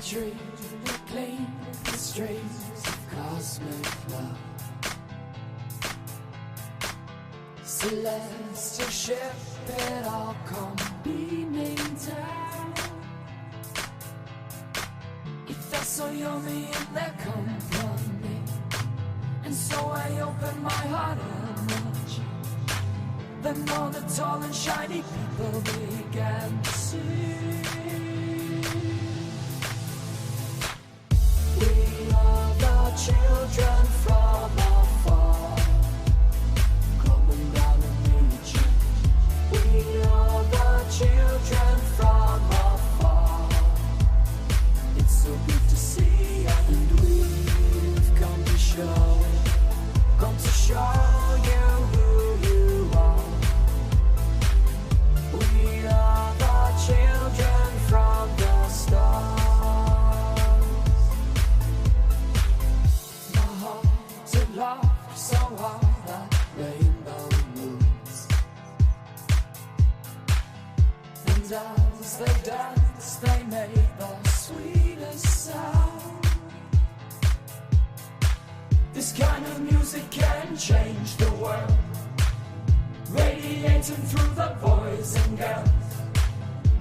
dream will clean the streams of cosmic love. Celestial ship, it all come beaming down. It felt so yummy in their company, and so I opened my heart and much. Then all the tall and shiny people began to sing. We are the children from afar, coming down to meet you. We are the children from afar. It's so good to see, and we've come to show you who you are. We are the children from the stars. My heart's in love so hard that rainbow moons, and as they dance, they make the sweetest sound. This kind of music can change the world, radiating through the boys and girls,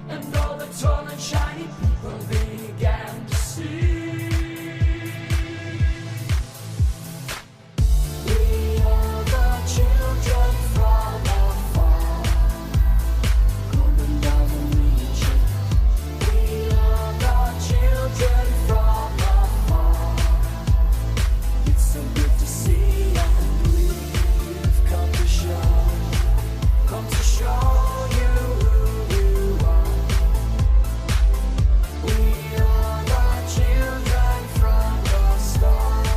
and all the tall and shiny people began to sing. We are the children from afar, coming down to meet you. We are the children from afar. It's so good to see, and we've come to show you who you are. We are the children from the stars.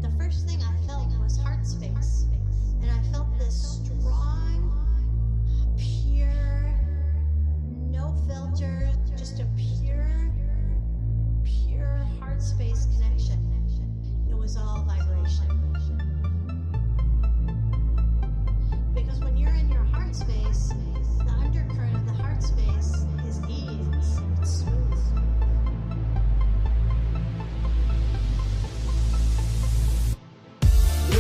The first thing I felt was heart space, and I felt this strong, pure, no filter, just a pure heart space connection. It was all vibration. Because when you're in your heart space, the undercurrent of the heart space is ease, it's smooth. We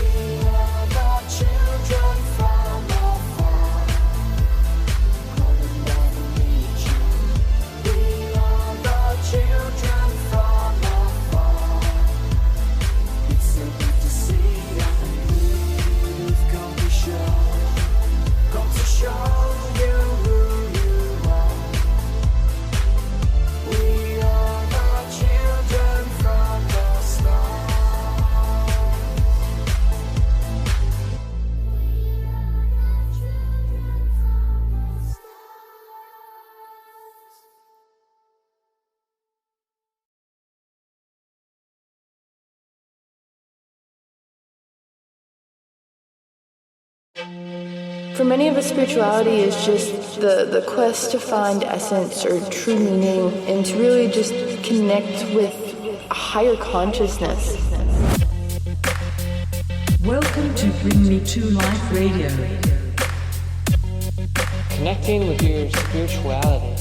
are the children from afar, coming down to meet you. We are the children from afar. It's so good to see, and we've come to show you who you are. We are the children from the stars. For many of us, spirituality is just the quest to find essence or true meaning and to really just connect with a higher consciousness. Welcome to Bring Me to Life Radio. Connecting with your spirituality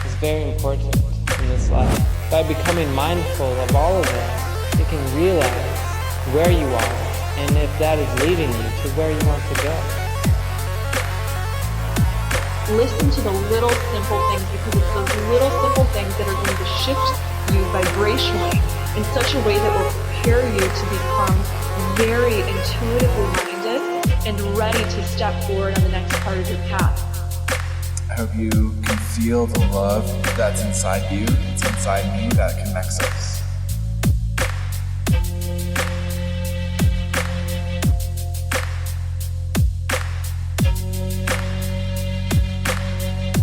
is very important in this life. By becoming mindful of all of that, you can realize where you are and if that is leading you to where you want to go. Listen to the little simple things, because it's those little simple things that are going to shift you vibrationally in such a way that will prepare you to become very intuitively minded and ready to step forward on the next part of your path. I hope you can feel the love that's inside you, that's inside me, that connects us.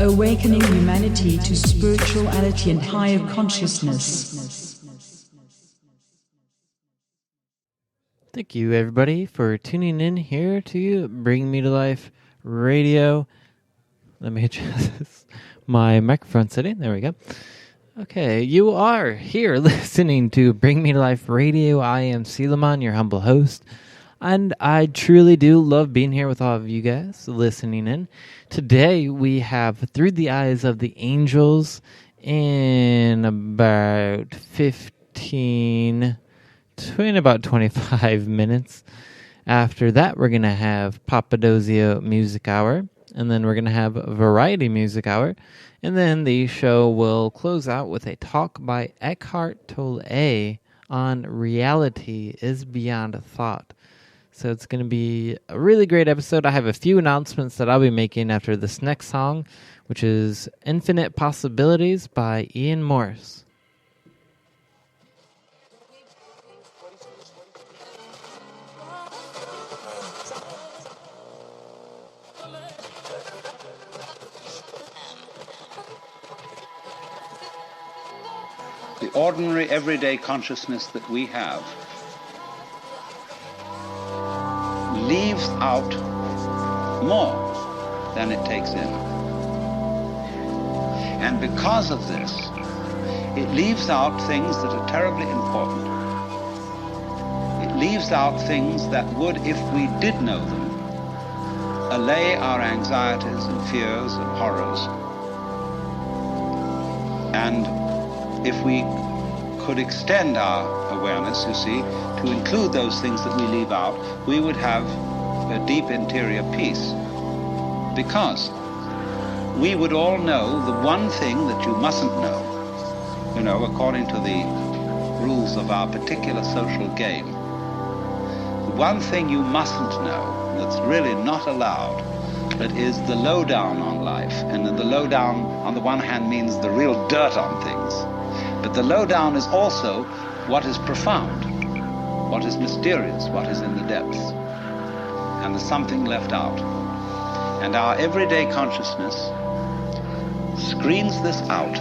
Awakening humanity to spirituality and higher consciousness. Thank you, everybody, for tuning in here to Bring Me to Life Radio. Let me adjust my microphone setting. There we go. Okay, you are here listening to Bring Me to Life Radio. I am Selaman, your humble host. And I truly do love being here with all of you guys listening in. Today we have Through the Eyes of the Angels in about 25 minutes. After that, we're going to have Papadosio Music Hour, and then we're going to have Variety Music Hour, and then the show will close out with a talk by Eckhart Tolle on Reality is Beyond Thought. So it's going to be a really great episode. I have a few announcements that I'll be making after this next song, which is Infinite Possibilities by Ian Morris. The ordinary, everyday consciousness that we have leaves out more than it takes in. And because of this, it leaves out things that are terribly important. It leaves out things that would, if we did know them, allay our anxieties and fears and horrors. And if we could extend our awareness, you see, to include those things that we leave out, we would have a deep interior peace. Because we would all know the one thing that you mustn't know, according to the rules of our particular social game. The one thing you mustn't know, that's really not allowed, that is the lowdown on life. And the lowdown, on the one hand, means the real dirt on things. But the lowdown is also what is profound, what is mysterious, what is in the depths. And there's something left out. And our everyday consciousness screens this out.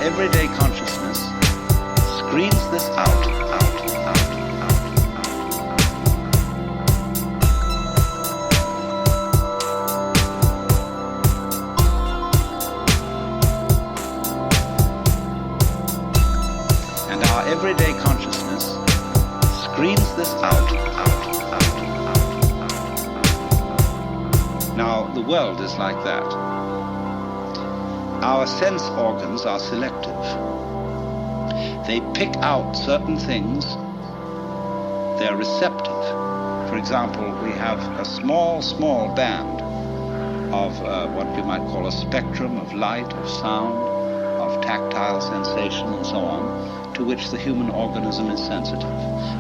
Everyday consciousness screens this out. And our everyday consciousness screens this out. Now, the world is like that. Our sense organs are selective. They pick out certain things. They're receptive. For example, we have a small band of what you might call a spectrum of light, of sound, of tactile sensation, and so on, to which the human organism is sensitive.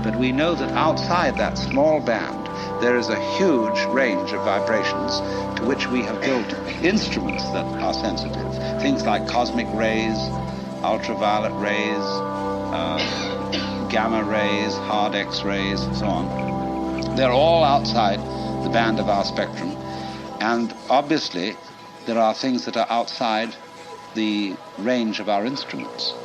But we know that outside that small band, there is a huge range of vibrations to which we have built instruments that are sensitive. Things like cosmic rays, ultraviolet rays, gamma rays, hard X-rays, and so on. They're all outside the band of our spectrum. And obviously, there are things that are outside the range of our instruments.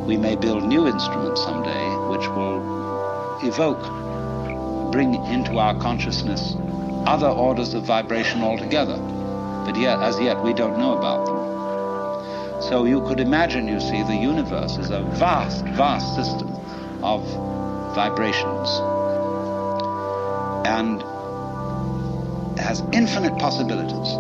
We may build new instruments someday which will evoke bring into our consciousness other orders of vibration altogether, but yet, as yet, we don't know about them. So you could imagine, you see, the universe is a vast, vast system of vibrations, and has infinite possibilities.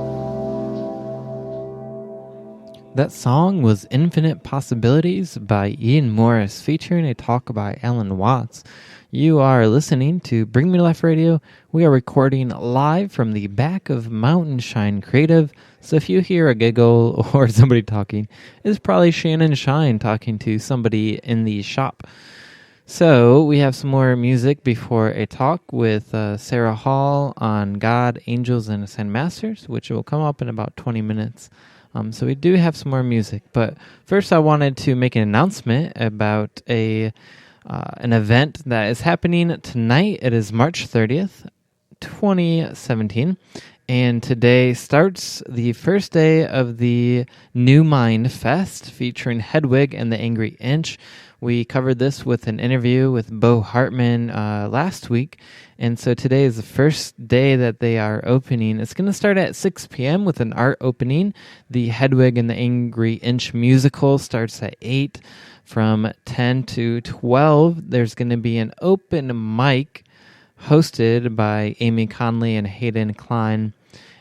That song was Infinite Possibilities by Ian Morris, featuring a talk by Alan Watts. You are listening to Bring Me to Life Radio. We are recording live from the back of Mountain Shine Creative. So if you hear a giggle or somebody talking, it's probably Shannon Shine talking to somebody in the shop. So we have some more music before a talk with Sarah Hall on God, Angels, and Ascended Masters, which will come up in about 20 minutes. So we do have some more music, but first I wanted to make an announcement about an event that is happening tonight. It is March 30th, 2017, and today starts the first day of the New Mind Fest featuring Hedwig and the Angry Inch. We covered this with an interview with Bo Hartman last week, and so today is the first day that they are opening. It's going to start at 6 p.m. with an art opening. The Hedwig and the Angry Inch musical starts at 8. From 10 to 12, there's going to be an open mic hosted by Amy Conley and Hayden Klein.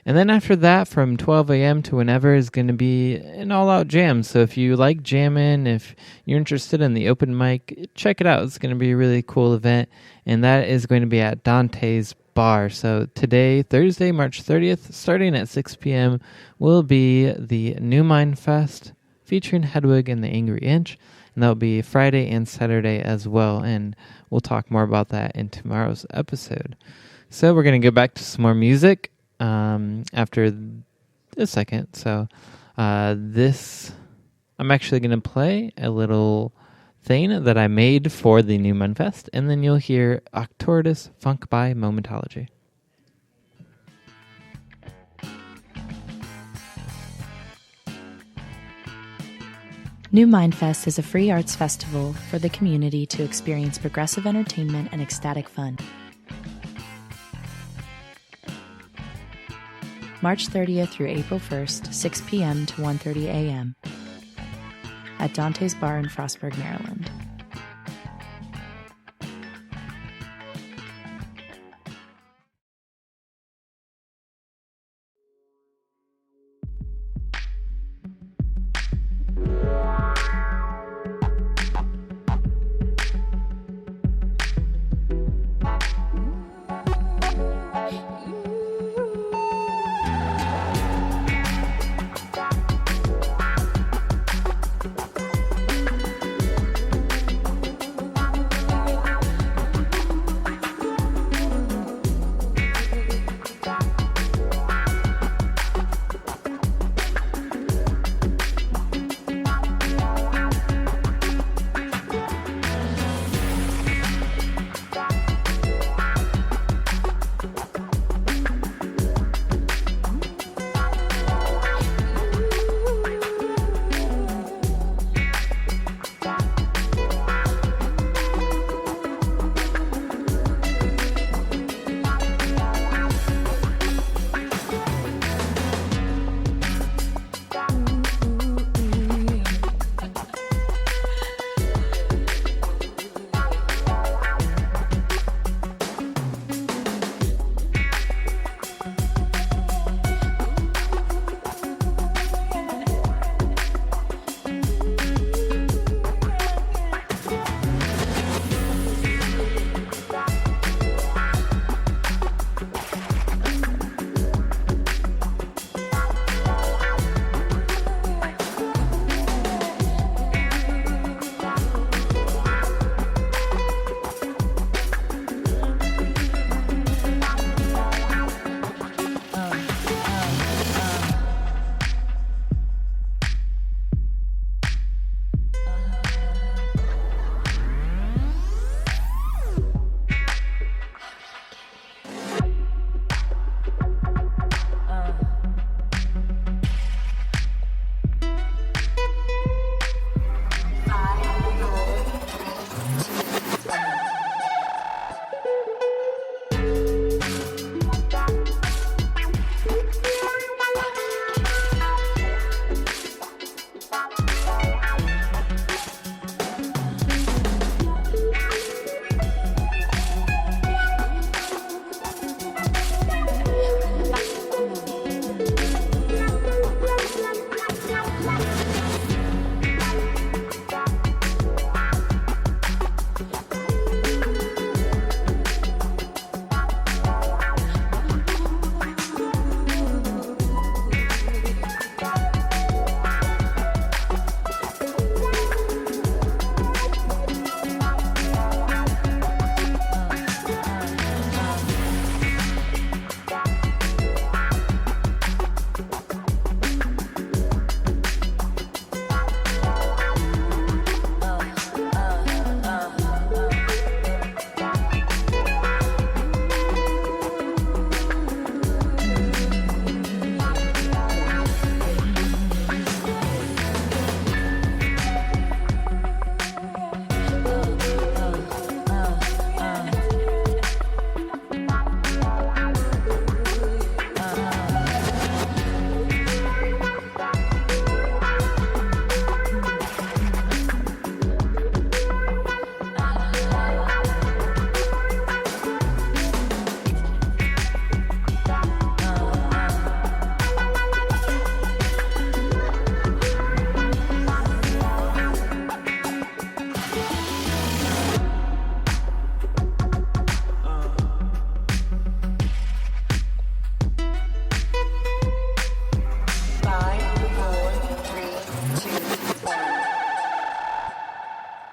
And then after that, from 12 a.m. to whenever, is going to be an all-out jam. So if you like jamming, if you're interested in the open mic, check it out. It's going to be a really cool event. And that is going to be at Dante's Bar. So today, Thursday, March 30th, starting at 6 p.m., will be the New Mind Fest featuring Hedwig and the Angry Inch. And that'll be Friday and Saturday as well. And we'll talk more about that in tomorrow's episode. So we're going to go back to some more music after a second. So this, I'm actually going to play a little thing that I made for the New Mind Fest. And then you'll hear Octortus Funk by Momentology. New Mind Fest is a free arts festival for the community to experience progressive entertainment and ecstatic fun. March 30th through April 1st, 6 p.m. to 1:30 a.m. at Dante's Bar in Frostburg, Maryland.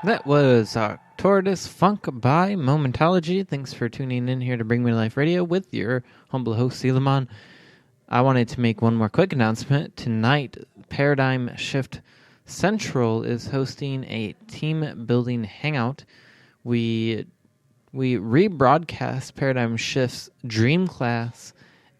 That was Tortoise Funk by Momentology. Thanks for tuning in here to Bring Me to Life Radio with your humble host, Selamon. I wanted to make one more quick announcement. Tonight, Paradigm Shift Central is hosting a team building hangout. We rebroadcast Paradigm Shift's Dream Class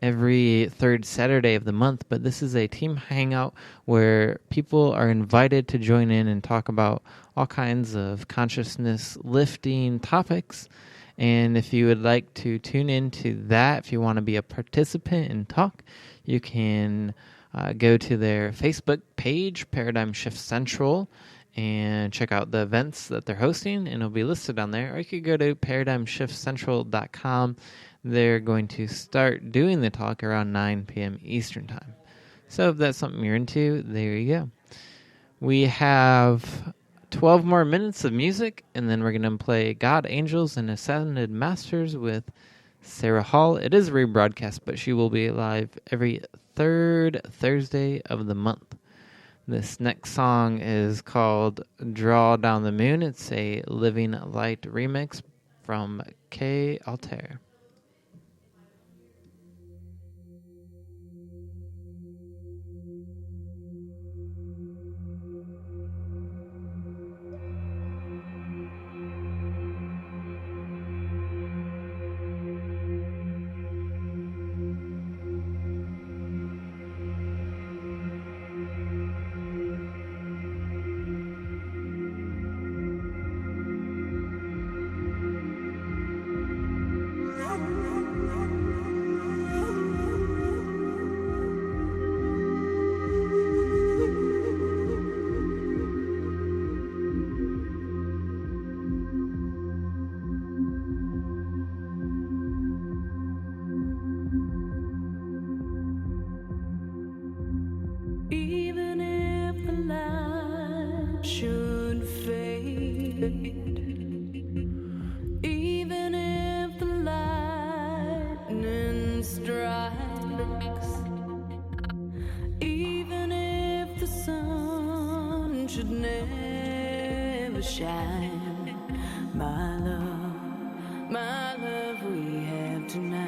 every third Saturday of the month, but this is a team hangout where people are invited to join in and talk about all kinds of consciousness lifting topics. And if you would like to tune into that, if you want to be a participant and talk, you can go to their Facebook page, Paradigm Shift Central, and check out the events that they're hosting, and it'll be listed on there. Or you could go to paradigmshiftcentral.com. They're going to start doing the talk around 9 p.m. Eastern Time. So if that's something you're into, there you go. We have 12 more minutes of music, and then we're going to play God, Angels, and Ascended Masters with Sarah Hall. It is a rebroadcast, but she will be live every third Thursday of the month. This next song is called Draw Down the Moon. It's a Living Light remix from K. Altair. Even if the light should fade, even if the lightning strikes, even if the sun should never shine, my love we have tonight.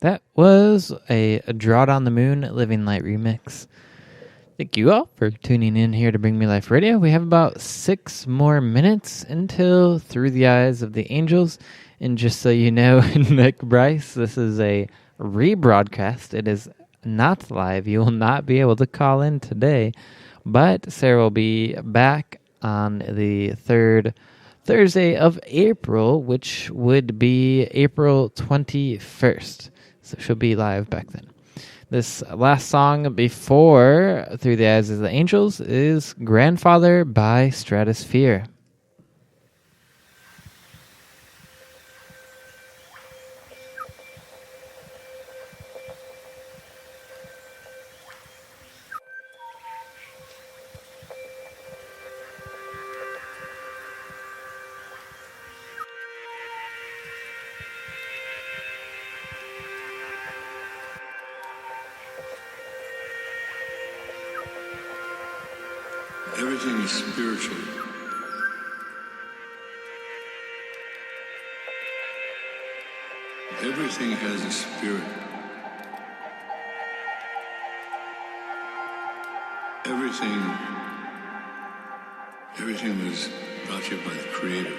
That was a Drought on the Moon Living Light remix. Thank you all for tuning in here to Bring Me Life Radio. We have about 6 more minutes until Through the Eyes of the Angels. And just so you know, Nick Bryce, this is a rebroadcast. It is not live. You will not be able to call in today. But Sarah will be back on the 3rd Thursday of April, which would be April 21st. So she'll be live back then. This last song before Through the Eyes of the Angels is Grandfather by Stratosphere. Everything is spiritual. Everything has a spirit. Everything was brought to you by the Creator.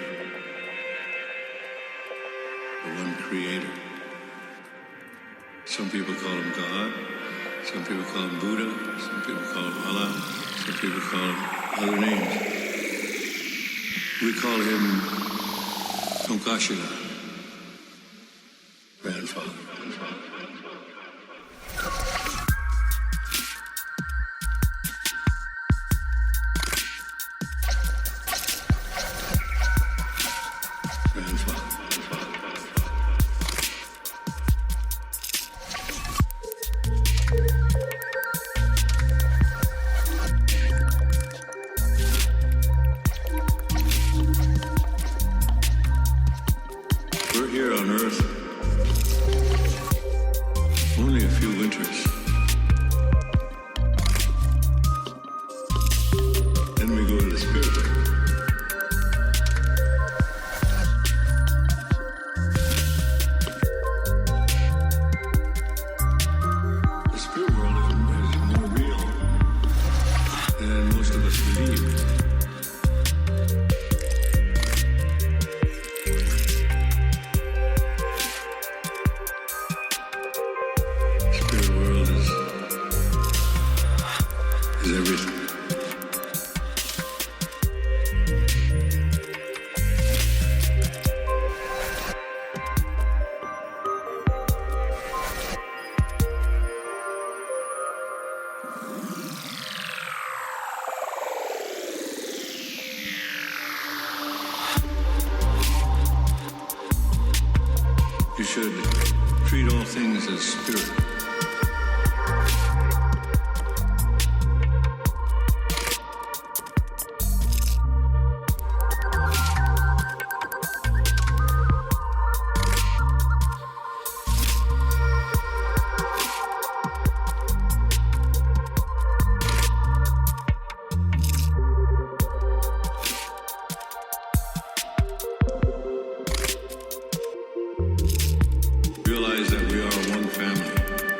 The one Creator. Some people call him God. Some people call him Buddha. Some people call him Allah. Some people call him other names. We call him Tonkashila, grandfather. We're here on Earth only a few winters. Then we go to the spirit world. The spirit world is more real than most of us believe. Everything. You should treat all things as spirit. Realize that we are one family.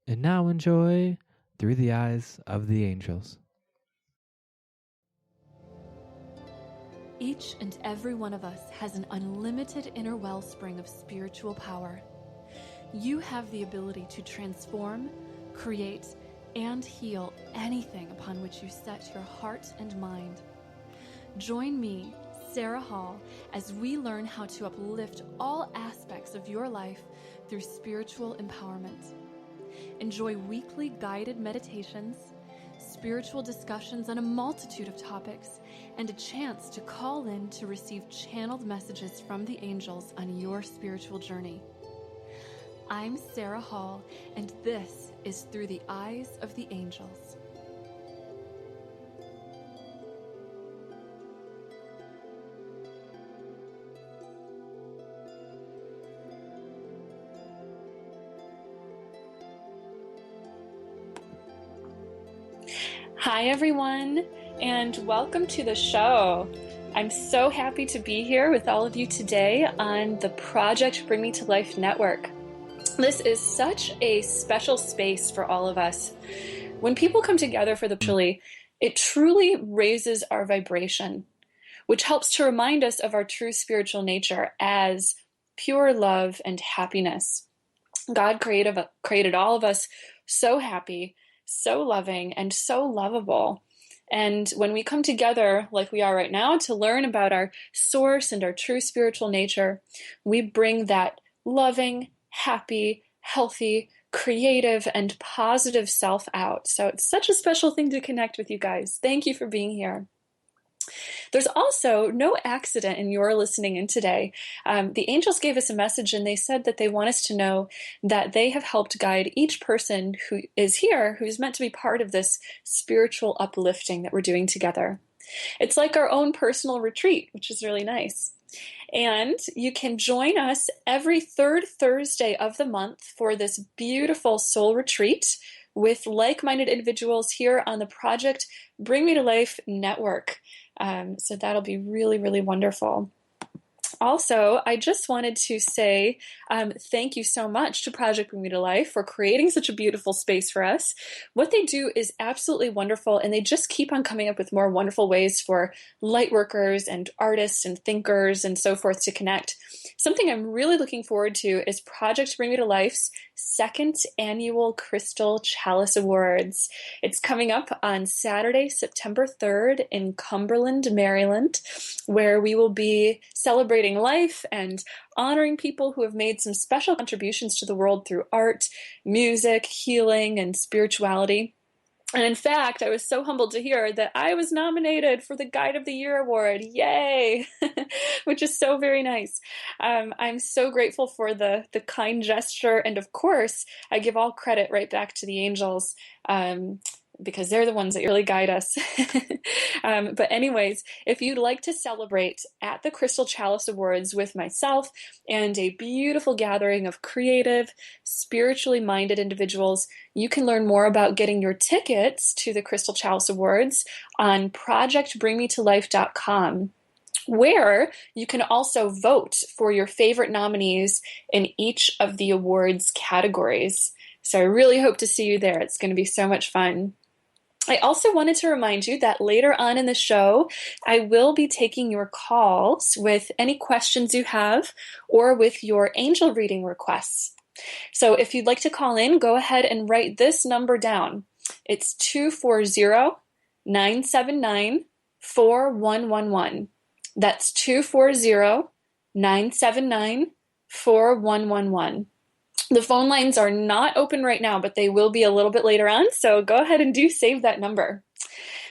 And now enjoy Through the Eyes of the Angels. Each and every one of us has an unlimited inner wellspring of spiritual power. You have the ability to transform, create, and heal anything upon which you set your heart and mind. Join me, Sarah Hall, as we learn how to uplift all aspects of your life through spiritual empowerment. Enjoy weekly guided meditations, spiritual discussions on a multitude of topics, and a chance to call in to receive channeled messages from the angels on your spiritual journey. I'm Sarah Hall, and this is Through the Eyes of the Angels. Hi, everyone, and welcome to the show. I'm so happy to be here with all of you today on the Project Bring Me to Life Network. This is such a special space for all of us. When people come together for the Chili, it truly raises our vibration, which helps to remind us of our true spiritual nature as pure love and happiness. God created all of us so happy, so loving, and so lovable. And when we come together like we are right now to learn about our source and our true spiritual nature, we bring that loving, happy, healthy, creative, and positive self out. So it's such a special thing to connect with you guys. Thank you for being here. There's also no accident in your listening in today. The angels gave us a message and they said that they want us to know that they have helped guide each person who is here, who's meant to be part of this spiritual uplifting that we're doing together. It's like our own personal retreat, which is really nice. And you can join us every third Thursday of the month for this beautiful soul retreat with like-minded individuals here on the Project Bring Me to Life Network. So that'll be really, really wonderful. Also, I just wanted to say thank you so much to Project Bring Me to Life for creating such a beautiful space for us. What they do is absolutely wonderful, and they just keep on coming up with more wonderful ways for light workers and artists and thinkers and so forth to connect. Something I'm really looking forward to is Project Bring Me to Life's second annual Crystal Chalice Awards. It's coming up on Saturday, September 3rd in Cumberland, Maryland, where we will be celebrating life and honoring people who have made some special contributions to the world through art, music, healing, and spirituality. And in fact, I was so humbled to hear that I was nominated for the Guide of the Year Award. Yay! Which is so very nice. I'm so grateful for the kind gesture. And of course, I give all credit right back to the angels. because they're the ones that really guide us. But anyways, if you'd like to celebrate at the Crystal Chalice Awards with myself and a beautiful gathering of creative, spiritually minded individuals, you can learn more about getting your tickets to the Crystal Chalice Awards on projectbringmetolife.com, where you can also vote for your favorite nominees in each of the awards categories. So I really hope to see you there. It's going to be so much fun. I also wanted to remind you that later on in the show, I will be taking your calls with any questions you have or with your angel reading requests. So if you'd like to call in, go ahead and write this number down. It's 240-979-4111. That's 240-979-4111. The phone lines are not open right now, but they will be a little bit later on, so go ahead and do save that number.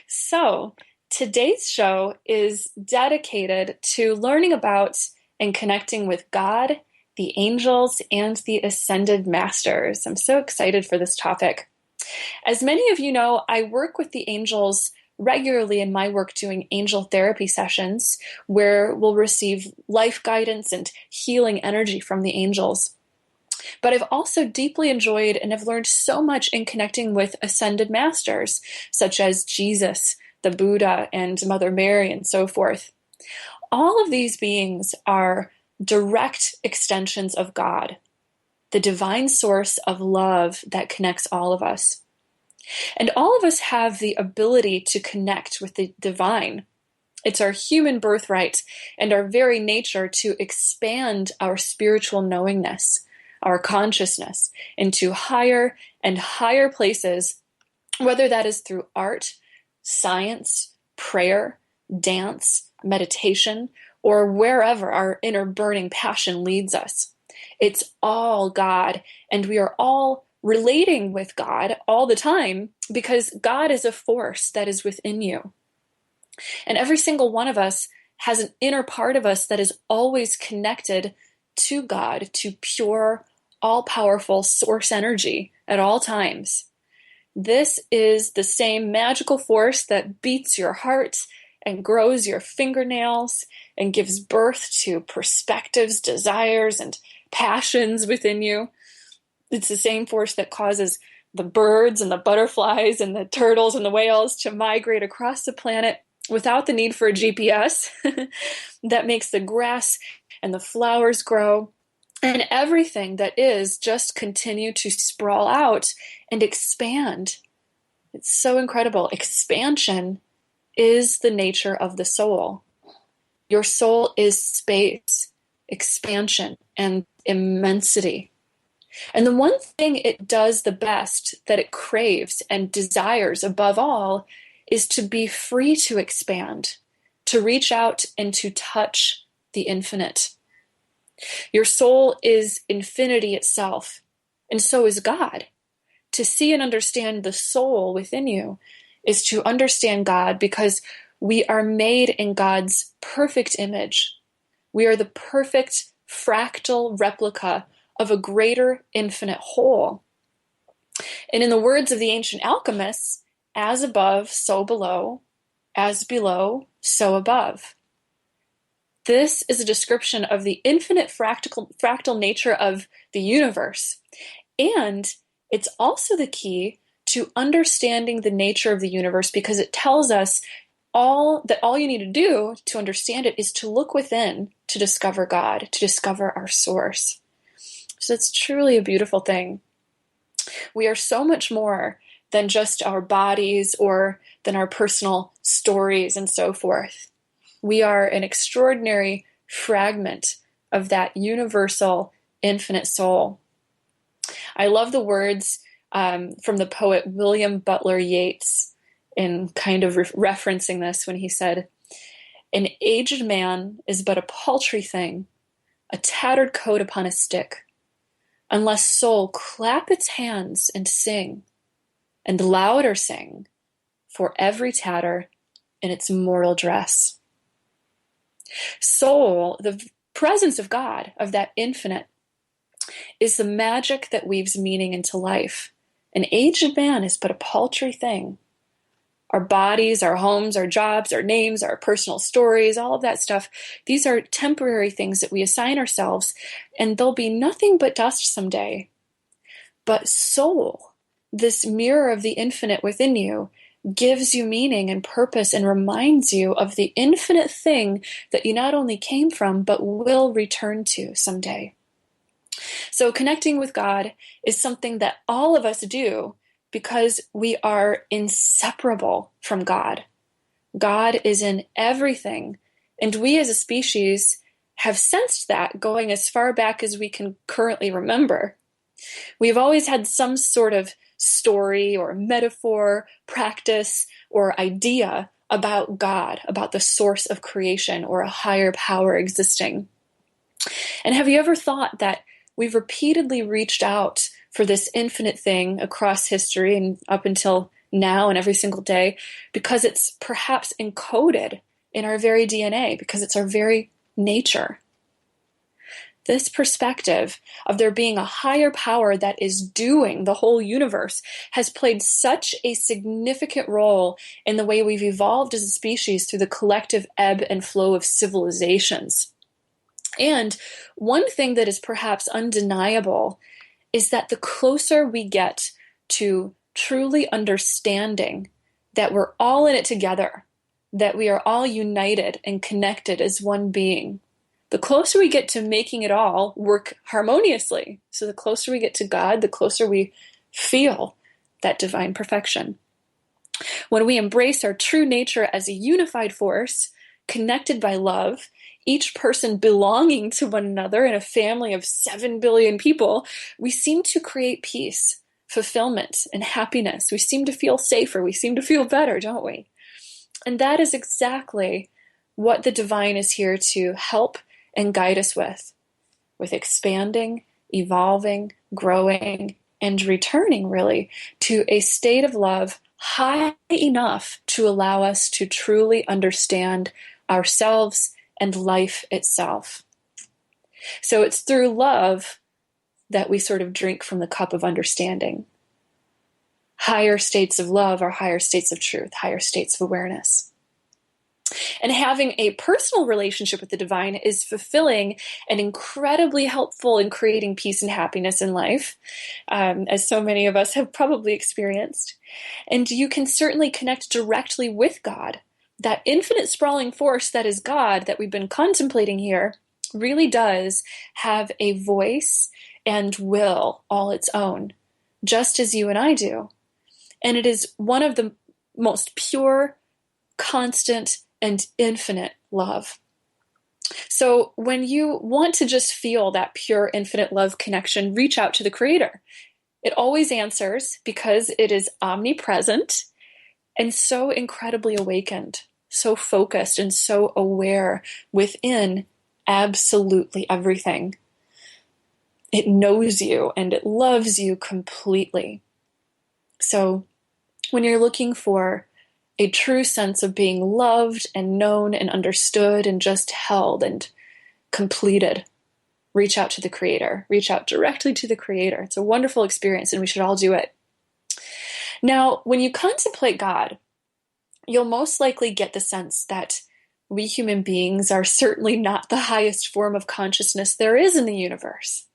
So today's show is dedicated to learning about and connecting with God, the angels, and the ascended masters. I'm so excited for this topic. As many of you know, I work with the angels regularly in my work doing angel therapy sessions where we'll receive life guidance and healing energy from the angels. But I've also deeply enjoyed and have learned so much in connecting with ascended masters, such as Jesus, the Buddha, and Mother Mary, and so forth. All of these beings are direct extensions of God, the divine source of love that connects all of us. And all of us have the ability to connect with the divine. It's our human birthright and our very nature to expand our spiritual knowingness, our consciousness, into higher and higher places, whether that is through art, science, prayer, dance, meditation, or wherever our inner burning passion leads us. It's all God, and we are all relating with God all the time because God is a force that is within you. And every single one of us has an inner part of us that is always connected to God, to pure, all-powerful source energy at all times. This is the same magical force that beats your heart and grows your fingernails and gives birth to perspectives, desires, and passions within you. It's the same force that causes the birds and the butterflies and the turtles and the whales to migrate across the planet without the need for a GPS, that makes the grass and the flowers grow, and everything that is just continue to sprawl out and expand. It's so incredible. Expansion is the nature of the soul. Your soul is space, expansion, and immensity. And the one thing it does the best, that it craves and desires above all, is to be free to expand, to reach out and to touch the infinite. Your soul is infinity itself, and so is God. To see and understand the soul within you is to understand God, because we are made in God's perfect image. We are the perfect fractal replica of a greater infinite whole. And in the words of the ancient alchemists, as above, so below, as below, so above. This is a description of the infinite fractal nature of the universe. And it's also the key to understanding the nature of the universe, because it tells us all you need to do to understand it is to look within to discover God, to discover our source. So it's truly a beautiful thing. We are so much more than just our bodies or than our personal stories and so forth. We are an extraordinary fragment of that universal infinite soul. I love the words from the poet William Butler Yeats in kind of referencing this when he said, "An aged man is but a paltry thing, a tattered coat upon a stick, unless soul clap its hands and sing, and louder sing, for every tatter in its mortal dress." Soul, the presence of God, of that infinite, is the magic that weaves meaning into life. An aged man is but a paltry thing. Our bodies, our homes, our jobs, our names, our personal stories, all of that stuff, these are temporary things that we assign ourselves, and they'll be nothing but dust someday. But soul, this mirror of the infinite within you, gives you meaning and purpose and reminds you of the infinite thing that you not only came from, but will return to someday. So connecting with God is something that all of us do because we are inseparable from God. God is in everything, and we as a species have sensed that going as far back as we can currently remember. We've always had some sort of story or metaphor, practice, or idea about God, about the source of creation or a higher power existing. And have you ever thought that we've repeatedly reached out for this infinite thing across history and up until now and every single day because it's perhaps encoded in our very DNA, because it's our very nature? This perspective of there being a higher power that is doing the whole universe has played such a significant role in the way we've evolved as a species through the collective ebb and flow of civilizations. And one thing that is perhaps undeniable is that the closer we get to truly understanding that we're all in it together, that we are all united and connected as one being, the closer we get to making it all work harmoniously. So the closer we get to God, the closer we feel that divine perfection. When we embrace our true nature as a unified force, connected by love, each person belonging to one another in a family of 7 billion people, we seem to create peace, fulfillment, and happiness. We seem to feel safer. We seem to feel better, don't we? And that is exactly what the divine is here to help and guide us with expanding, evolving, growing, and returning really to a state of love high enough to allow us to truly understand ourselves and life itself. So it's through love that we sort of drink from the cup of understanding. Higher states of love are higher states of truth, higher states of awareness. And having a personal relationship with the divine is fulfilling and incredibly helpful in creating peace and happiness in life, as so many of us have probably experienced. And you can certainly connect directly with God. That infinite sprawling force that is God that we've been contemplating here really does have a voice and will all its own, just as you and I do. And it is one of the most pure, constant, and infinite love. So when you want to just feel that pure, infinite love connection, reach out to the Creator. It always answers because it is omnipresent and so incredibly awakened, so focused and so aware within absolutely everything. It knows you and it loves you completely. So when you're looking for a true sense of being loved and known and understood and just held and completed, reach out to the Creator. Reach out directly to the Creator. It's a wonderful experience and we should all do it. Now, when you contemplate God, you'll most likely get the sense that we human beings are certainly not the highest form of consciousness there is in the universe.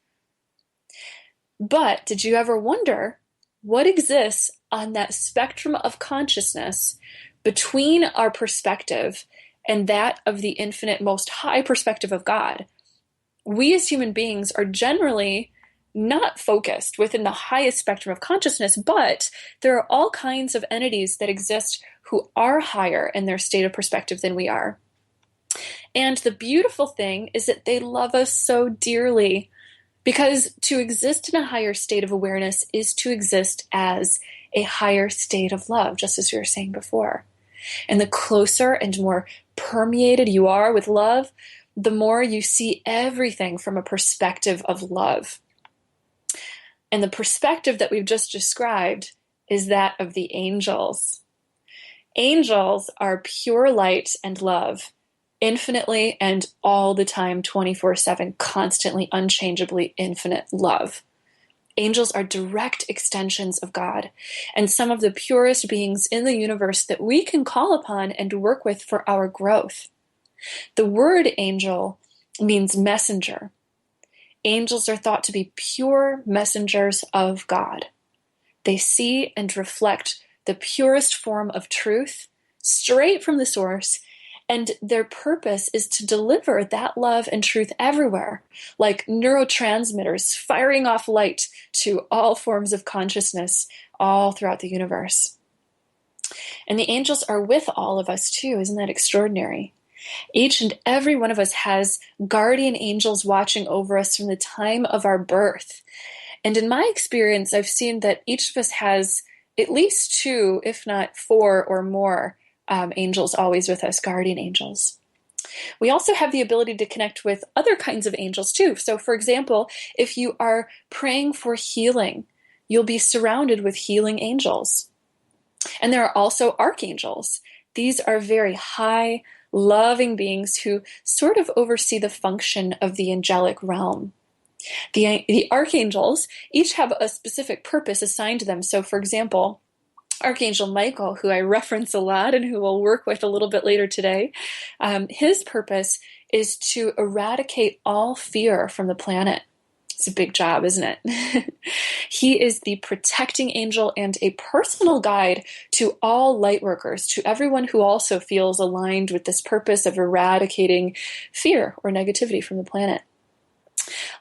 But did you ever wonder what exists on that spectrum of consciousness between our perspective and that of the infinite, most high perspective of God? We as human beings are generally not focused within the highest spectrum of consciousness, but there are all kinds of entities that exist who are higher in their state of perspective than we are. And the beautiful thing is that they love us so dearly, because to exist in a higher state of awareness is to exist as a higher state of love, just as we were saying before. And the closer and more permeated you are with love, the more you see everything from a perspective of love. And the perspective that we've just described is that of the angels. Angels are pure light and love, infinitely and all the time, 24/7, constantly, unchangeably infinite love. Angels are direct extensions of God and some of the purest beings in the universe that we can call upon and work with for our growth. The word angel means messenger. Angels are thought to be pure messengers of God. They see and reflect the purest form of truth straight from the source, and their purpose is to deliver that love and truth everywhere, like neurotransmitters firing off light to all forms of consciousness all throughout the universe. And the angels are with all of us too. Isn't that extraordinary? Each and every one of us has guardian angels watching over us from the time of our birth. And in my experience, I've seen that each of us has at least 2, if not 4 or more angels always with us, guardian angels. We also have the ability to connect with other kinds of angels too. So for example, if you are praying for healing, you'll be surrounded with healing angels. And there are also archangels. These are very high, loving beings who sort of oversee the function of the angelic realm. The archangels each have a specific purpose assigned to them. So for example, Archangel Michael, who I reference a lot and who we'll work with a little bit later today, his purpose is to eradicate all fear from the planet. It's a big job, isn't it? He is the protecting angel and a personal guide to all light workers, to everyone who also feels aligned with this purpose of eradicating fear or negativity from the planet.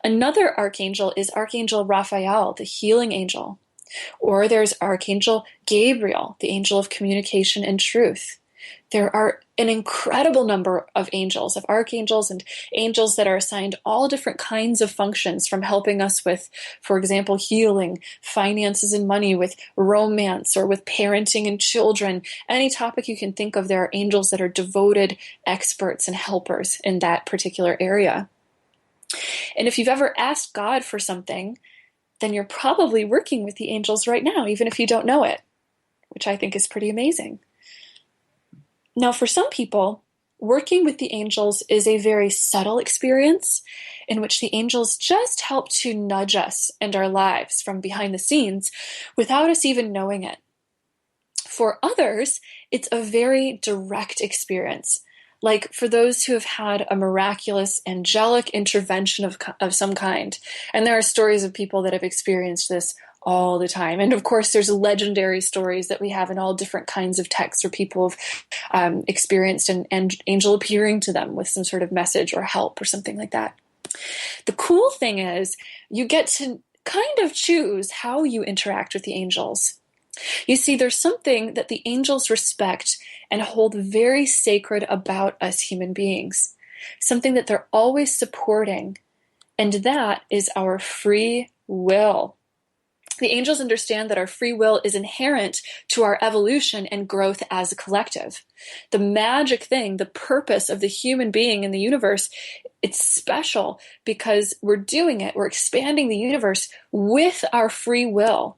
Another archangel is Archangel Raphael, the healing angel. Or there's Archangel Gabriel, the angel of communication and truth. There are an incredible number of angels, of archangels and angels that are assigned all different kinds of functions, from helping us with, for example, healing, finances and money, with romance, or with parenting and children. Any topic you can think of, there are angels that are devoted experts and helpers in that particular area. And if you've ever asked God for something, then you're probably working with the angels right now, even if you don't know it, which I think is pretty amazing. Now, for some people, working with the angels is a very subtle experience in which the angels just help to nudge us and our lives from behind the scenes without us even knowing it. For others, it's a very direct experience, like for those who have had a miraculous angelic intervention of some kind. And there are stories of people that have experienced this all the time. And of course, there's legendary stories that we have in all different kinds of texts where people have experienced an angel appearing to them with some sort of message or help or something like that. The cool thing is you get to kind of choose how you interact with the angels. You see, there's something that the angels respect and hold very sacred about us human beings, something that they're always supporting, and that is our free will. The angels understand that our free will is inherent to our evolution and growth as a collective. The magic thing, the purpose of the human being in the universe, it's special because we're doing it, we're expanding the universe with our free will.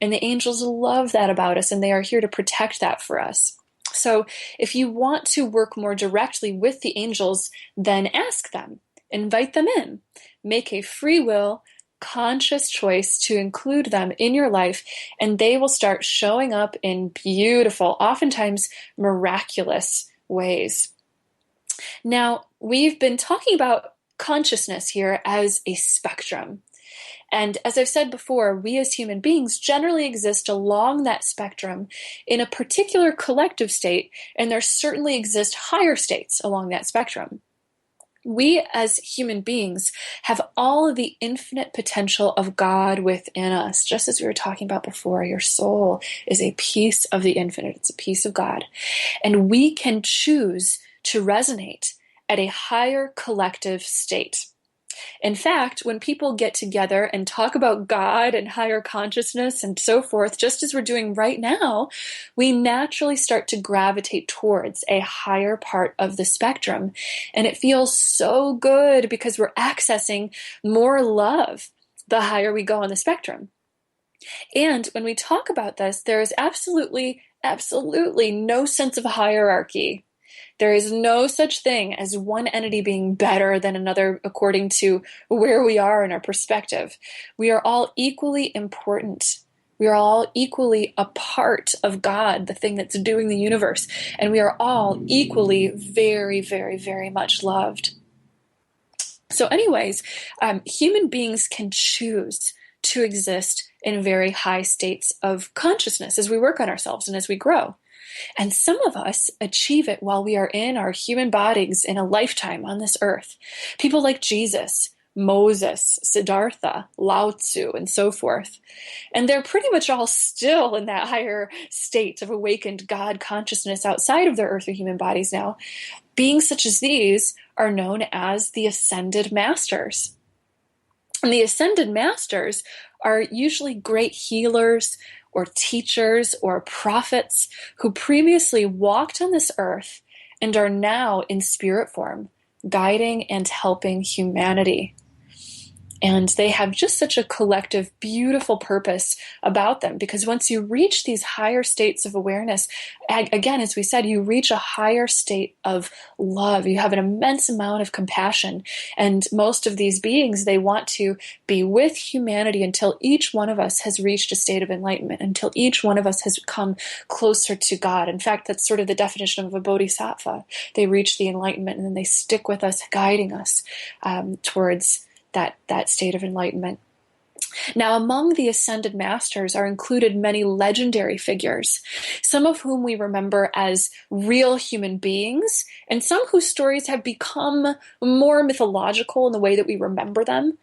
And the angels love that about us, and they are here to protect that for us. So if you want to work more directly with the angels, then ask them, invite them in, make a free will, conscious choice to include them in your life, and they will start showing up in beautiful, oftentimes miraculous ways. Now, we've been talking about consciousness here as a spectrum. And as I've said before, we as human beings generally exist along that spectrum in a particular collective state, and there certainly exist higher states along that spectrum. We as human beings have all of the infinite potential of God within us. Just as we were talking about before, your soul is a piece of the infinite. It's a piece of God. And we can choose to resonate at a higher collective state. In fact, when people get together and talk about God and higher consciousness and so forth, just as we're doing right now, we naturally start to gravitate towards a higher part of the spectrum. And it feels so good because we're accessing more love the higher we go on the spectrum. And when we talk about this, there is absolutely no sense of hierarchy. There is no such thing as one entity being better than another according to where we are in our perspective. We are all equally important. We are all equally a part of God, the thing that's doing the universe. And we are all equally very, very, very much loved. So anyways, human beings can choose to exist in very high states of consciousness as we work on ourselves and as we grow. And some of us achieve it while we are in our human bodies in a lifetime on this earth. People like Jesus, Moses, Siddhartha, Lao Tzu, and so forth. And they're pretty much all still in that higher state of awakened God consciousness outside of their earthly human bodies now. Beings such as these are known as the Ascended Masters. And the Ascended Masters are usually great healers or teachers or prophets who previously walked on this earth and are now in spirit form, guiding and helping humanity. And they have just such a collective, beautiful purpose about them, because once you reach these higher states of awareness, again, as we said, you reach a higher state of love. You have an immense amount of compassion. And most of these beings, they want to be with humanity until each one of us has reached a state of enlightenment, until each one of us has come closer to God. In fact, that's sort of the definition of a bodhisattva. They reach the enlightenment and then they stick with us, guiding us towards that state of enlightenment. Now, among the Ascended Masters are included many legendary figures, some of whom we remember as real human beings, and some whose stories have become more mythological in the way that we remember them.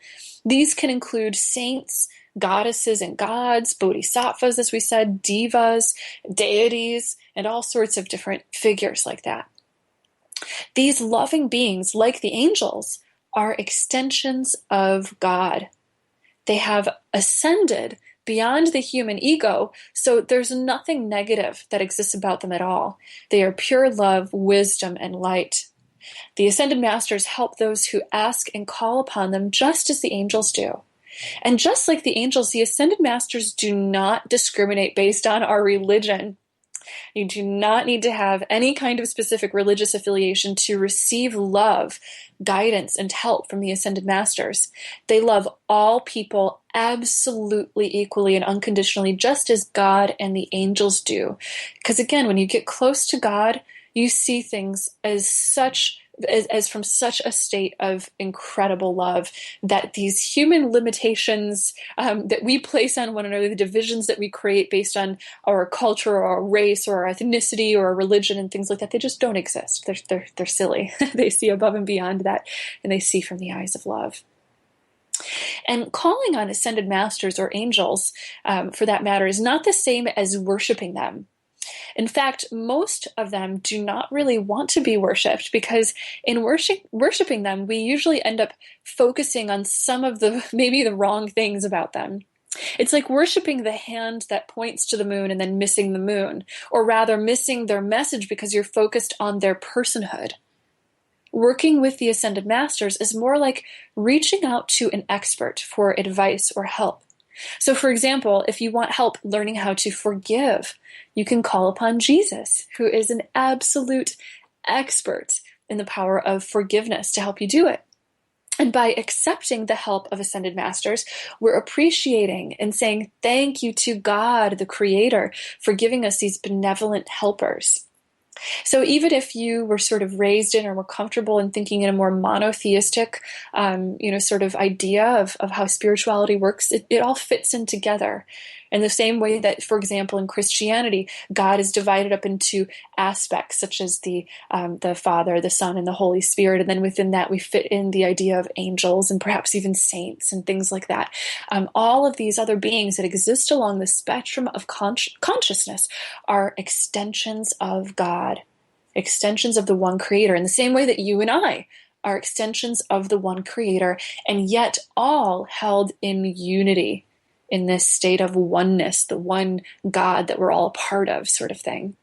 These can include saints, goddesses and gods, bodhisattvas, as we said, divas, deities, and all sorts of different figures like that. These loving beings, like the angels, are extensions of God. They have ascended beyond the human ego, so there's nothing negative that exists about them at all. They are pure love, wisdom, and light. The Ascended Masters help those who ask and call upon them just as the angels do. And just like the angels, the Ascended Masters do not discriminate based on our religion. You do not need to have any kind of specific religious affiliation to receive love, guidance, and help from the Ascended Masters. They love all people absolutely equally and unconditionally, just as God and the angels do. Because again, when you get close to God, you see things as from such a state of incredible love that these human limitations that we place on one another, the divisions that we create based on our culture or our race or our ethnicity or our religion and things like that, they just don't exist. They're silly. They see above and beyond that, and they see from the eyes of love. And calling on Ascended Masters or angels, for that matter, is not the same as worshiping them. In fact, most of them do not really want to be worshipped, because in worshiping them, we usually end up focusing on some of maybe the wrong things about them. It's like worshiping the hand that points to the moon and then missing the moon, or rather missing their message because you're focused on their personhood. Working with the Ascended Masters is more like reaching out to an expert for advice or help. So, for example, if you want help learning how to forgive, you can call upon Jesus, who is an absolute expert in the power of forgiveness to help you do it. And by accepting the help of Ascended Masters, we're appreciating and saying thank you to God, the Creator, for giving us these benevolent helpers. So even if you were sort of raised in or were comfortable in thinking in a more monotheistic, sort of idea of how spirituality works, it all fits in together. In the same way that, for example, in Christianity, God is divided up into aspects such as the Father, the Son, and the Holy Spirit. And then within that, we fit in the idea of angels and perhaps even saints and things like that. All of these other beings that exist along the spectrum of consciousness are extensions of God, extensions of the one Creator, in the same way that you and I are extensions of the one Creator, and yet all held in unity, in this state of oneness, the one God that we're all a part of, sort of thing.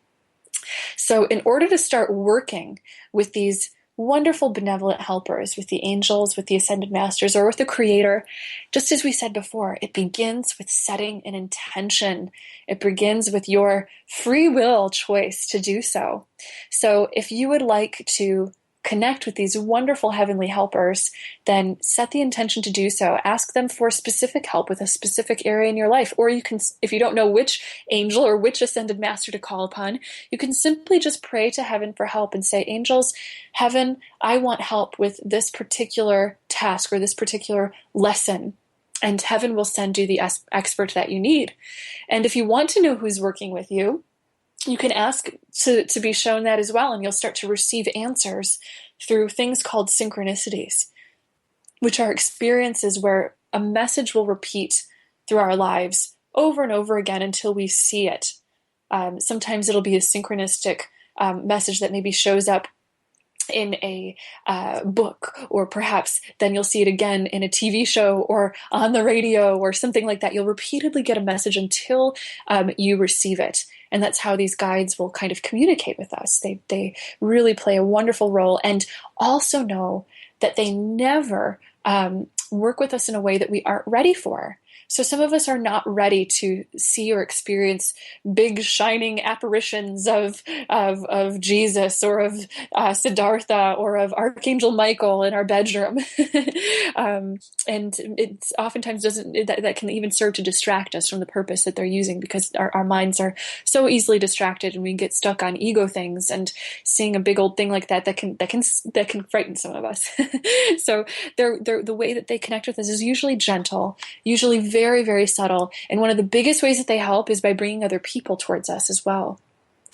So in order to start working with these wonderful benevolent helpers, with the angels, with the ascended masters, or with the creator. Just as we said before, it begins with setting an intention. It begins with your free will choice to do so. So if you would like to connect with these wonderful heavenly helpers, then set the intention to do so. Ask them for specific help with a specific area in your life. Or you can, if you don't know which angel or which ascended master to call upon, you can simply just pray to heaven for help and say, angels, heaven, I want help with this particular task or this particular lesson. And heaven will send you the expert that you need. And if you want to know who's working with you, you can ask to be shown that as well, and you'll start to receive answers through things called synchronicities, which are experiences where a message will repeat through our lives over and over again until we see it. Sometimes it'll be a synchronistic message that maybe shows up in a book, or perhaps then you'll see it again in a TV show or on the radio or something like that. You'll repeatedly get a message until you receive it. And that's how these guides will kind of communicate with us. They really play a wonderful role, and also know that they never work with us in a way that we aren't ready for. So some of us are not ready to see or experience big shining apparitions of Jesus or of Siddhartha or of Archangel Michael in our bedroom. And it's oftentimes that can even serve to distract us from the purpose that they're using, because our minds are so easily distracted, and we get stuck on ego things, and seeing a big old thing like that can frighten some of us. So the way that they connect with us is usually gentle, usually very, very subtle. And one of the biggest ways that they help is by bringing other people towards us as well.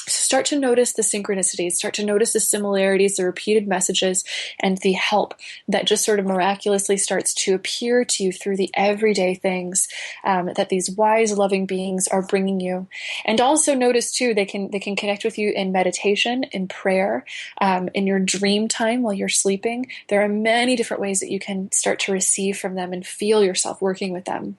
So start to notice the synchronicities, start to notice the similarities, the repeated messages, and the help that just sort of miraculously starts to appear to you through the everyday things that these wise, loving beings are bringing you. And also notice too, they can connect with you in meditation, in prayer, in your dream time while you're sleeping. There are many different ways that you can start to receive from them and feel yourself working with them.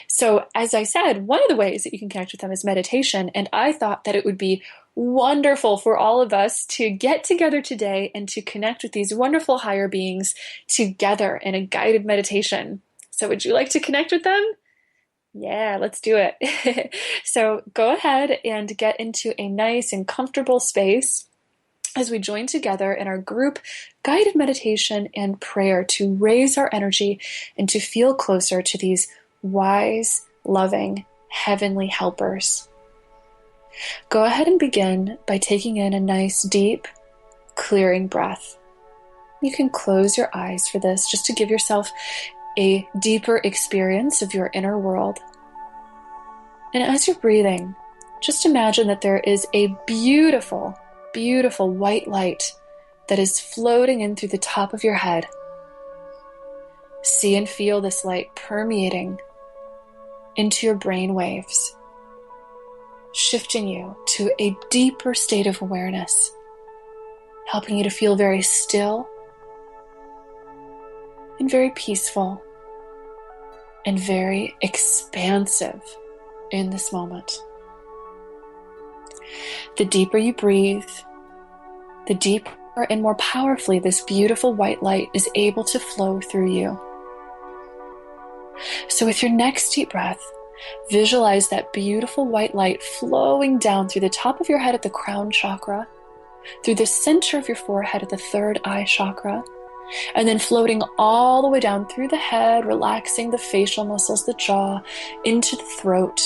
So as I said, one of the ways that you can connect with them is meditation. And I thought that it would be wonderful for all of us to get together today and to connect with these wonderful higher beings together in a guided meditation. So would you like to connect with them? Yeah, let's do it. So go ahead and get into a nice and comfortable space as we join together in our group guided meditation and prayer to raise our energy and to feel closer to these wise, loving, heavenly helpers. Go ahead and begin by taking in a nice, deep, clearing breath. You can close your eyes for this, just to give yourself a deeper experience of your inner world. And as you're breathing, just imagine that there is a beautiful, beautiful white light that is floating in through the top of your head. See and feel this light permeating into your brain waves, shifting you to a deeper state of awareness, helping you to feel very still and very peaceful and very expansive in this moment. The deeper you breathe, the deeper and more powerfully this beautiful white light is able to flow through you. So with your next deep breath, visualize that beautiful white light flowing down through the top of your head at the crown chakra, through the center of your forehead at the third eye chakra, and then floating all the way down through the head, relaxing the facial muscles, the jaw, into the throat.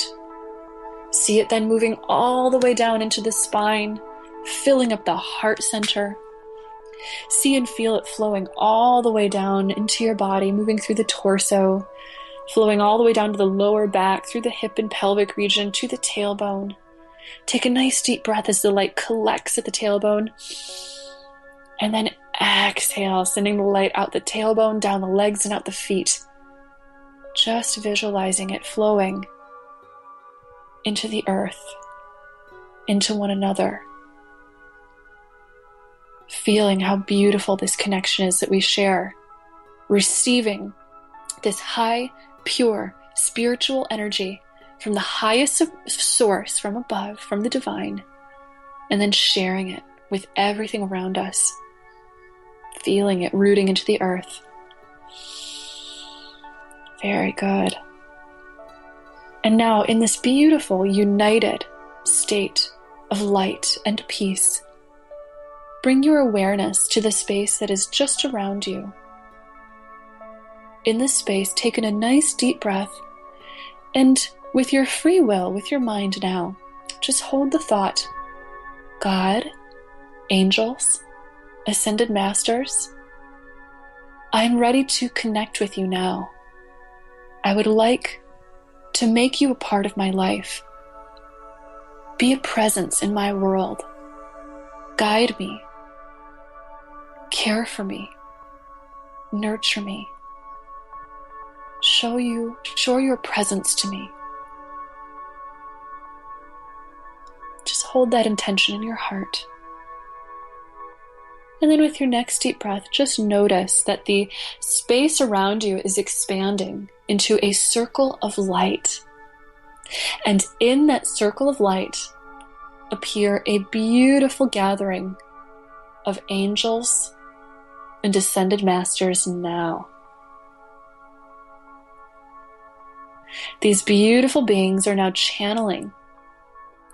See it then moving all the way down into the spine, filling up the heart center. See and feel it flowing all the way down into your body, moving through the torso, flowing all the way down to the lower back, through the hip and pelvic region, to the tailbone. Take a nice deep breath as the light collects at the tailbone. And then exhale, sending the light out the tailbone, down the legs, and out the feet. Just visualizing it flowing into the earth, into one another. Feeling how beautiful this connection is that we share. Receiving this high, pure, spiritual energy from the highest source, from above, from the divine, and then sharing it with everything around us. feeling it rooting into the earth. Very good. And now, in this beautiful, united state of light and peace, bring your awareness to the space that is just around you. In this space, take in a nice deep breath, and with your free will, with your mind now, just hold the thought, God, angels, ascended masters, I am ready to connect with you now. I would like to make you a part of my life. Be a presence in my world. Guide me. Care for me. Nurture me. Show your presence to me. Just hold that intention in your heart. And then with your next deep breath, just notice that the space around you is expanding into a circle of light. And in that circle of light appear a beautiful gathering of angels and ascended masters now. These beautiful beings are now channeling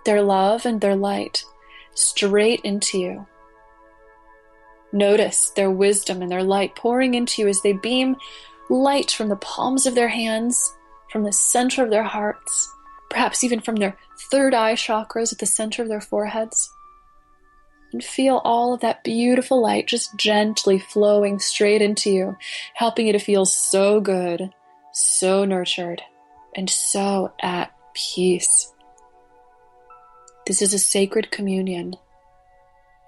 their love and their light straight into you. Notice their wisdom and their light pouring into you as they beam light from the palms of their hands, from the center of their hearts, perhaps even from their third eye chakras at the center of their foreheads. And feel all of that beautiful light just gently flowing straight into you, helping you to feel so good, so nurtured, and so at peace. This is a sacred communion,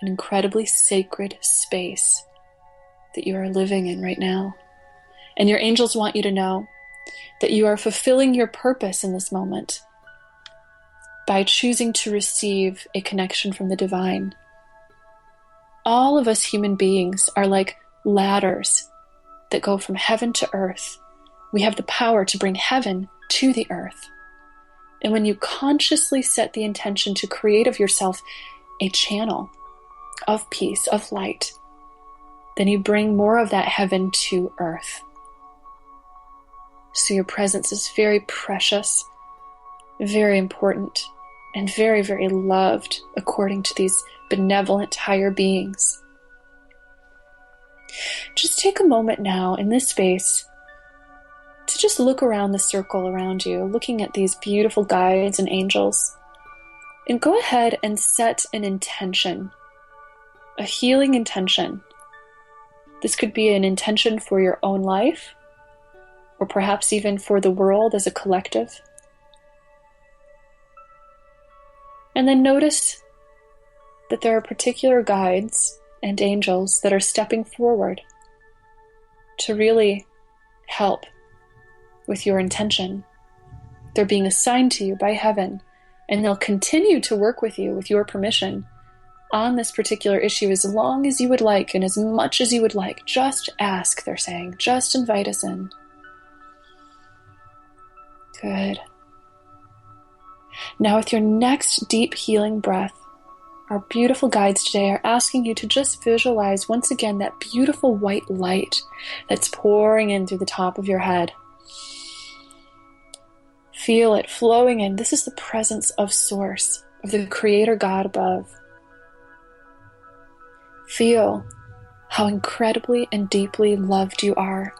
an incredibly sacred space that you are living in right now. And your angels want you to know that you are fulfilling your purpose in this moment by choosing to receive a connection from the divine. All of us human beings are like ladders that go from heaven to earth. We have the power to bring heaven to the earth. And when you consciously set the intention to create of yourself a channel of peace, of light, then you bring more of that heaven to earth. So your presence is very precious, very important, and very, very loved according to these benevolent higher beings. Just take a moment now in this space to just look around the circle around you, looking at these beautiful guides and angels, and go ahead and set an intention, a healing intention. This could be an intention for your own life, or perhaps even for the world as a collective. And then notice that there are particular guides and angels that are stepping forward to really help with your intention. They're being assigned to you by heaven, and they'll continue to work with you with your permission on this particular issue as long as you would like and as much as you would like. Just ask, they're saying. Just invite us in. Good. Now with your next deep healing breath, our beautiful guides today are asking you to just visualize once again that beautiful white light that's pouring in through the top of your head. Feel it flowing in. This is the presence of Source, of the Creator God above. Feel how incredibly and deeply loved you are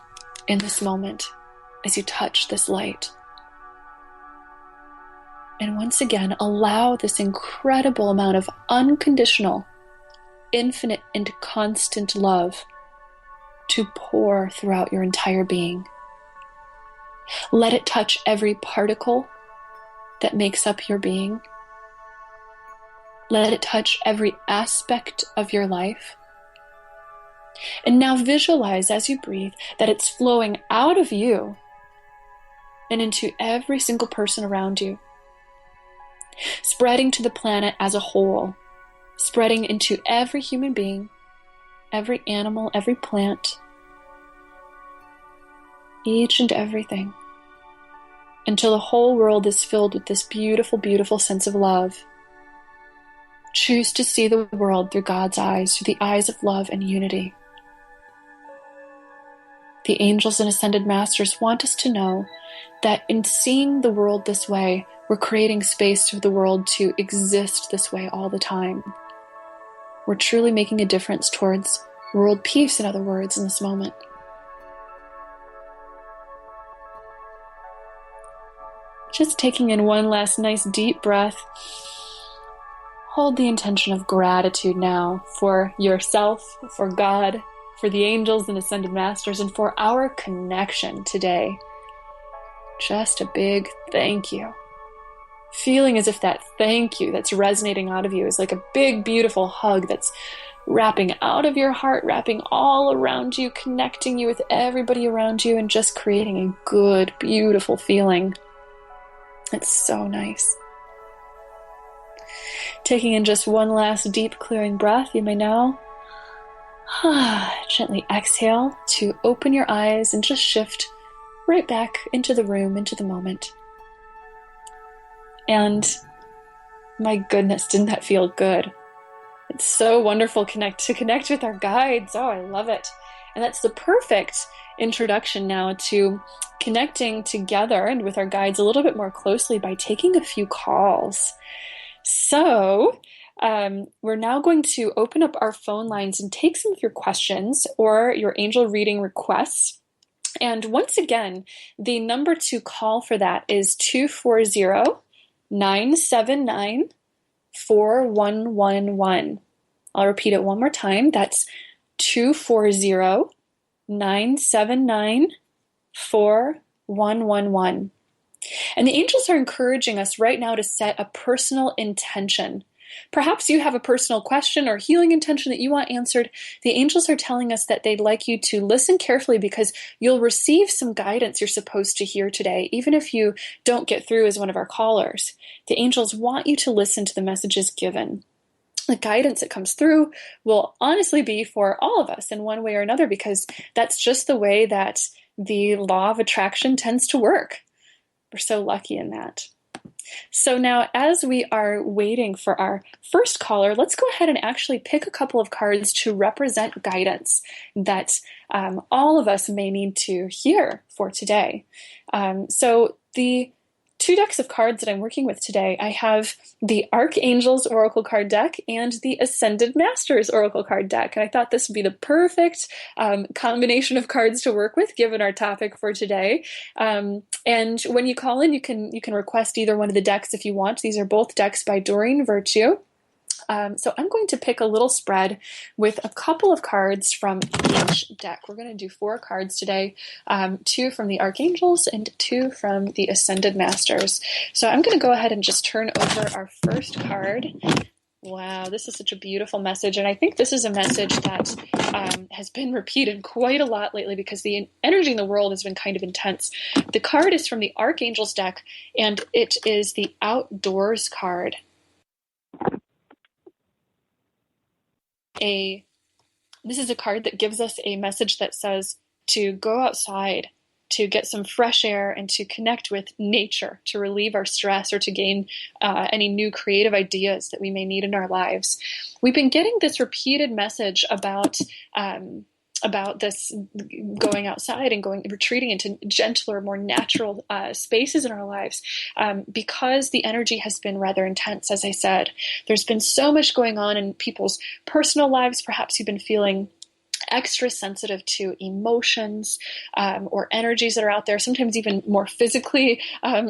in this moment as you touch this light. And once again, allow this incredible amount of unconditional, infinite, and constant love to pour throughout your entire being. Let it touch every particle that makes up your being. Let it touch every aspect of your life. And now visualize as you breathe that it's flowing out of you and into every single person around you, spreading to the planet as a whole, spreading into every human being, every animal, every plant, each and everything, until the whole world is filled with this beautiful, beautiful sense of love. Choose to see the world through God's eyes, through the eyes of love and unity. The angels and ascended masters want us to know that in seeing the world this way, we're creating space for the world to exist this way all the time. We're truly making a difference towards world peace, in other words, in this moment. Just taking in one last nice deep breath. Hold the intention of gratitude now for yourself, for God, for the angels and ascended masters, and for our connection today. Just a big thank you. Feeling as if that thank you that's resonating out of you is like a big, beautiful hug that's wrapping out of your heart, wrapping all around you, connecting you with everybody around you, and just creating a good, beautiful feeling. It's so nice. Taking in just one last deep clearing breath, you may now gently exhale to open your eyes and just shift right back into the room, into the moment. And my goodness, didn't that feel good? It's so wonderful to connect with our guides. Oh, I love it. And that's the perfect introduction now to connecting together and with our guides a little bit more closely by taking a few calls. So we're now going to open up our phone lines and take some of your questions or your angel reading requests. And once again, the number to call for that is 240-979-4111. I'll repeat it one more time. That's 240-979-4111. And the angels are encouraging us right now to set a personal intention. Perhaps you have a personal question or healing intention that you want answered. The angels are telling us that they'd like you to listen carefully because you'll receive some guidance you're supposed to hear today, even if you don't get through as one of our callers. The angels want you to listen to the messages given. The guidance that comes through will honestly be for all of us in one way or another, because that's just the way that the law of attraction tends to work. We're so lucky in that. So now, as we are waiting for our first caller, let's go ahead and actually pick a couple of cards to represent guidance that all of us may need to hear for today. So the two decks of cards that I'm working with today, I have the Archangel's Oracle card deck and the Ascended Masters Oracle card deck. And I thought this would be the perfect combination of cards to work with, given our topic for today. And when you call in, you can request either one of the decks if you want. These are both decks by Doreen Virtue. So I'm going to pick a little spread with a couple of cards from each deck. We're going to do 4 cards today, 2 from the Archangels and 2 from the Ascended Masters. So I'm going to go ahead and just turn over our first card. Wow, this is such a beautiful message, and I think this is a message that has been repeated quite a lot lately because the energy in the world has been kind of intense. The card is from the Archangels deck, and it is the Outdoors card. This is a card that gives us a message that says to go outside, to get some fresh air, and to connect with nature, to relieve our stress or to gain any new creative ideas that we may need in our lives. We've been getting this repeated message about this going outside and retreating into gentler, more natural spaces in our lives because the energy has been rather intense, as I said. There's been so much going on in people's personal lives. Perhaps you've been feeling extra sensitive to emotions or energies that are out there, sometimes even more physically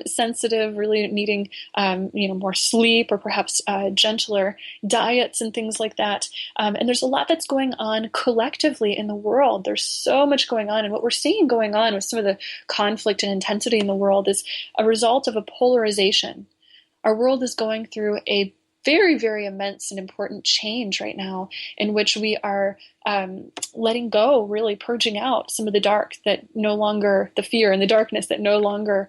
sensitive, really needing more sleep or perhaps gentler diets and things like that. And there's a lot that's going on collectively in the world. There's so much going on, and what we're seeing going on with some of the conflict and intensity in the world is a result of a polarization. Our world is going through a very, very immense and important change right now, in which we are letting go, really purging out some of the dark that no longer, the fear and the darkness that no longer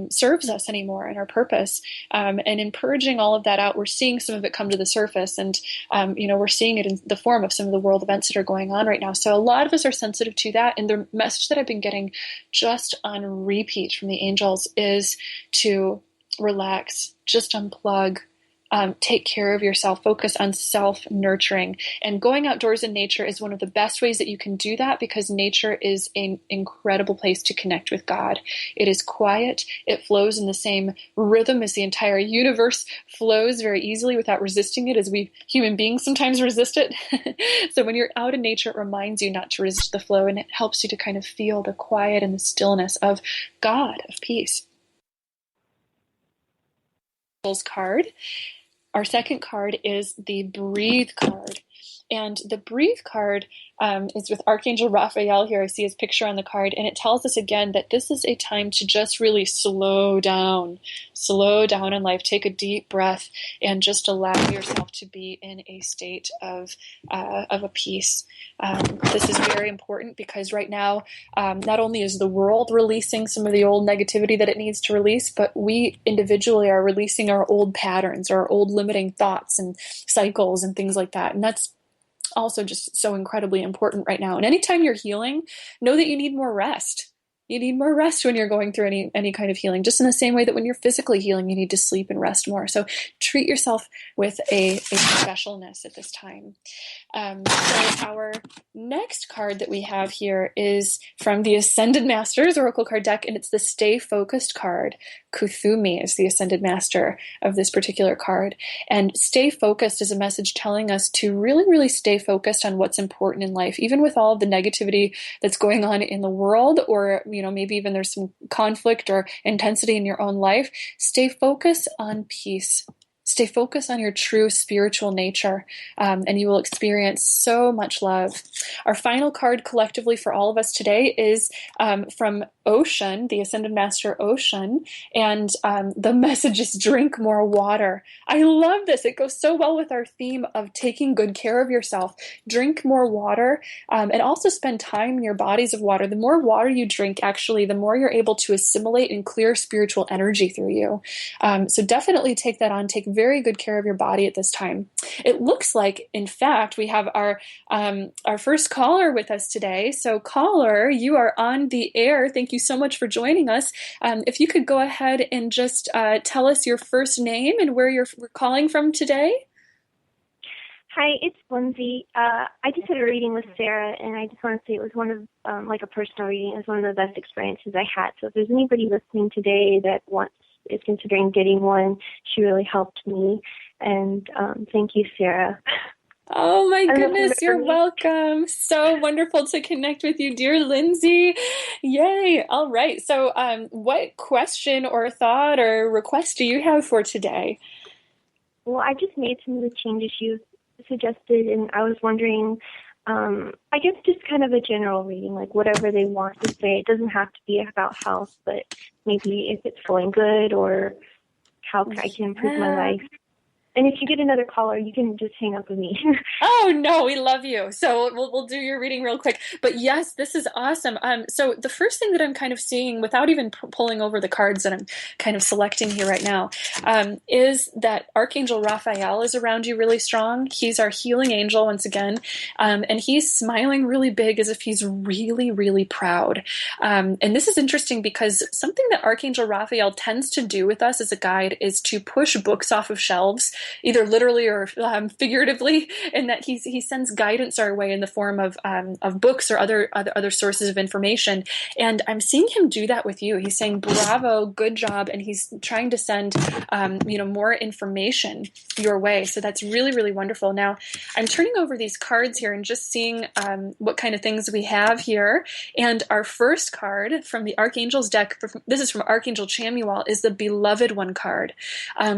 serves us anymore in our purpose. And in purging all of that out, we're seeing some of it come to the surface, and we're seeing it in the form of some of the world events that are going on right now. So a lot of us are sensitive to that, and the message that I've been getting just on repeat from the angels is to relax, just unplug. take care of yourself, focus on self-nurturing. And going outdoors in nature is one of the best ways that you can do that, because nature is an incredible place to connect with God. It is quiet. It flows in the same rhythm as the entire universe flows very easily without resisting it, as we human beings sometimes resist it. So when you're out in nature, it reminds you not to resist the flow, and it helps you to kind of feel the quiet and the stillness of God, of peace. Card. Our second card is the Breathe card. And the Breathe card is with Archangel Raphael here. I see his picture on the card, and it tells us again that this is a time to just really slow down in life. Take a deep breath and just allow yourself to be in a state of a peace. This is very important because right now, not only is the world releasing some of the old negativity that it needs to release, but we individually are releasing our old patterns, our old limiting thoughts and cycles and things like that. And that's also just so incredibly important right now. And anytime you're healing, know that you need more rest. You need more rest when you're going through any kind of healing, just in the same way that when you're physically healing, you need to sleep and rest more. So treat yourself with a specialness at this time. So our next card that we have here is from the Ascended Masters Oracle card deck, and it's the Stay Focused card. Kuthumi is the Ascended Master of this particular card. And stay focused is a message telling us to really, really stay focused on what's important in life, even with all of the negativity that's going on in the world, or maybe even there's some conflict or intensity in your own life. Stay focused on peace. Stay focused on your true spiritual nature, and you will experience so much love. Our final card collectively for all of us today is from Ocean, the Ascended Master Ocean, and the message is drink more water. I love this. It goes so well with our theme of taking good care of yourself. Drink more water, and also spend time in your bodies of water. The more water you drink, actually, the more you're able to assimilate and clear spiritual energy through you. So definitely take that on. Take very good care of your body at this time. It looks like, in fact, we have our first caller with us today. So caller, you are on the air. Thank you so much for joining us. If you could go ahead and just tell us your first name and where you're calling from today. Hi, it's Lindsay. I just had a reading with Sarah, and I just want to say it was one of, like a personal reading, it was one of the best experiences I had. So if there's anybody listening today that is considering getting one, she really helped me. And thank you, Sarah. Oh my goodness, you're welcome. So wonderful to connect with you, dear Lindsay. Yay. All right. So what question or thought or request do you have for today? Well, I just made some of the changes you suggested, and I was wondering, I guess just kind of a general reading, like whatever they want to say. It doesn't have to be about health, but maybe if it's feeling good or how I can improve my life. And if you get another caller, you can just hang up with me. Oh, no, we love you. So we'll do your reading real quick. But yes, this is awesome. So the first thing that I'm kind of seeing, without even pulling over the cards that I'm kind of selecting here right now, is that Archangel Raphael is around you really strong. He's our healing angel once again. And he's smiling really big as if he's really, really proud. And this is interesting because something that Archangel Raphael tends to do with us as a guide is to push books off of shelves, either literally or figuratively, and that he sends guidance our way in the form of books or other sources of information. And I'm seeing him do that with you. He's saying, bravo, good job, and he's trying to send more information your way. So that's really, really wonderful. Now, I'm turning over these cards here and just seeing what kind of things we have here. And our first card from the Archangel's deck, this is from Archangel Chamuel, is the Beloved One card.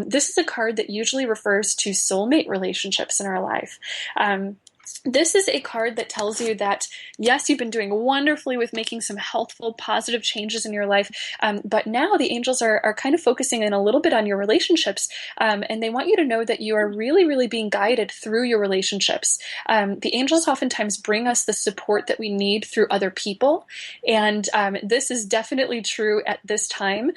This is a card that usually refers to soulmate relationships in our life. This is a card that tells you that, yes, you've been doing wonderfully with making some healthful, positive changes in your life, but now the angels are kind of focusing in a little bit on your relationships, and they want you to know that you are really, really being guided through your relationships. The angels oftentimes bring us the support that we need through other people, and this is definitely true at this time.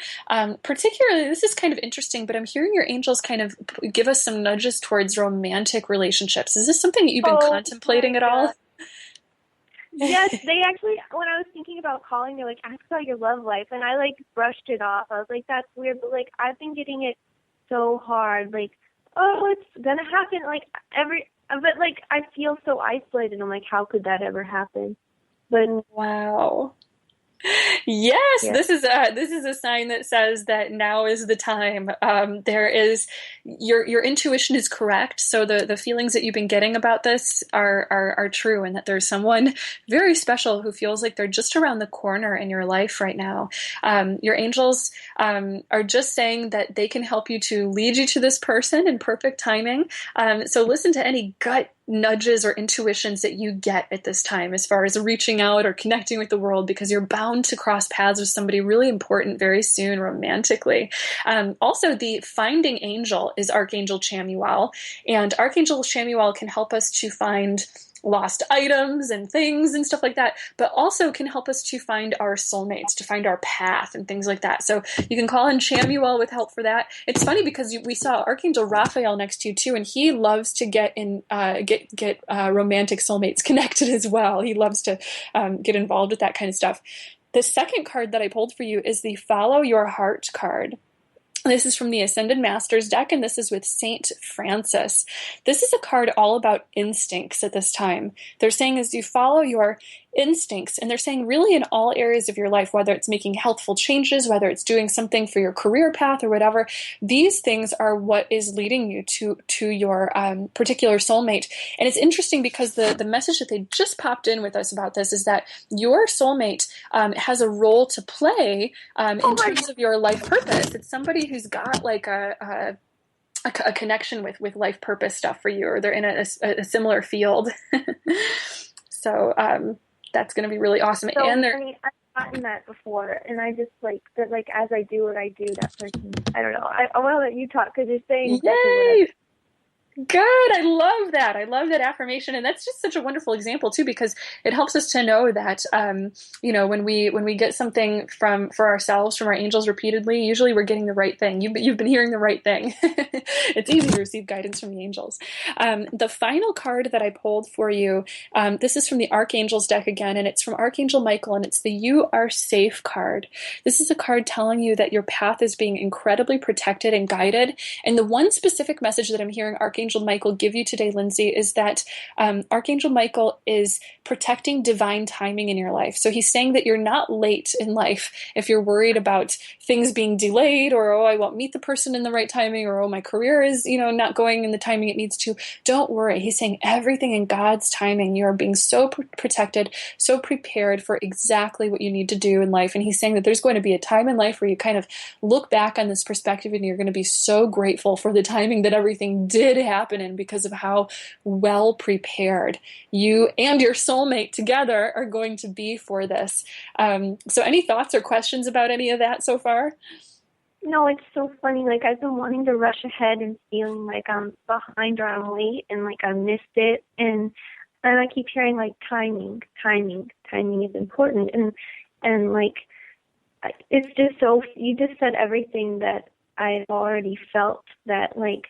Particularly, this is kind of interesting, but I'm hearing your angels kind of give us some nudges towards romantic relationships. Is this something that you've been contemplating at all? Yes, they actually, when I was thinking about calling, they're like, ask about your love life. And I brushed it off. I was like, that's weird. But I've been getting it so hard. oh, it's gonna happen. Like but like I feel so isolated. I'm like, how could that ever happen? But wow. Yes, yeah. this is a sign that says that now is the time. There is your intuition is correct. So the feelings that you've been getting about this are true, and that there's someone very special who feels like they're just around the corner in your life right now. Your angels are just saying that they can help you to lead you to this person in perfect timing. So listen to any gut nudges or intuitions that you get at this time as far as reaching out or connecting with the world, because you're bound to cross paths with somebody really important very soon romantically. Also, the finding angel is Archangel Chamuel, and Archangel Chamuel can help us to find lost items and things and stuff like that, but also can help us to find our soulmates, to find our path and things like that. So you can call in Chamuel with help for that. It's funny because we saw Archangel Raphael next to you too, and he loves to get romantic soulmates connected as well. He loves to get involved with that kind of stuff. The second card that I pulled for you is the Follow Your Heart card. This is from the Ascended Masters deck, and this is with Saint Francis. This is a card all about instincts at this time. They're saying as you follow your instincts, and they're saying really in all areas of your life, whether it's making healthful changes, whether it's doing something for your career path or whatever, these things are what is leading you to your particular soulmate. And it's interesting because the message that they just popped in with us about this is that your soulmate has a role to play in terms of your life purpose. It's somebody who's got like a connection with life purpose stuff for you, or they're in a similar field. So that's going to be really awesome. So, and I mean, I've gotten that before, and I just like that. Like as I do what I do, that person. I don't know. I want to let you talk because you're saying exactly what Good. I love that. I love that affirmation. And that's just such a wonderful example too, because it helps us to know that, when we get something for ourselves, from our angels repeatedly, usually we're getting the right thing. You've been hearing the right thing. It's easy to receive guidance from the angels. The final card that I pulled for you, this is from the Archangels deck again, and it's from Archangel Michael, and it's the You Are Safe card. This is a card telling you that your path is being incredibly protected and guided. And the one specific message that I'm hearing Archangel Michael give you today, Lindsay, is that Archangel Michael is protecting divine timing in your life. So he's saying that you're not late in life if you're worried about things being delayed, or, oh, I won't meet the person in the right timing, or, oh, my career is, not going in the timing it needs to. Don't worry. He's saying everything in God's timing. You are being so protected, so prepared for exactly what you need to do in life. And he's saying that there's going to be a time in life where you kind of look back on this perspective and you're going to be so grateful for the timing that everything did happen in, because of how well prepared you and your soulmate together are going to be for this. So any thoughts or questions about any of that so far? No, it's so funny. Like I've been wanting to rush ahead and feeling like I'm behind or I'm late and like I missed it, and I keep hearing like timing is important, and like it's just so, you just said everything that I've already felt, that like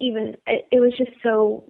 even it was just so,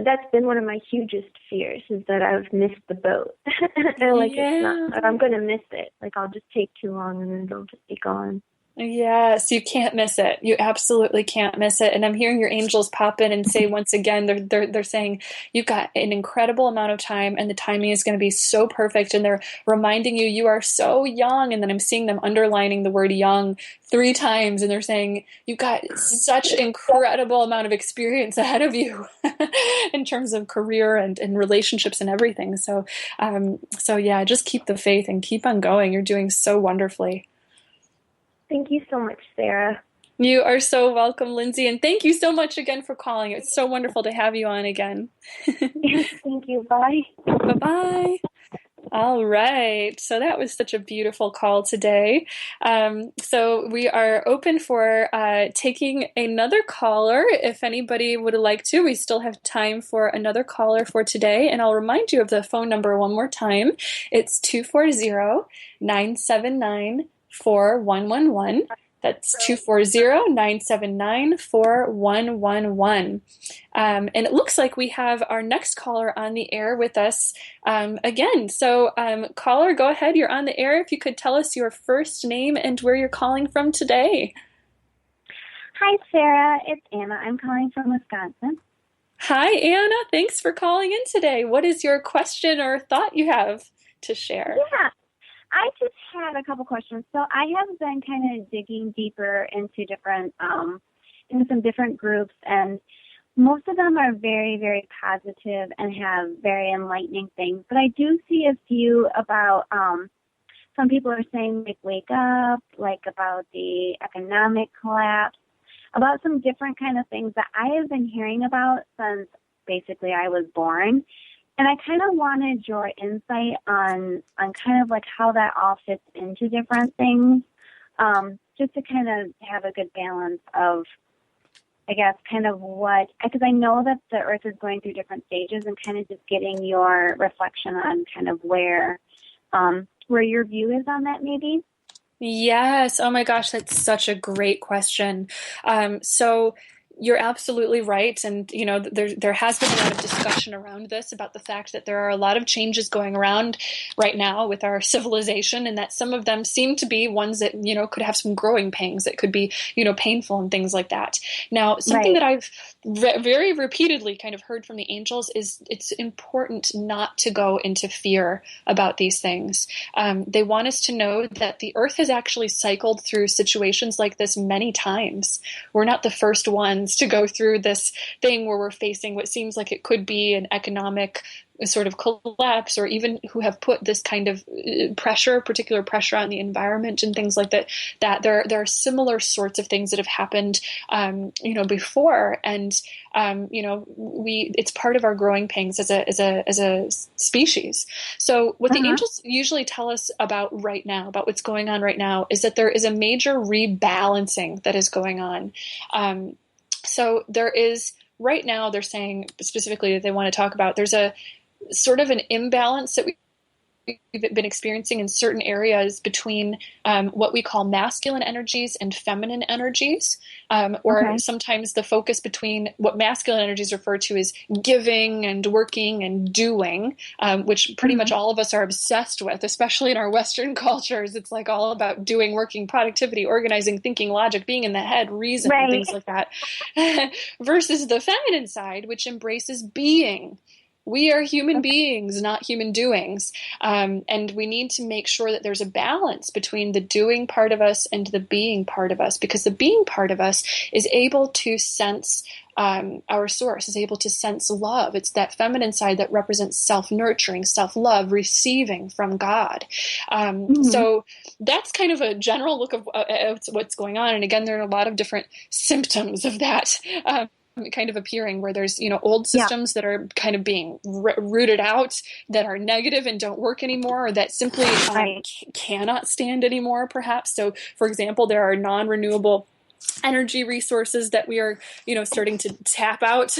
that's been one of my hugest fears, is that I've missed the boat. And like it's not, I'm going to miss it. Like I'll just take too long and then it'll just be gone. Yes, you can't miss it. You absolutely can't miss it. And I'm hearing your angels pop in and say once again, they're saying you've got an incredible amount of time, and the timing is going to be so perfect. And they're reminding you, you are so young. And then I'm seeing them underlining the word young 3 times, and they're saying you've got such incredible amount of experience ahead of you in terms of career and relationships and everything. So yeah, just keep the faith and keep on going. You're doing so wonderfully. Thank you so much, Sarah. You are so welcome, Lindsay, and thank you so much again for calling. It's so wonderful to have you on again. Thank you. Bye. Bye-bye. All right. So that was such a beautiful call today. So we are open for taking another caller. If anybody would like to, we still have time for another caller for today. And I'll remind you of the phone number one more time. It's 240-979-4111. That's 240-979-4111. And it looks like we have our next caller on the air with us again. So caller, go ahead. You're on the air. If you could tell us your first name and where you're calling from today. Hi, Sarah. It's Anna. I'm calling from Wisconsin. Hi, Anna. Thanks for calling in today. What is your question or thought you have to share? Yeah, I just had a couple questions. So I have been kind of digging deeper into into some different groups, and most of them are very, very positive and have very enlightening things. But I do see a few about, some people are saying, like, wake up, like about the economic collapse, about some different kind of things that I have been hearing about since basically I was born. And I kind of wanted your insight on kind of like how that all fits into different things, just to kind of have a good balance of, I guess, kind of because I know that the Earth is going through different stages, and kind of just getting your reflection on kind of where your view is on that, maybe. Yes. Oh my gosh, that's such a great question. So you're absolutely right. And, you know, there has been a lot of discussion around this, about the fact that there are a lot of changes going around right now with our civilization, and that some of them seem to be ones that, you know, could have some growing pains, that could be, you know, painful and things like that. Now, something that I've very repeatedly kind of heard from the angels is it's important not to go into fear about these things. They want us to know that the Earth has actually cycled through situations like this many times. We're not the first ones to go through this thing where we're facing what seems like it could be an economic sort of collapse, or even who have put this kind of particular pressure on the environment and things like that. That there are similar sorts of things that have happened, you know, before, and you know, it's part of our growing pains as a species. So what the angels usually tell us about right now, about what's going on right now, is that there is a major rebalancing that is going on. So there is, right now, they're saying specifically that they want to talk about, there's a sort of an imbalance that we've been experiencing in certain areas between what we call masculine energies and feminine energies, or sometimes the focus between what masculine energies refer to as giving and working and doing, which pretty much all of us are obsessed with, especially in our Western cultures. It's like all about doing, working, productivity, organizing, thinking, logic, being in the head, reason, and things like that, versus the feminine side, which embraces being. We are human beings, not human doings. And we need to make sure that there's a balance between the doing part of us and the being part of us, because the being part of us is able to sense our source, is able to sense love. It's that feminine side that represents self-nurturing, self-love, receiving from God. So that's kind of a general look of what's going on. And again, there are a lot of different symptoms of that. Kind of appearing, where there's, you know, old systems that are kind of being rooted out, that are negative and don't work anymore, or that simply cannot stand anymore, perhaps. So, for example, there are non-renewable energy resources that we are, you know, starting to tap out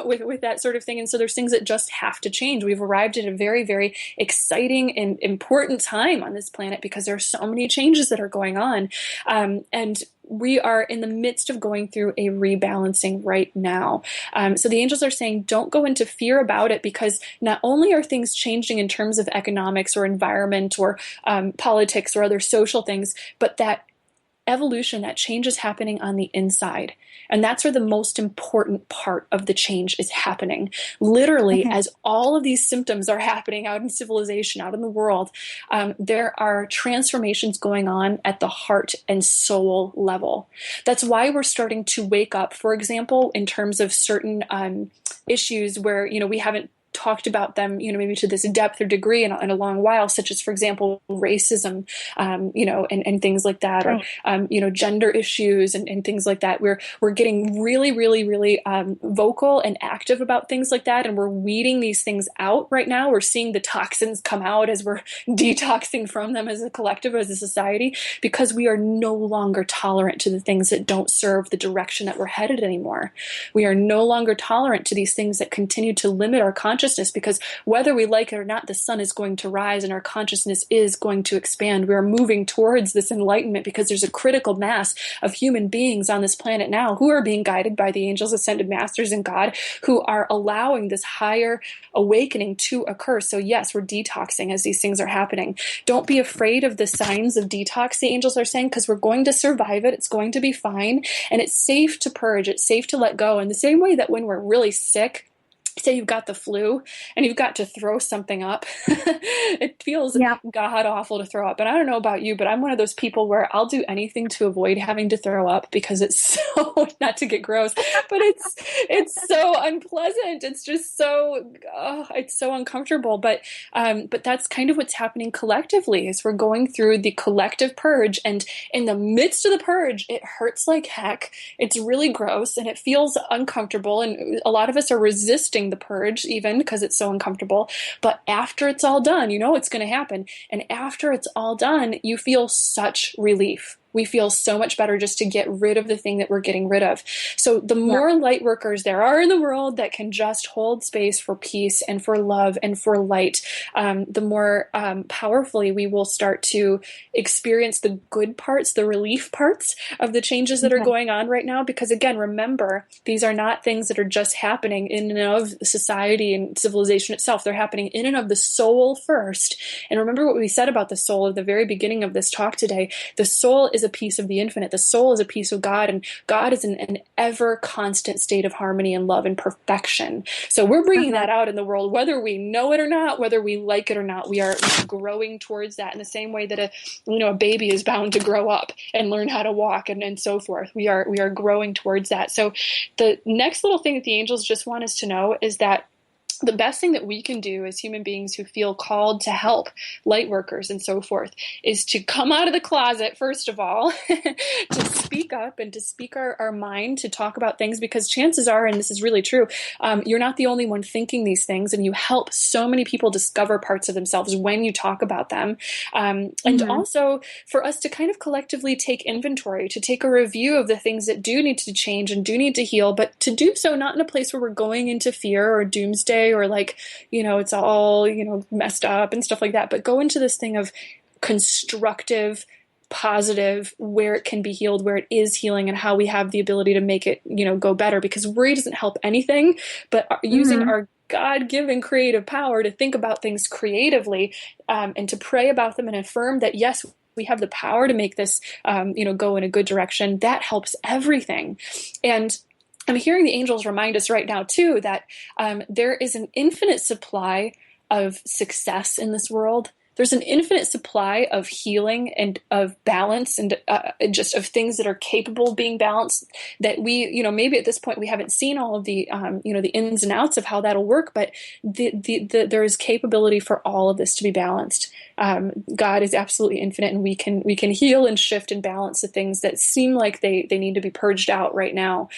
with that sort of thing. And so there's things that just have to change. We've arrived at a very, very exciting and important time on this planet, because there are so many changes that are going on. And we are in the midst of going through a rebalancing right now. So the angels are saying, don't go into fear about it, because not only are things changing in terms of economics or environment or politics or other social things, but that evolution, that change is happening on the inside. And that's where the most important part of the change is happening. Literally, as all of these symptoms are happening out in civilization, out in the world, there are transformations going on at the heart and soul level. That's why we're starting to wake up, for example, in terms of certain issues where, you know, we haven't talked about them, you know, maybe to this depth or degree in a long while, such as, for example, racism, you know, and things like that, or, you know, gender issues and things like that. We're getting really, really, really vocal and active about things like that. And we're weeding these things out right now. We're seeing the toxins come out as we're detoxing from them as a collective, as a society, because we are no longer tolerant to the things that don't serve the direction that we're headed anymore. We are no longer tolerant to these things that continue to limit our consciousness consciousness, because whether we like it or not, the sun is going to rise and our consciousness is going to expand. We are moving towards this enlightenment because there's a critical mass of human beings on this planet now who are being guided by the angels, ascended masters, and God, who are allowing this higher awakening to occur. So yes, we're detoxing as these things are happening. Don't be afraid of the signs of detox, the angels are saying, because we're going to survive it. It's going to be fine. And it's safe to purge. It's safe to let go. In the same way that when we're really sick, say you've got the flu and you've got to throw something up, it feels god awful to throw up. And I don't know about you, but I'm one of those people where I'll do anything to avoid having to throw up because it's so, not to get gross, but it's so unpleasant. It's just so, it's so uncomfortable. But that's kind of what's happening collectively is we're going through the collective purge. And in the midst of the purge, it hurts like heck. It's really gross and it feels uncomfortable. And a lot of us are resisting the purge even because it's so uncomfortable. But after it's all done, you know it's going to happen. And after it's all done, you feel such relief. We feel so much better just to get rid of the thing that we're getting rid of. So the more light workers there are in the world that can just hold space for peace and for love and for light, the more powerfully we will start to experience the good parts, the relief parts of the changes that are going on right now. Because again, remember, these are not things that are just happening in and of society and civilization itself. They're happening in and of the soul first. And remember what we said about the soul at the very beginning of this talk today. The soul is a piece of the infinite. The soul is a piece of God, and God is in an ever constant state of harmony and love and perfection. So we're bringing that out in the world, whether we know it or not, whether we like it or not. We are growing towards that in the same way that a baby is bound to grow up and learn how to walk and so forth. We are growing towards that. So the next little thing that the angels just want us to know is that the best thing that we can do as human beings who feel called to help light workers and so forth is to come out of the closet, first of all, to speak up and to speak our mind, to talk about things, because chances are, and this is really true, you're not the only one thinking these things, and you help so many people discover parts of themselves when you talk about them. And also for us to kind of collectively take inventory, to take a review of the things that do need to change and do need to heal, but to do so not in a place where we're going into fear or doomsday or like, it's all, messed up and stuff like that, but go into this thing of constructive, positive, where it can be healed, where it is healing, and how we have the ability to make it, go better, because worry doesn't help anything, but using our God-given creative power to think about things creatively, and to pray about them and affirm that, yes, we have the power to make this, go in a good direction, that helps everything. And I'm hearing the angels remind us right now, too, that there is an infinite supply of success in this world. There's an infinite supply of healing and of balance and just of things that are capable of being balanced, that we, maybe at this point we haven't seen all of the, the ins and outs of how that'll work, but there is capability for all of this to be balanced. God is absolutely infinite, and we can heal and shift and balance the things that seem like they need to be purged out right now.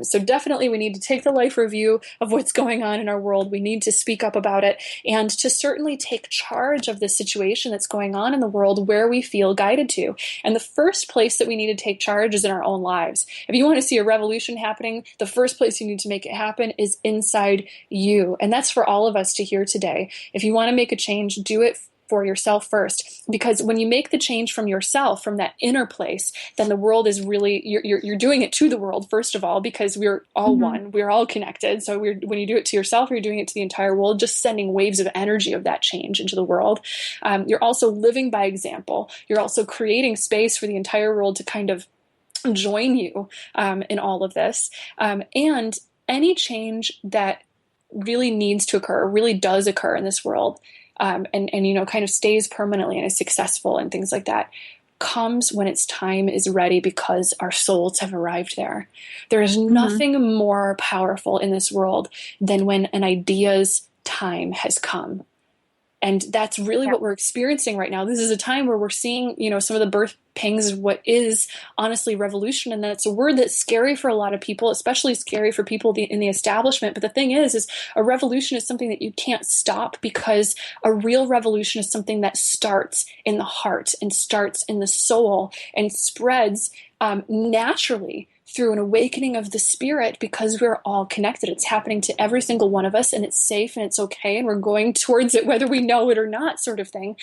So definitely we need to take the life review of what's going on in our world. We need to speak up about it and to certainly take charge of the situation that's going on in the world where we feel guided to. And the first place that we need to take charge is in our own lives. If you want to see a revolution happening, the first place you need to make it happen is inside you. And that's for all of us to hear today. If you want to make a change, do it for yourself first, because when you make the change from yourself, from that inner place, then the world is really, you're doing it to the world, first of all, because we're all one, we're all connected. So when you do it to yourself, you're doing it to the entire world, just sending waves of energy of that change into the world. You're also living by example. You're also creating space for the entire world to kind of join you in all of this. And any change that really needs to occur, really does occur in this world, and kind of stays permanently and is successful and things like that, comes when its time is ready, because our souls have arrived there. There is nothing more powerful in this world than when an idea's time has come. And that's really what we're experiencing right now. This is a time where we're seeing, some of the birth pangs of what is honestly revolution. And that's a word that's scary for a lot of people, especially scary for people in the establishment. But the thing is a revolution is something that you can't stop, because a real revolution is something that starts in the heart and starts in the soul and spreads naturally through an awakening of the spirit, because we're all connected. It's happening to every single one of us, and it's safe and it's okay, and we're going towards it whether we know it or not, sort of thing.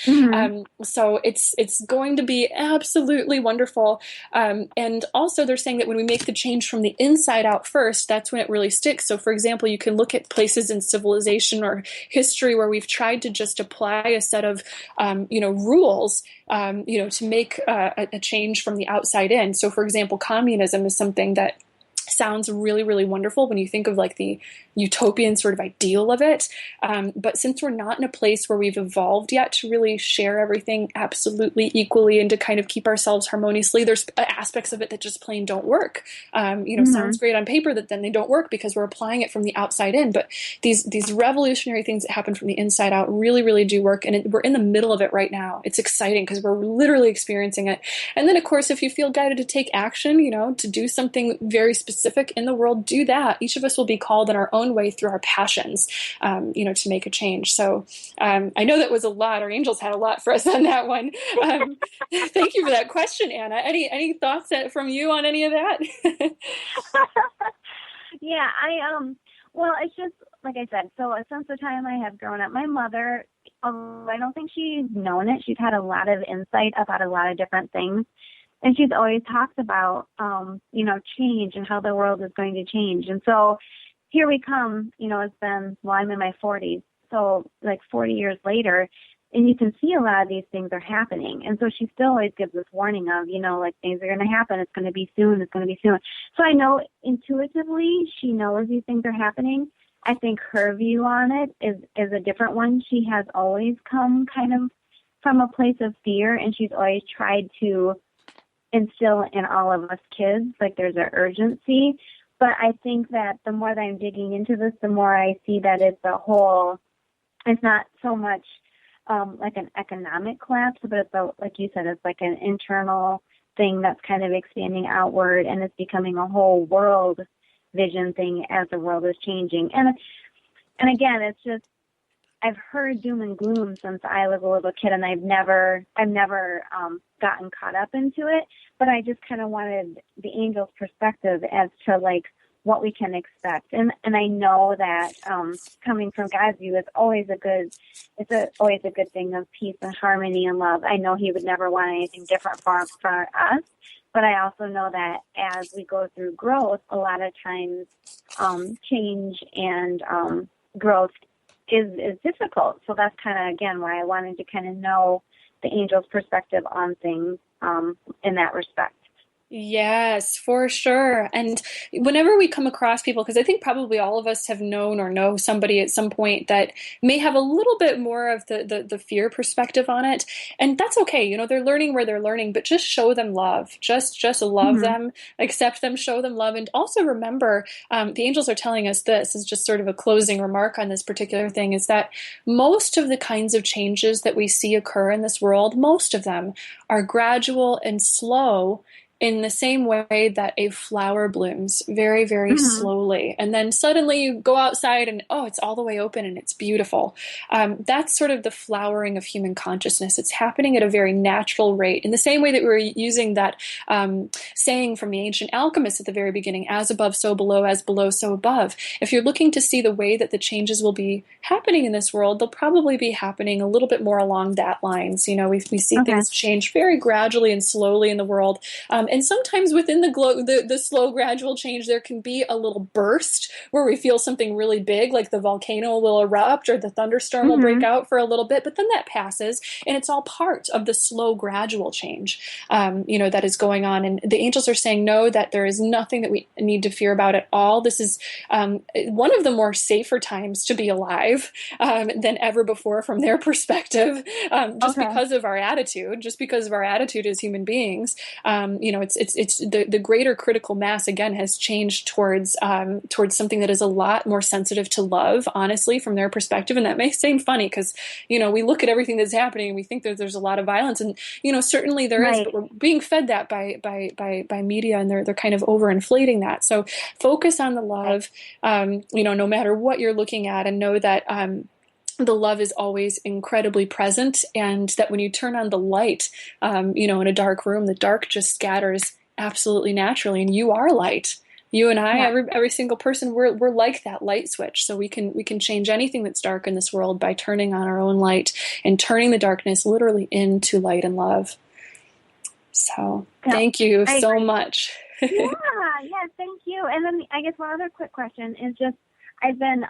So it's going to be absolutely wonderful. And also they're saying that when we make the change from the inside out first, that's when it really sticks. So for example, you can look at places in civilization or history where we've tried to just apply a set of rules to make a change from the outside in. So for example, communism is something that sounds really, really wonderful when you think of like the utopian sort of ideal of it. But since we're not in a place where we've evolved yet to really share everything absolutely equally and to kind of keep ourselves harmoniously, there's aspects of it that just plain don't work. Sounds great on paper, that then they don't work because we're applying it from the outside in. But these revolutionary things that happen from the inside out really, really do work. And we're in the middle of it right now. It's exciting because we're literally experiencing it. And then, of course, if you feel guided to take action, to do something very specific in the world, do that. Each of us will be called in our own way through our passions, to make a change. So I know that was a lot. Our angels had a lot for us on that one. Thank you for that question, Anna. Any thoughts from you on any of that? Yeah, well, it's just, like I said, so since the time I have grown up, my mother, I don't think she's known it. She's had a lot of insight about a lot of different things. And she's always talked about, change and how the world is going to change. And so here we come, it's been, I'm in my 40s. So like 40 years later, and you can see a lot of these things are happening. And so she still always gives this warning of, things are going to happen. It's going to be soon. It's going to be soon. So I know intuitively she knows these things are happening. I think her view on it is a different one. She has always come kind of from a place of fear, and she's always tried to instill in all of us kids, like there's an urgency. But I think that the more that I'm digging into this, the more I see that it's not so much like an economic collapse, but it's like you said, it's like an internal thing that's kind of expanding outward, and it's becoming a whole world vision thing as the world is changing. And again, it's just, I've heard doom and gloom since I was a little kid, and I've never gotten caught up into it, but I just kind of wanted the angel's perspective as to like what we can expect. And I know that coming from God's view is always always a good thing of peace and harmony and love. I know he would never want anything different for us, but I also know that as we go through growth, a lot of times change and growth is difficult. So that's kind of, again, why I wanted to kind of know the angel's perspective on things in that respect. Yes, for sure. And whenever we come across people, because I think probably all of us have known or know somebody at some point that may have a little bit more of the fear perspective on it. And that's okay. They're learning where they're learning, but just show them love. Just love them, accept them, show them love. And also remember, the angels are telling us this is just sort of a closing remark on this particular thing, is that most of the kinds of changes that we see occur in this world, most of them are gradual and slow, in the same way that a flower blooms very, very slowly. And then suddenly you go outside and, it's all the way open and it's beautiful. That's sort of the flowering of human consciousness. It's happening at a very natural rate. In the same way that we were using that saying from the ancient alchemists at the very beginning, as above, so below, as below, so above. If you're looking to see the way that the changes will be happening in this world, they'll probably be happening a little bit more along that lines. We see things change very gradually and slowly in the world. And sometimes within the slow, gradual change, there can be a little burst where we feel something really big, like the volcano will erupt or the thunderstorm will break out for a little bit, but then that passes, and it's all part of the slow, gradual change, that is going on. And the angels are saying, no, that there is nothing that we need to fear about at all. This is one of the more safer times to be alive than ever before from their perspective, because of our attitude, just because of our attitude as human beings. It's the greater critical mass again has changed towards something that is a lot more sensitive to love, honestly, from their perspective. And that may seem funny because we look at everything that's happening and we think that there's a lot of violence, and certainly there is, but we're being fed that by media, and they're kind of overinflating that. So focus on the love, no matter what you're looking at, and know that the love is always incredibly present, and that when you turn on the light, in a dark room, the dark just scatters absolutely naturally. And you are light. You and I, Yeah. every single person, we're like that light switch. So we can change anything that's dark in this world by turning on our own light and turning the darkness literally into light and love. So thank you so much. Yeah, thank you. And then I guess one other quick question is just, I've been,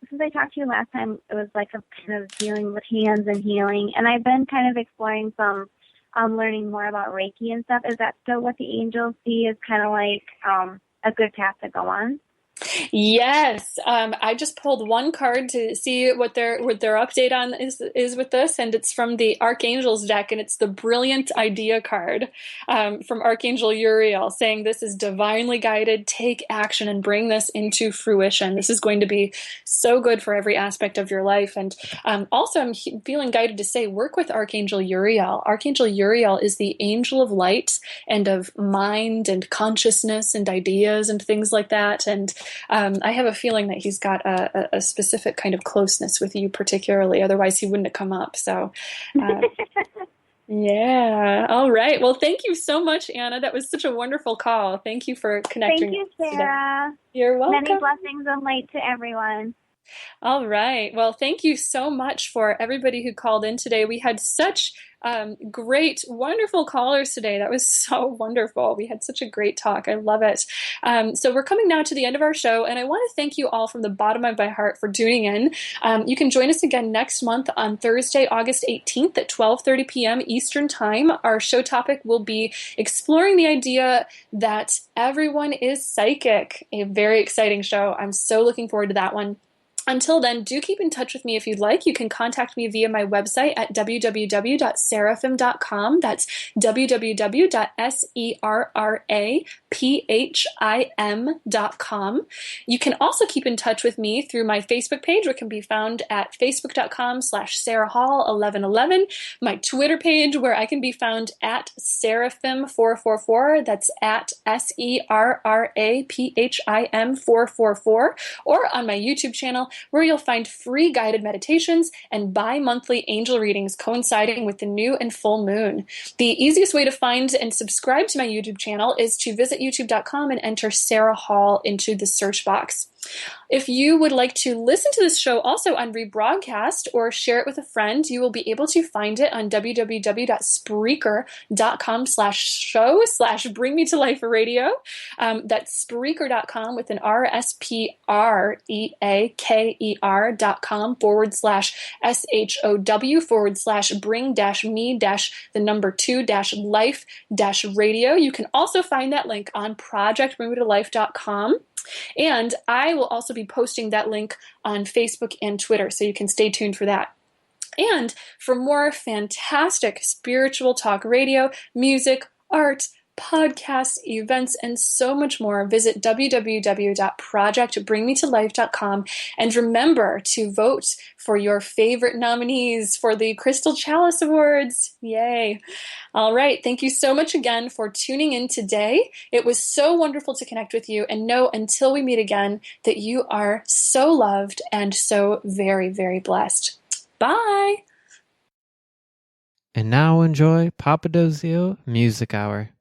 since I talked to you last time, it was like a kind of dealing with hands and healing, and I've been kind of exploring some, learning more about Reiki and stuff. Is that still what the angels see as kind of like a good path to go on? Yes, I just pulled one card to see what their update on is with this, and it's from the Archangel's deck, and it's the Brilliant Idea card from Archangel Uriel, saying this is divinely guided. Take action and bring this into fruition. This is going to be so good for every aspect of your life. And also, I'm feeling guided to say, work with Archangel Uriel. Archangel Uriel is the angel of light and of mind and consciousness and ideas and things like that. And I have a feeling that he's got a specific kind of closeness with you particularly, otherwise he wouldn't have come up. So, yeah. All right. Well, thank you so much, Anna. That was such a wonderful call. Thank you for connecting. Thank you, with us Sarah. today. You're welcome. Many blessings and light to everyone. All right. Well, thank you so much for everybody who called in today. We had such great, wonderful callers today. That was so wonderful. We had such a great talk. I love it. So we're coming now to the end of our show, and I want to thank you all from the bottom of my heart for tuning in. You can join us again next month on Thursday, August 18th at 12:30 p.m. Eastern Time. Our show topic will be exploring the idea that everyone is psychic. A very exciting show. I'm so looking forward to that one. Until then, do keep in touch with me if you'd like. You can contact me via my website at www.seraphim.com. That's www.seraphim.com. You can also keep in touch with me through my Facebook page, which can be found at facebook.com/SarahHall1111. My Twitter page, where I can be found at Seraphim444. That's at SERRAPHIM444. Or on my YouTube channel, where you'll find free guided meditations and bi-monthly angel readings coinciding with the new and full moon. The easiest way to find and subscribe to my YouTube channel is to visit youtube.com and enter Sarah Hall into the search box. If you would like to listen to this show also on rebroadcast or share it with a friend, you will be able to find it on www.spreaker.com/show/bringmetolife-radio. That's Spreaker.com with an RSPREAKER.com/SHOW/bring-me-2-life-radio. You can also find that link on projectbringmetolife.com. And I will also be posting that link on Facebook and Twitter, so you can stay tuned for that. And for more fantastic spiritual talk radio, music, art, podcasts, events, and so much more, visit www.projectbringmetolife.com. And remember to vote for your favorite nominees for the Crystal Chalice Awards. Yay. All right. Thank you so much again for tuning in today. It was so wonderful to connect with you, and know until we meet again that you are so loved and so very, very blessed. Bye. And now enjoy Papadosio Music Hour.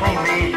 Someday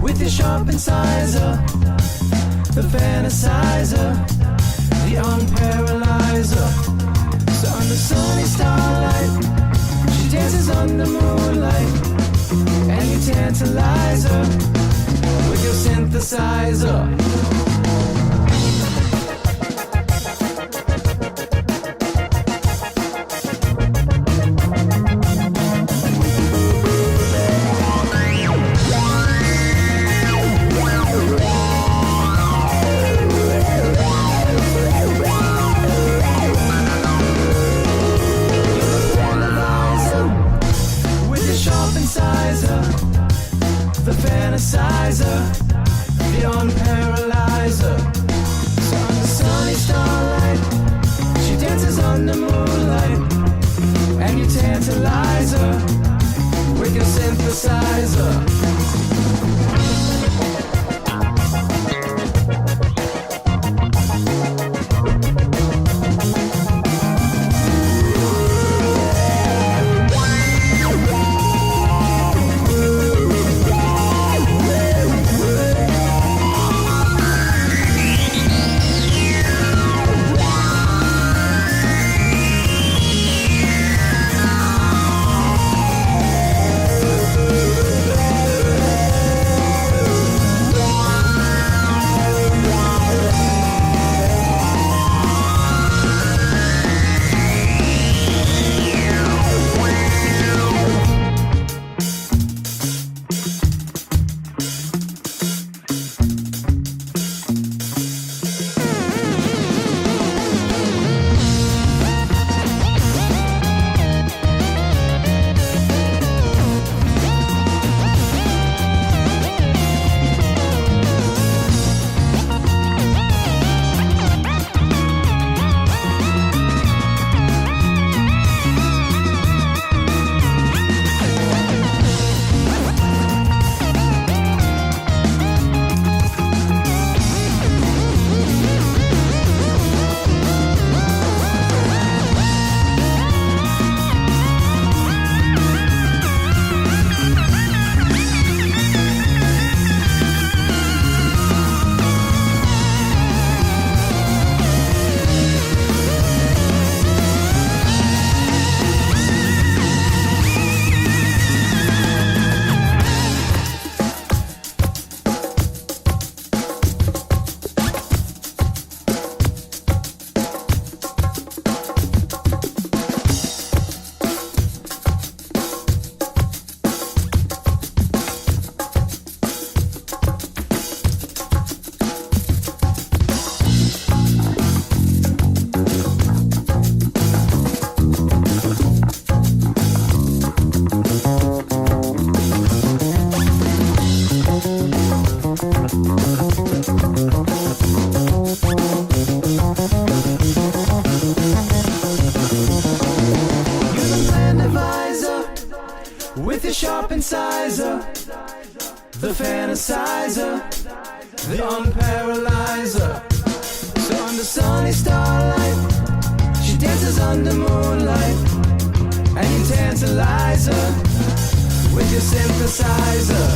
with your sharp incisor, the fantasizer, the unparalyzer. So under sunny starlight, she dances under moonlight, and you tantalize her with your synthesizer. The fantasizer, the unparalyzer. So under sunny starlight, she dances under moonlight, and you tantalize her with your synthesizer. With your sharp incisor, the fantasizer, the unparalyzer. So under sunny starlight, she dances under moonlight, and you tantalize her with your synthesizer.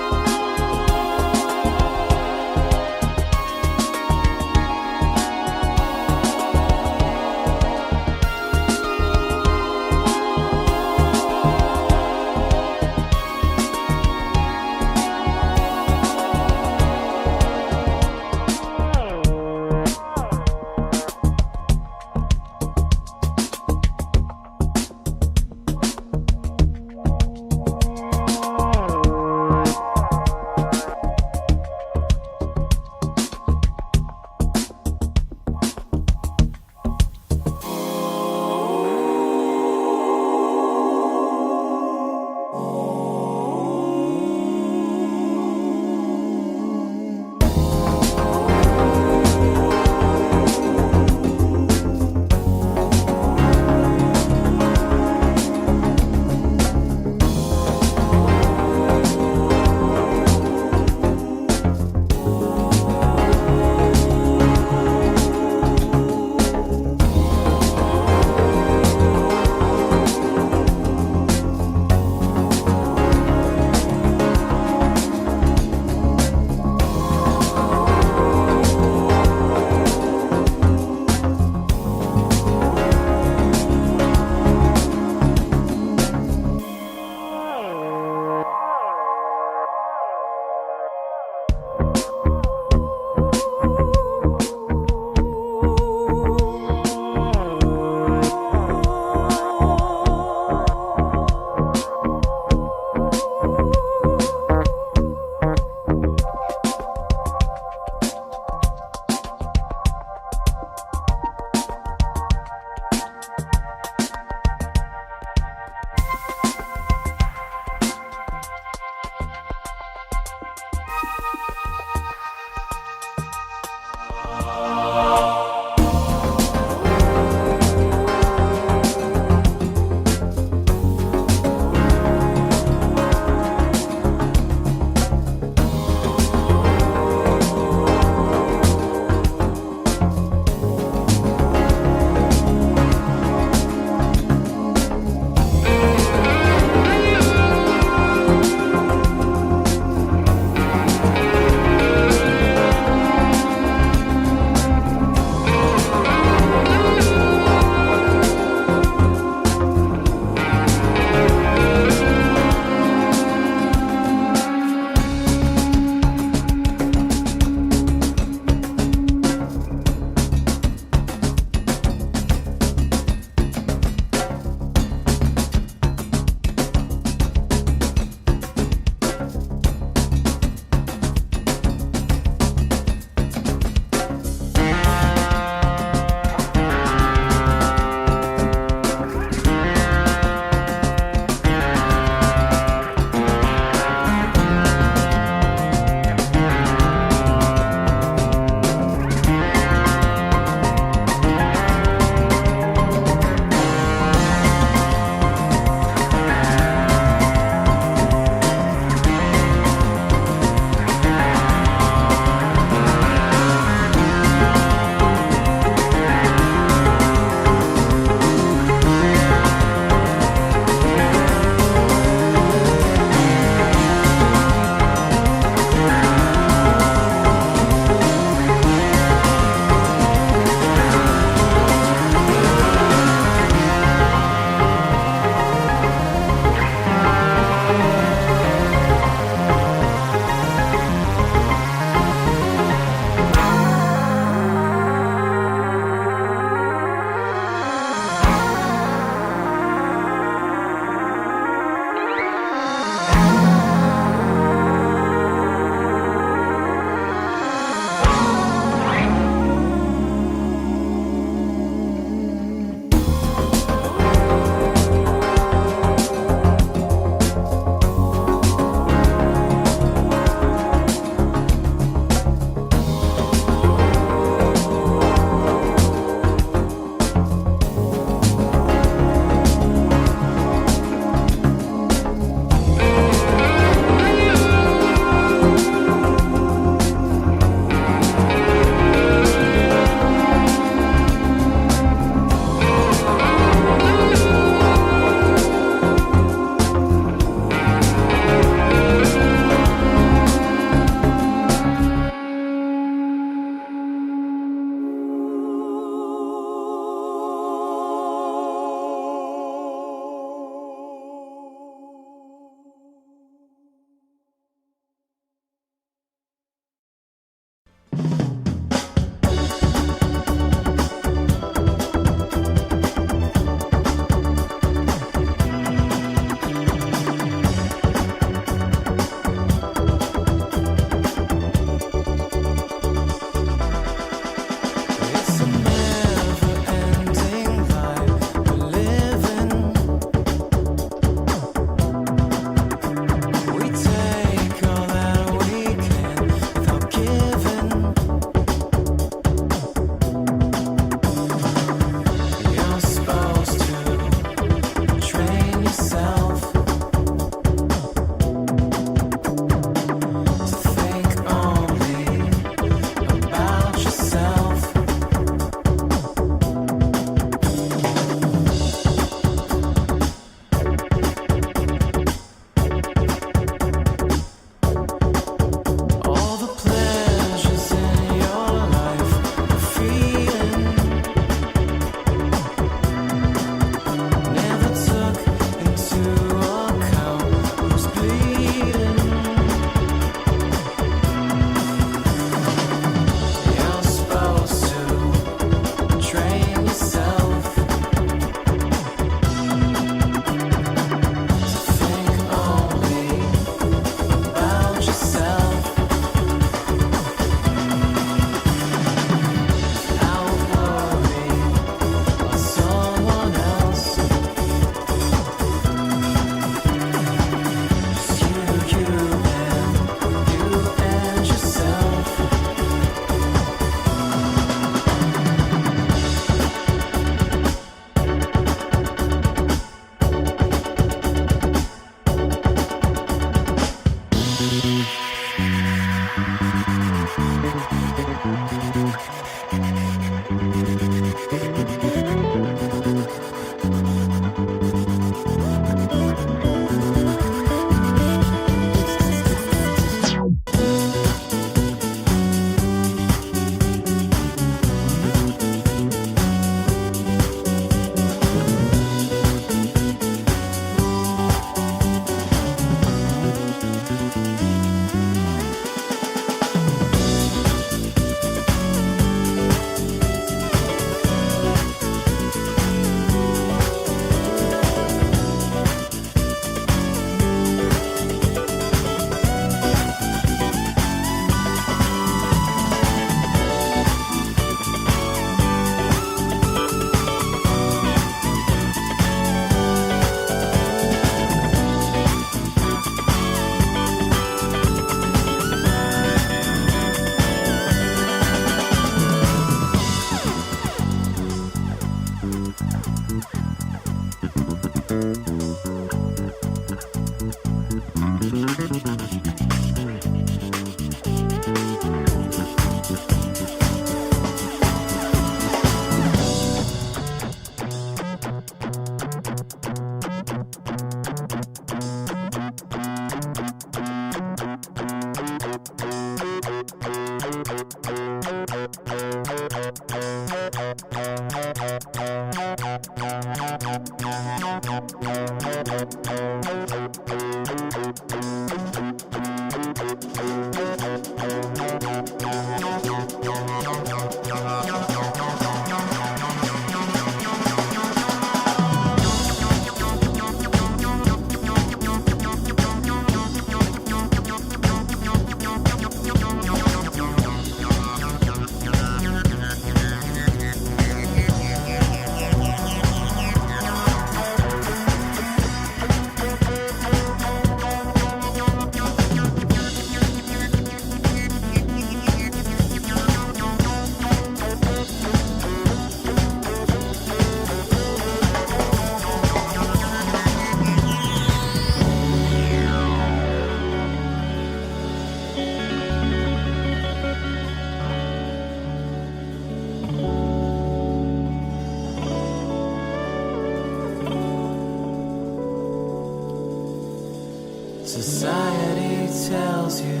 Society tells you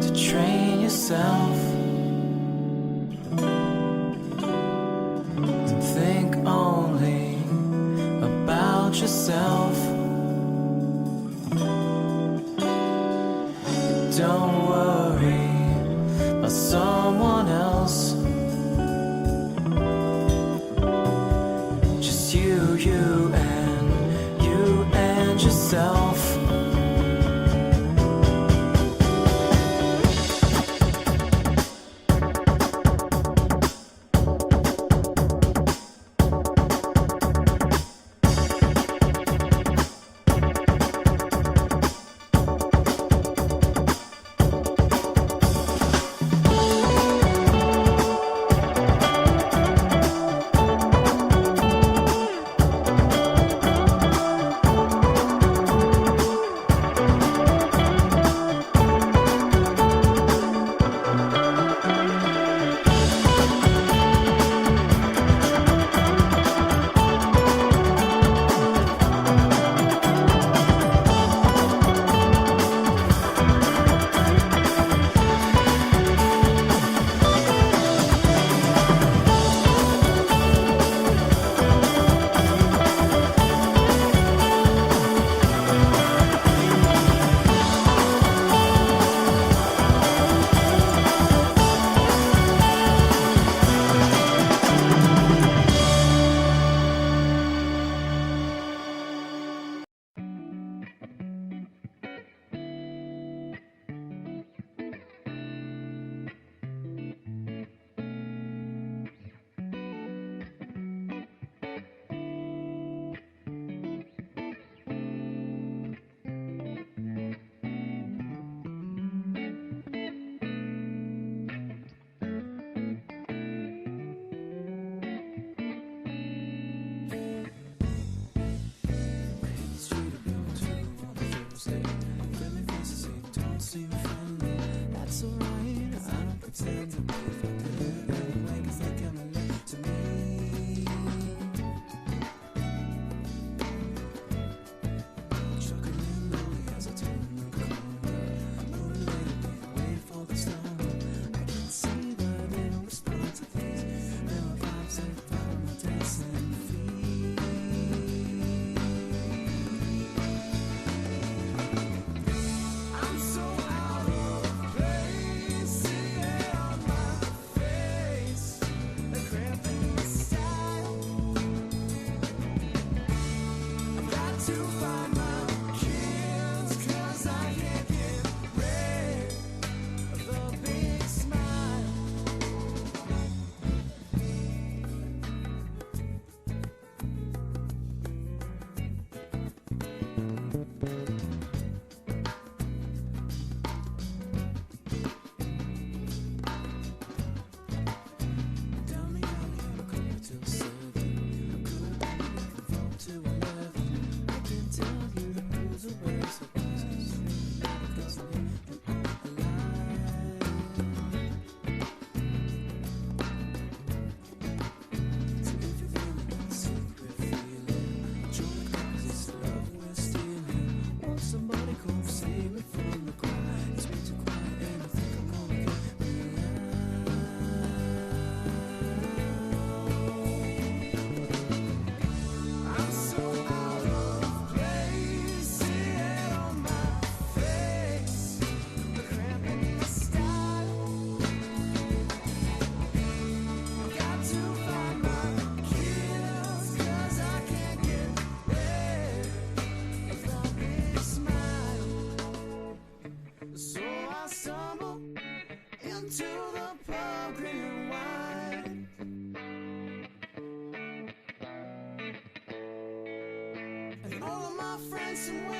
to train yourself and think only about yourself. Don't worry about someone else. Just you and yourself.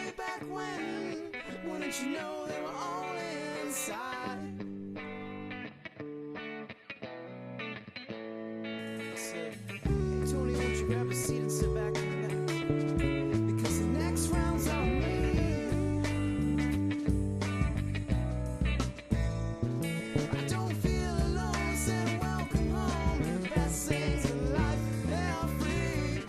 way back when. Wouldn't you know they were all inside? Tony, won't you grab a seat and sit back and relax? Because the next round's on me. I don't feel alone, said welcome home. The best things in life, they are free.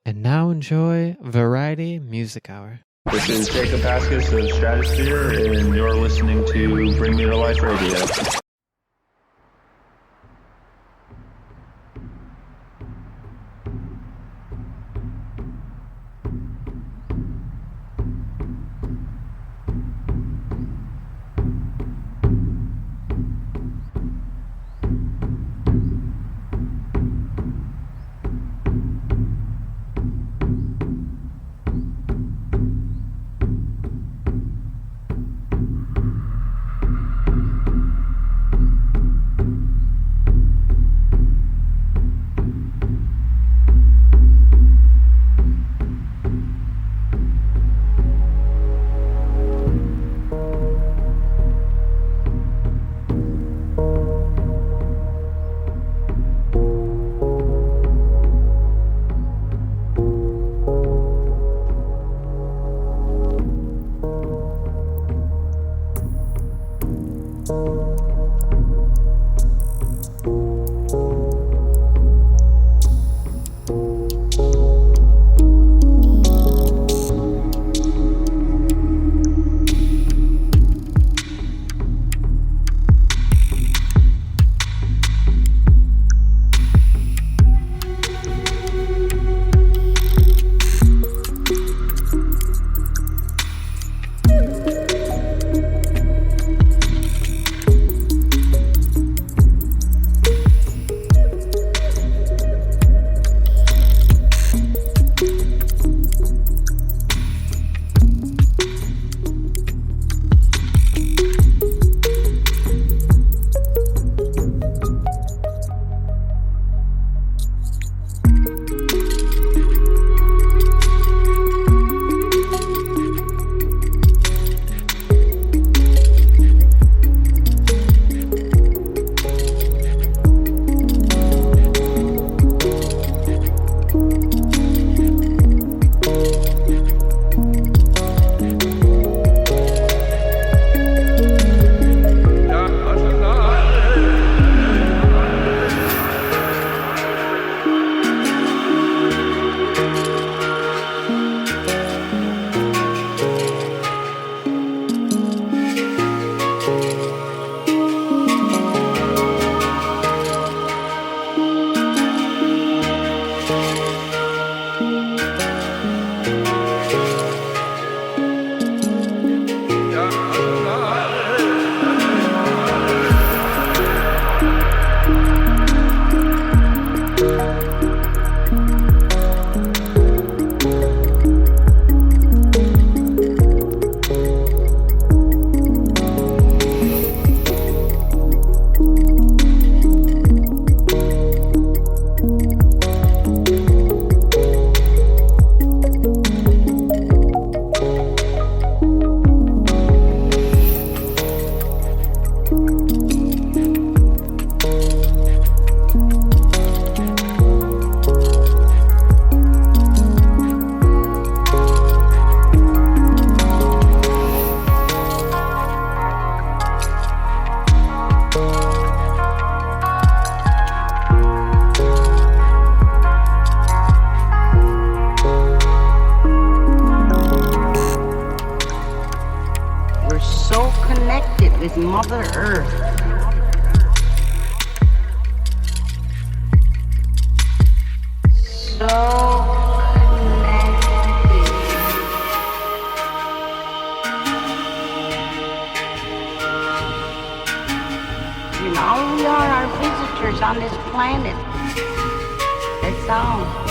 And now enjoy Variety Music Hour. This is Jacob Pascus of Stratosphere, and you're listening to Bring Me to Life Radio. Mother Earth. So connected. You know, we are our visitors on this planet. That's all.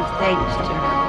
give thanks to her.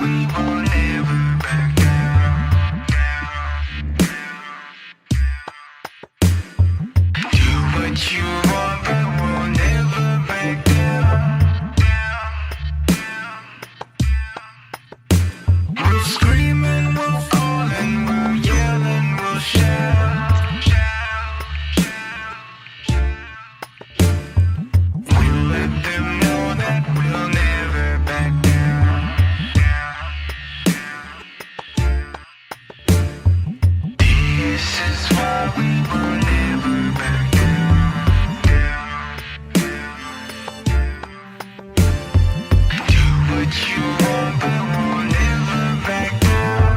we will never back down. Do what you want, but we'll never back down. We'll scream and we'll fall and we'll yell and we'll shout. We'll let them know that we'll never back down. This is why we will never back down. Do what you want, but we'll never back down.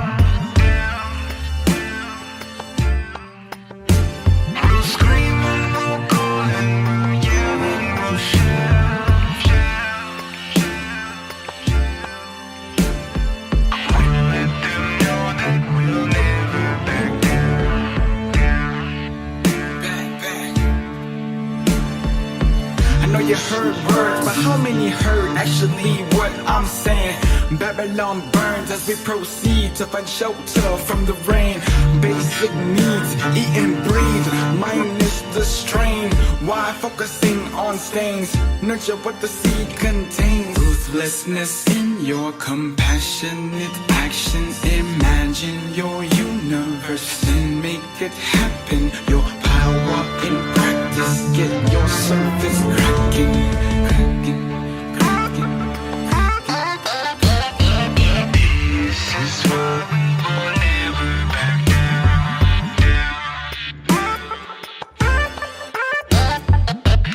We'll scream and we'll call and we'll yell and we'll shout. We'll let them know that we'll never back down. Back. I know you heard words, but how many heard actually what I'm saying? Babylon burns as we proceed to find shelter from the rain. Basic needs, eat and breathe, minus the strain. Why focusing on stains? Nurture what the seed contains. Ruthlessness in your compassionate actions. Imagine your universe and make it happen. Your power in practice, get your surface cracking. This is why we will never back down.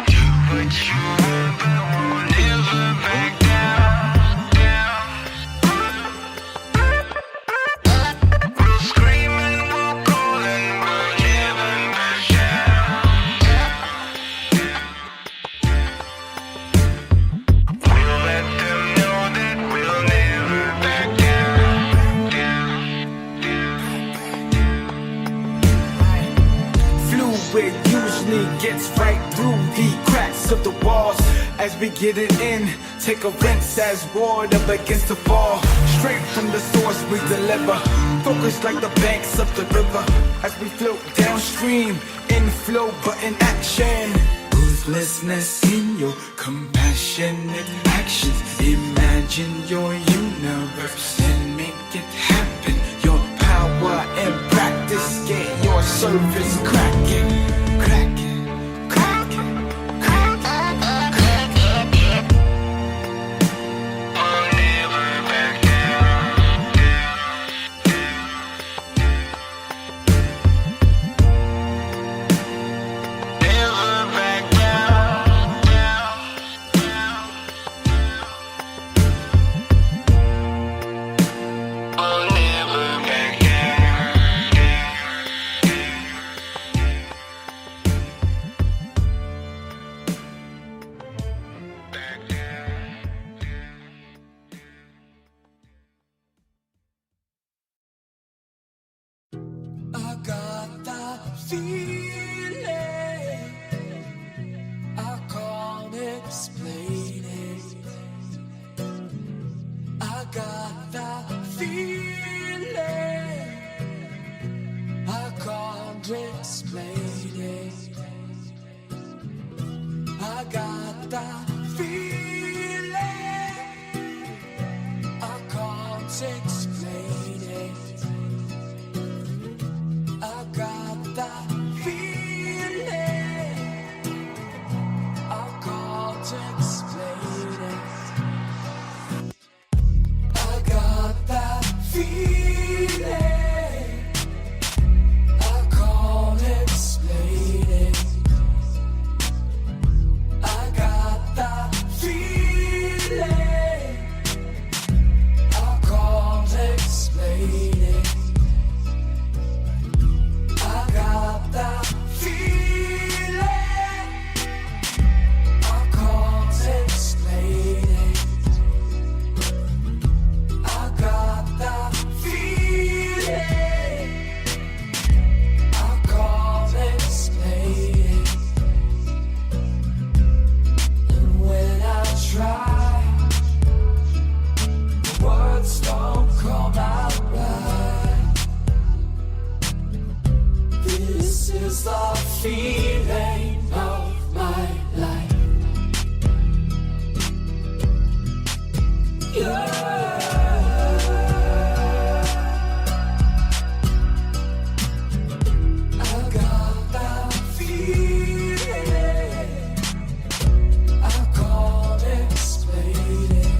Do what you want, but we'll never back down. We'll scream and we'll call and we'll yell and we'll shout. We'll let them know that we'll never back Fluid usually gets right through the cracks of the walls. As we get it in, take a rinse as water begins to fall. Straight from the source we deliver, focus like the banks of the river. As we float downstream, in flow but in action. Ruthlessness in your compassionate actions. Imagine your universe and make it happen. Your power and practice, get your surface cracking. We'll never back down. Never back down. We'll never back I got that feeling, I can't explain it. I got that feeling, I can't explain it. I got that feeling, I can't explain it. I got that feeling, I can't explain it. I got that feeling, I can't explain it. I got that feeling. feeling of my life. I got that feeling. I can't explain it.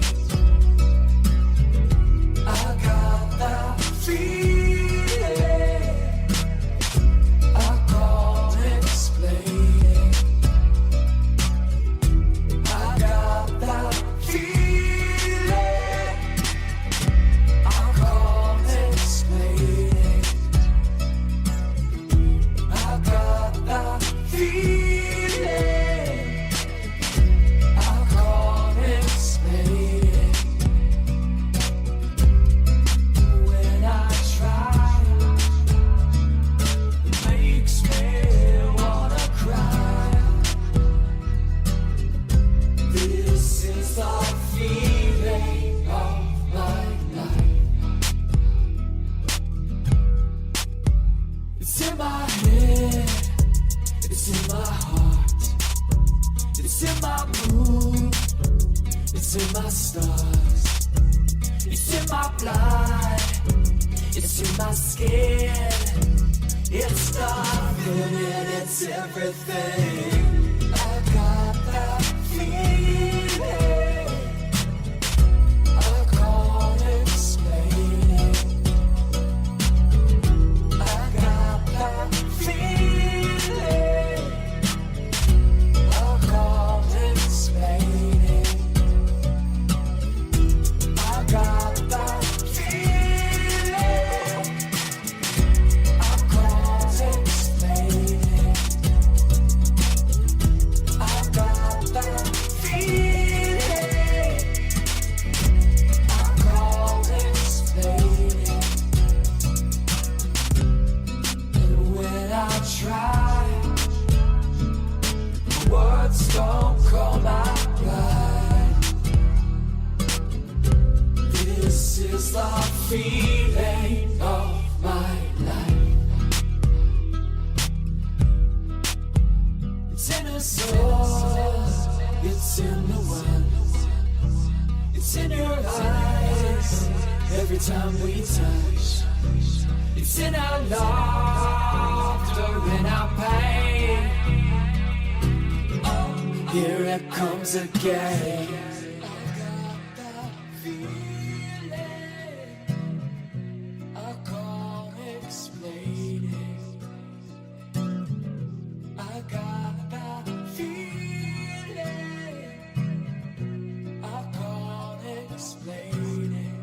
I got that feeling. I can't explain it. I got that feeling. I can't explain it. I got that feeling. I can't explain it. When I try, it makes me wanna cry. This is the feeling of my life. It's in my head, it's in my heart, it's in my mood, it's in my stars, it's in my blood, it's in my skin. It's nothing and it's everything. I got that feeling. I can't explain it. I got that feeling. I can't explain it. I got that feeling. I can't explain it. I got that feeling. I can't explain it. And when I try, words don't come out right. This is the feeling of my life. It's in the soul, it's in the wind, it's in your eyes every time we touch. It's in our laughter, in our pain. Oh, here it comes again. I can't explain it. I got that feeling. I can't explain it.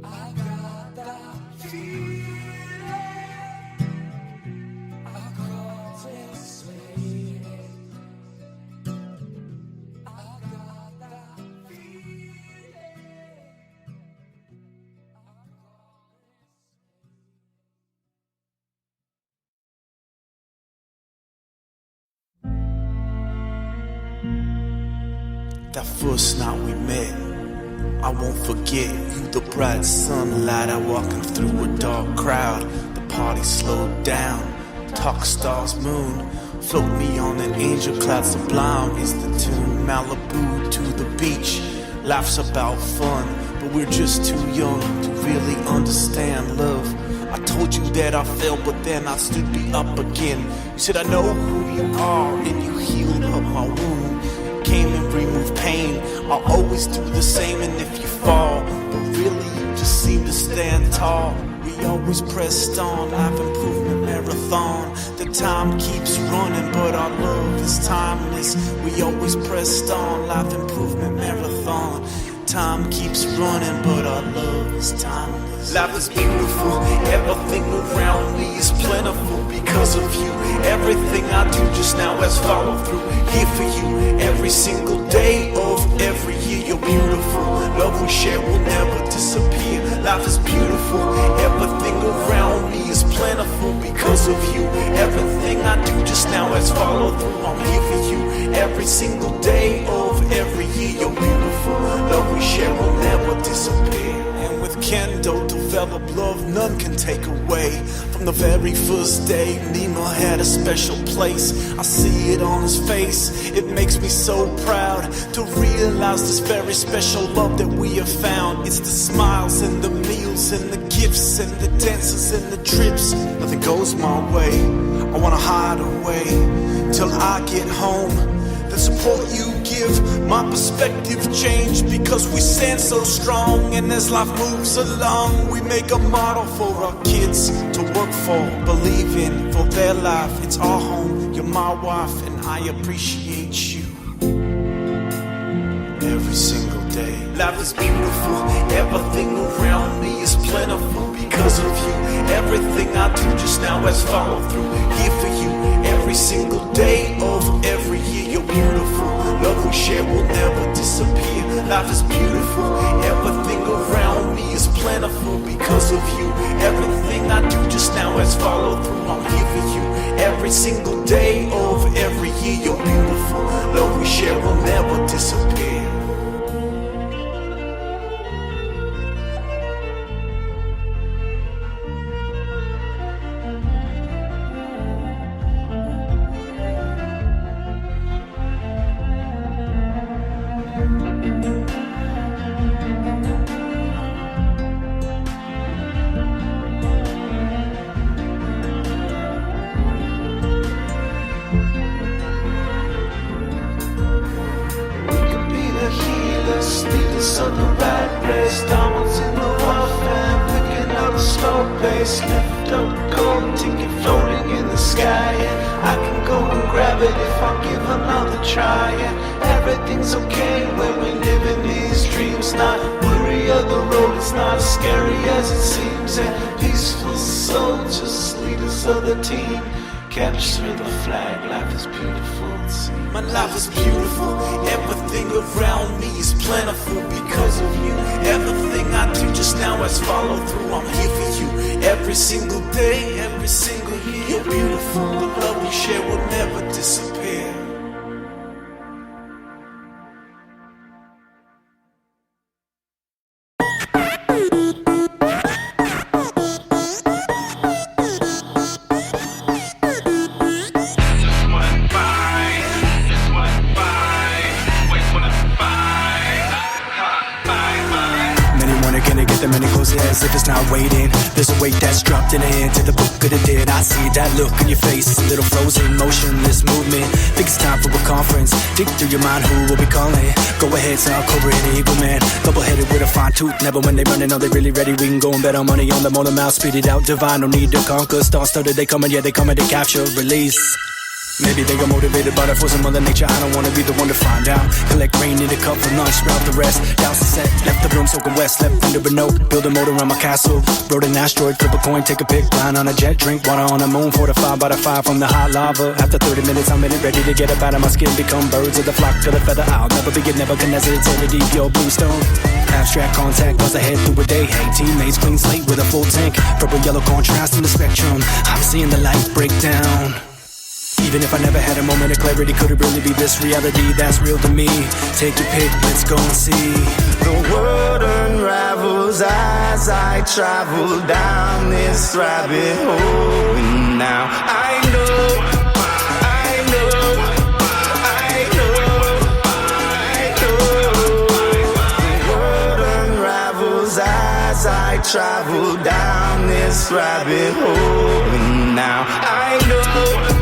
I got that feeling. I can't explain it. I got that feeling. That first night we met, I won't forget. You the bright sunlight, I walking through a dark crowd. The party slowed down, talk stars moon. Float me on an angel cloud, sublime is the tune. Malibu to the beach, life's about fun, but we're just too young to really understand love. I told you that I fell, but then I stood me up again. You said I know who you are, and you healed up my wound. Came and removed pain. I'll always do the same, and if you fall, but really you just seem to stand tall. We always pressed on, life improvement marathon. The time keeps running, but our love is timeless. We always pressed on, life improvement marathon. Time keeps running, but our love is timeless. Life is beautiful, everything around me is plentiful because of you. Everything I do just now has followed through. Here for you, every single day of every year. You're beautiful, love we share will never disappear. Life is beautiful, everything around me is plentiful because of you. Everything I do just now has followed through. I'm here for you, every single day of every year. You're beautiful, love we share will never disappear. And with candle, develop love none can take away. From the very first day, Nemo had a special place. I see it on his face, it makes me so proud to realize this very special love that we have found. It's the smiles and the meals and the gifts and the dances and the trips. Nothing goes my way, I wanna hide away till I get home. The support you give, my perspective change, because we stand so strong. And as life moves along, we make a model for our kids to work for, believe in, for their life. It's our home, you're my wife, and I appreciate you every single day. Life is beautiful, everything around me is plentiful because of you. Everything I do just now has followed through. Here for you every single day of every year. You're beautiful, love we share will never disappear. Life is beautiful, everything around me is plentiful because of you. Everything I do just now has followed through. I'm here for you every single day of every year. You're beautiful, love we share will never disappear. Capture the flag, life is beautiful. My life is beautiful, everything around me is plentiful because of you. Everything I do just now has followed through. I'm here for you every single day, every single year. You're beautiful, the love we share will never disappear. As if it's not waiting, there's a weight that's dropped in the end to the book of the dead. I see that look in your face, it's a little frozen, motionless movement. Think it's time for a conference. Dig through your mind, who will be calling? Go ahead, sound Cobra and the Eagle Man. Double-headed with a fine tooth, never when they running, are they really ready? We can go and bet our money on them, all the mouth, spit it out, divine, no need to conquer. Star-studded, they coming, yeah, they coming to capture, release. Maybe they got motivated by the force of Mother Nature. I don't wanna be the one to find out. Collect rain in a cup for lunch, sprout the rest. Douse the set, left the room soaking wet. Slept under a note, build a moat around my castle. Rode an asteroid, flip a coin, take a pic. Flying on a jet, drink water on the moon. Fortified by the fire from the hot lava. After 30 minutes, I'm in it, ready to get up out of my skin. Become birds of the flock of the feather. I'll never be Nebuchadnezzar, eternity, pure bluestone. Abstract contact, buzz ahead through a day. Hey, teammates, clean slate with a full tank. Purple, yellow contrast in the spectrum. I'm seeing the light break down. Even if I never had a moment of clarity, could it really be this reality that's real to me? Take your pick, let's go and see. The world unravels as I travel down this rabbit hole. And now I know. The world unravels as I travel down this rabbit hole. And now I know.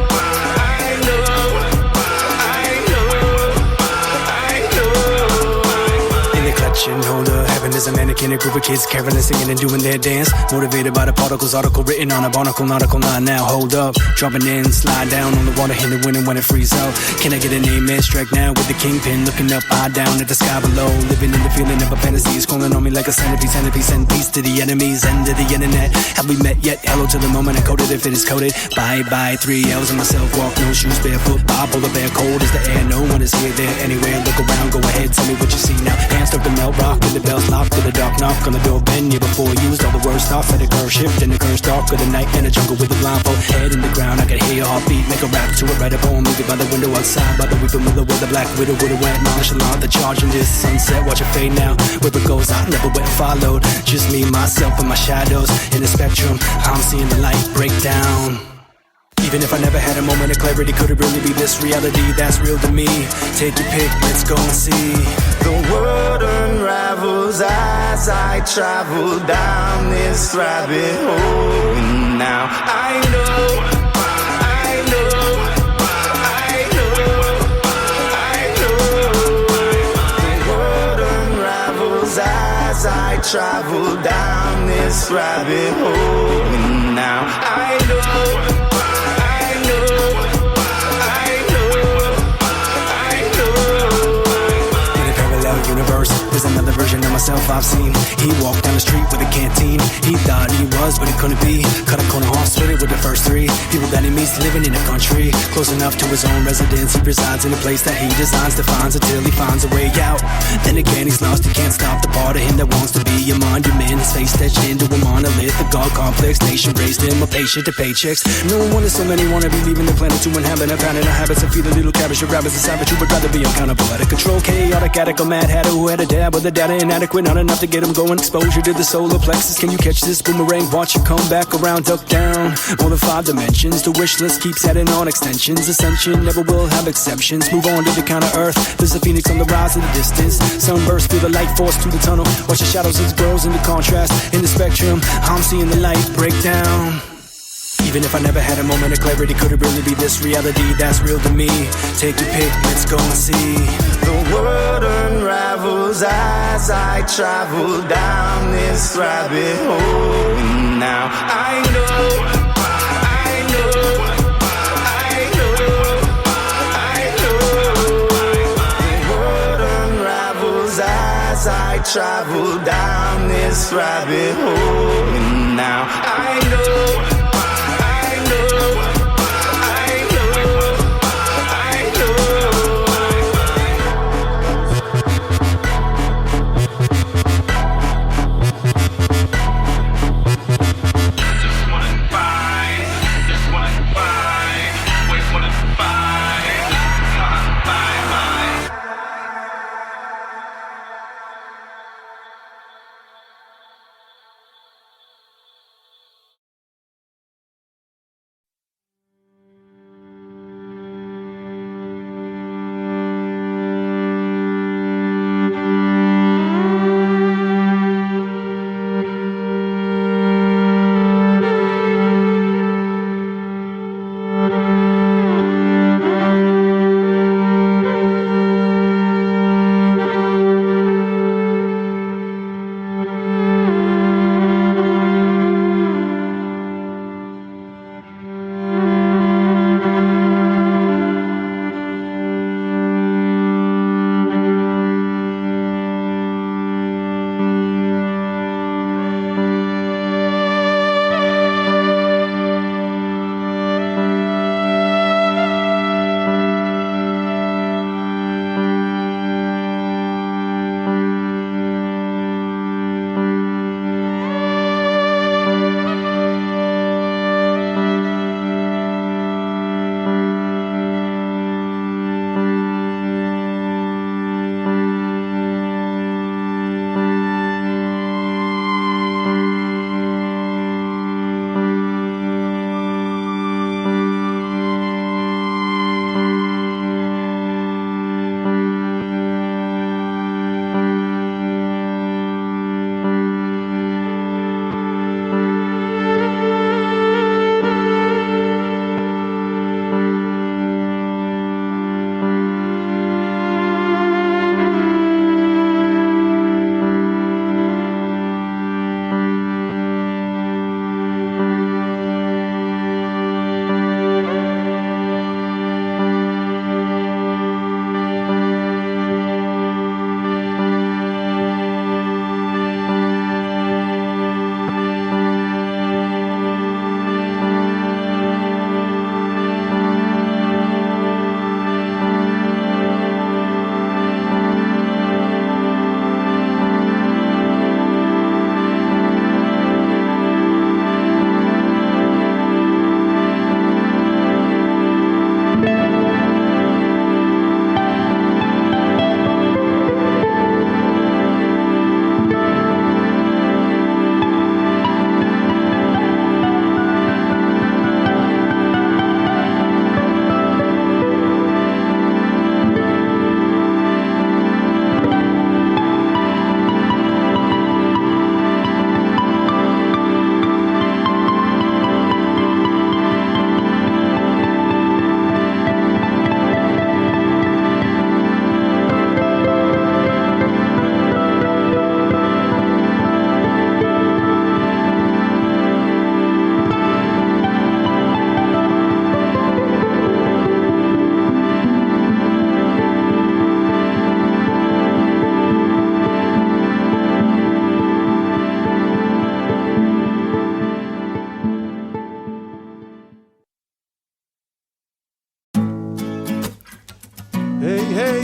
Holder, heaven is a mannequin, a group of kids caroling, singing and doing their dance. Motivated by the particles, article written on a barnacle, nautical line. Now hold up, dropping in, slide down on the water, hit the wind when it frees up. Can I get an amen? Strike now with the kingpin, looking up, eye down at the sky below. Living in the feeling of a fantasy, is calling on me like a centipede, and peace to the enemies, end of the internet. Have we met yet? Hello to the moment I coded, if it is coded. Bye bye, 3 L's on myself, walk, no shoes, barefoot, Bob, polar bear, cold as the air. No one is here, there, anywhere. Look around, go ahead, tell me what you see now. Hands start to melt, rock with the bells, locked to the dark. knock, knock on the door, been here before. Used all the worst off at a curve shift in the curse dark of the night in a jungle with a blindfold. Head in the ground, I can hear your heartbeat. Make a rap to it, write a poem, leave it by the window outside. By the weeping willow where the black widow would've went nonchalant. The charge in this sunset, watch it fade now. Where it goes, I never went and followed. Just me, myself, and my shadows. In the spectrum, I'm seeing the light break down. Even if I never had a moment of clarity, could it really be this reality that's real to me? Take your pick, let's go and see. The world unravels as I travel down this rabbit hole. And now I know. As I travel down this rabbit hole, and now I know. Universe, there's another version of myself I've seen. He walked down the street with a canteen. He thought he was, but he couldn't be. Cut a corner horse, split it with the first three people that he meets living in the country. Close enough to his own residence. He resides in a place that he designs, defines until he finds a way out. Then again, he's lost, he can't stop the part of him that wants to be a monument. His face etched into a monolith. The God complex nation raised him, a patient to paychecks. No wonder so many wanna be leaving the planet to inhabit a pattern of habits and feed a little cabbage to rabbits and savage. Who would rather be accountable at a control, chaotic, addict, or mad hatter who had a dab with the data inadequate, not enough to get him going. Exposure to the solar plexus. Can you catch this boomerang? Watch it come back around, duck down. More than 5 dimensions. The wish list keeps adding on extensions. Ascension never will have exceptions. Move on to the counter earth. There's a phoenix on the rise in the distance. Sunburst, feel the light force through the tunnel. Watch the shadows as it grows into contrast. In the spectrum, I'm seeing the light break down. Even if I never had a moment of clarity, could it really be this reality that's real to me? Take your pick, let's go and see. The world unravels as I travel down this rabbit hole. And now I know. The world unravels as I travel down this rabbit hole. And now I know.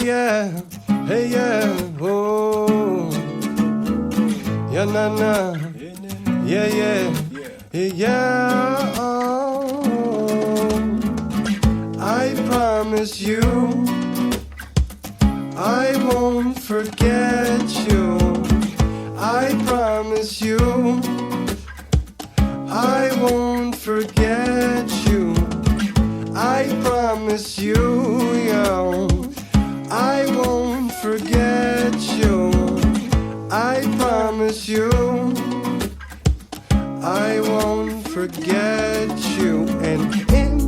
yeah, hey yeah, oh, yeah, na na, yeah, yeah, yeah, oh. I promise you, I won't forget you. I promise you, I won't forget you. I promise you, yo, I won't forget you. I promise you, I won't forget you. And in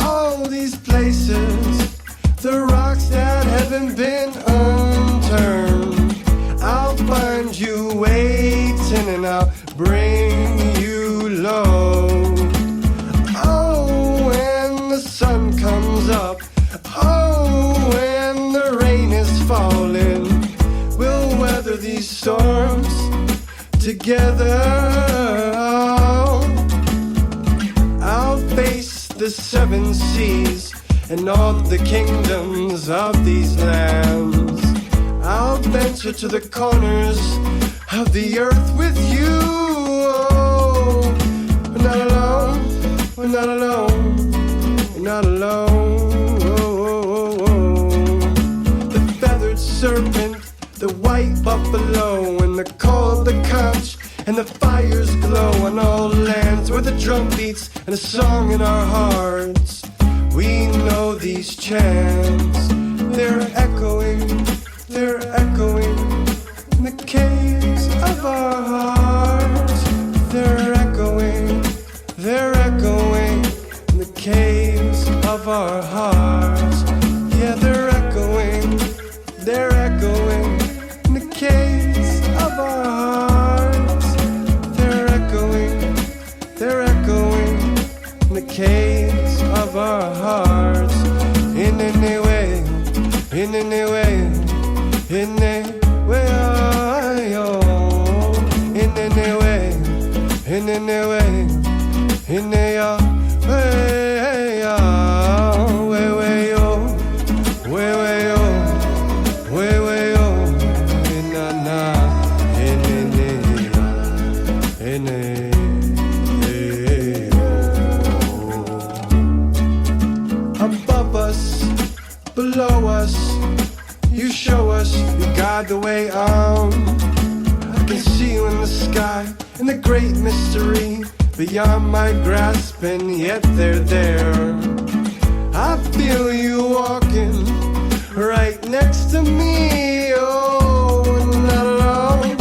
all these places, the rocks that haven't been unturned, I'll find you waiting and I'll bring you low. Oh, when the sun comes up, oh, when the rain is falling, we'll weather these storms together. I'll face the 7 seas and all the kingdoms of these lands. I'll venture to the corners of the earth with you. Oh, we're not alone, we're not alone, we're not alone. Oh, oh, oh. The feathered serpent, the white buffalo, and the coal of the conch, and the fires glow on all lands where the drum beats and a song in our hearts. We know these chants, they're echoing in the caves of our hearts. They're echoing in the caves of our hearts. Yeah, they're echoing in the caves of our hearts. They're echoing in the caves of our hearts. In any way, in any way, in any way, oh, in any way, in any way, in any way, oh, way, oh, way, oh, way, oh, in any. Above us, below us, you show us, you guide the way on. I can see you in the sky, in the great mystery, beyond my grasp, and yet they're there. I feel you walking right next to me. Oh, we're not alone,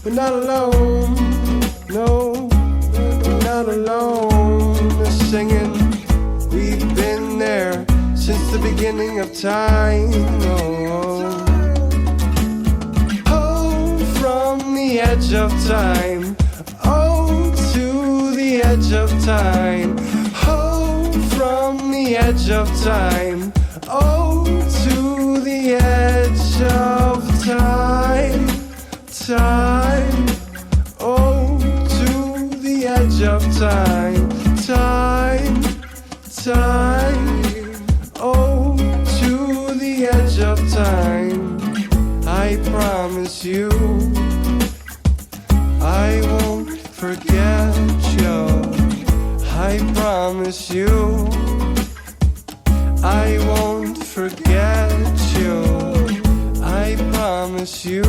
we're not alone, no, we're not alone. They're singing, we've been there since the beginning of time. Oh, oh, from the edge of time, oh, to the edge of time, oh, from the edge of time, oh, to the edge of time, time, oh, to the edge of time, time, time, oh, to the edge of time. I promise you, I won't forget you. I promise you, I won't forget you. I promise you,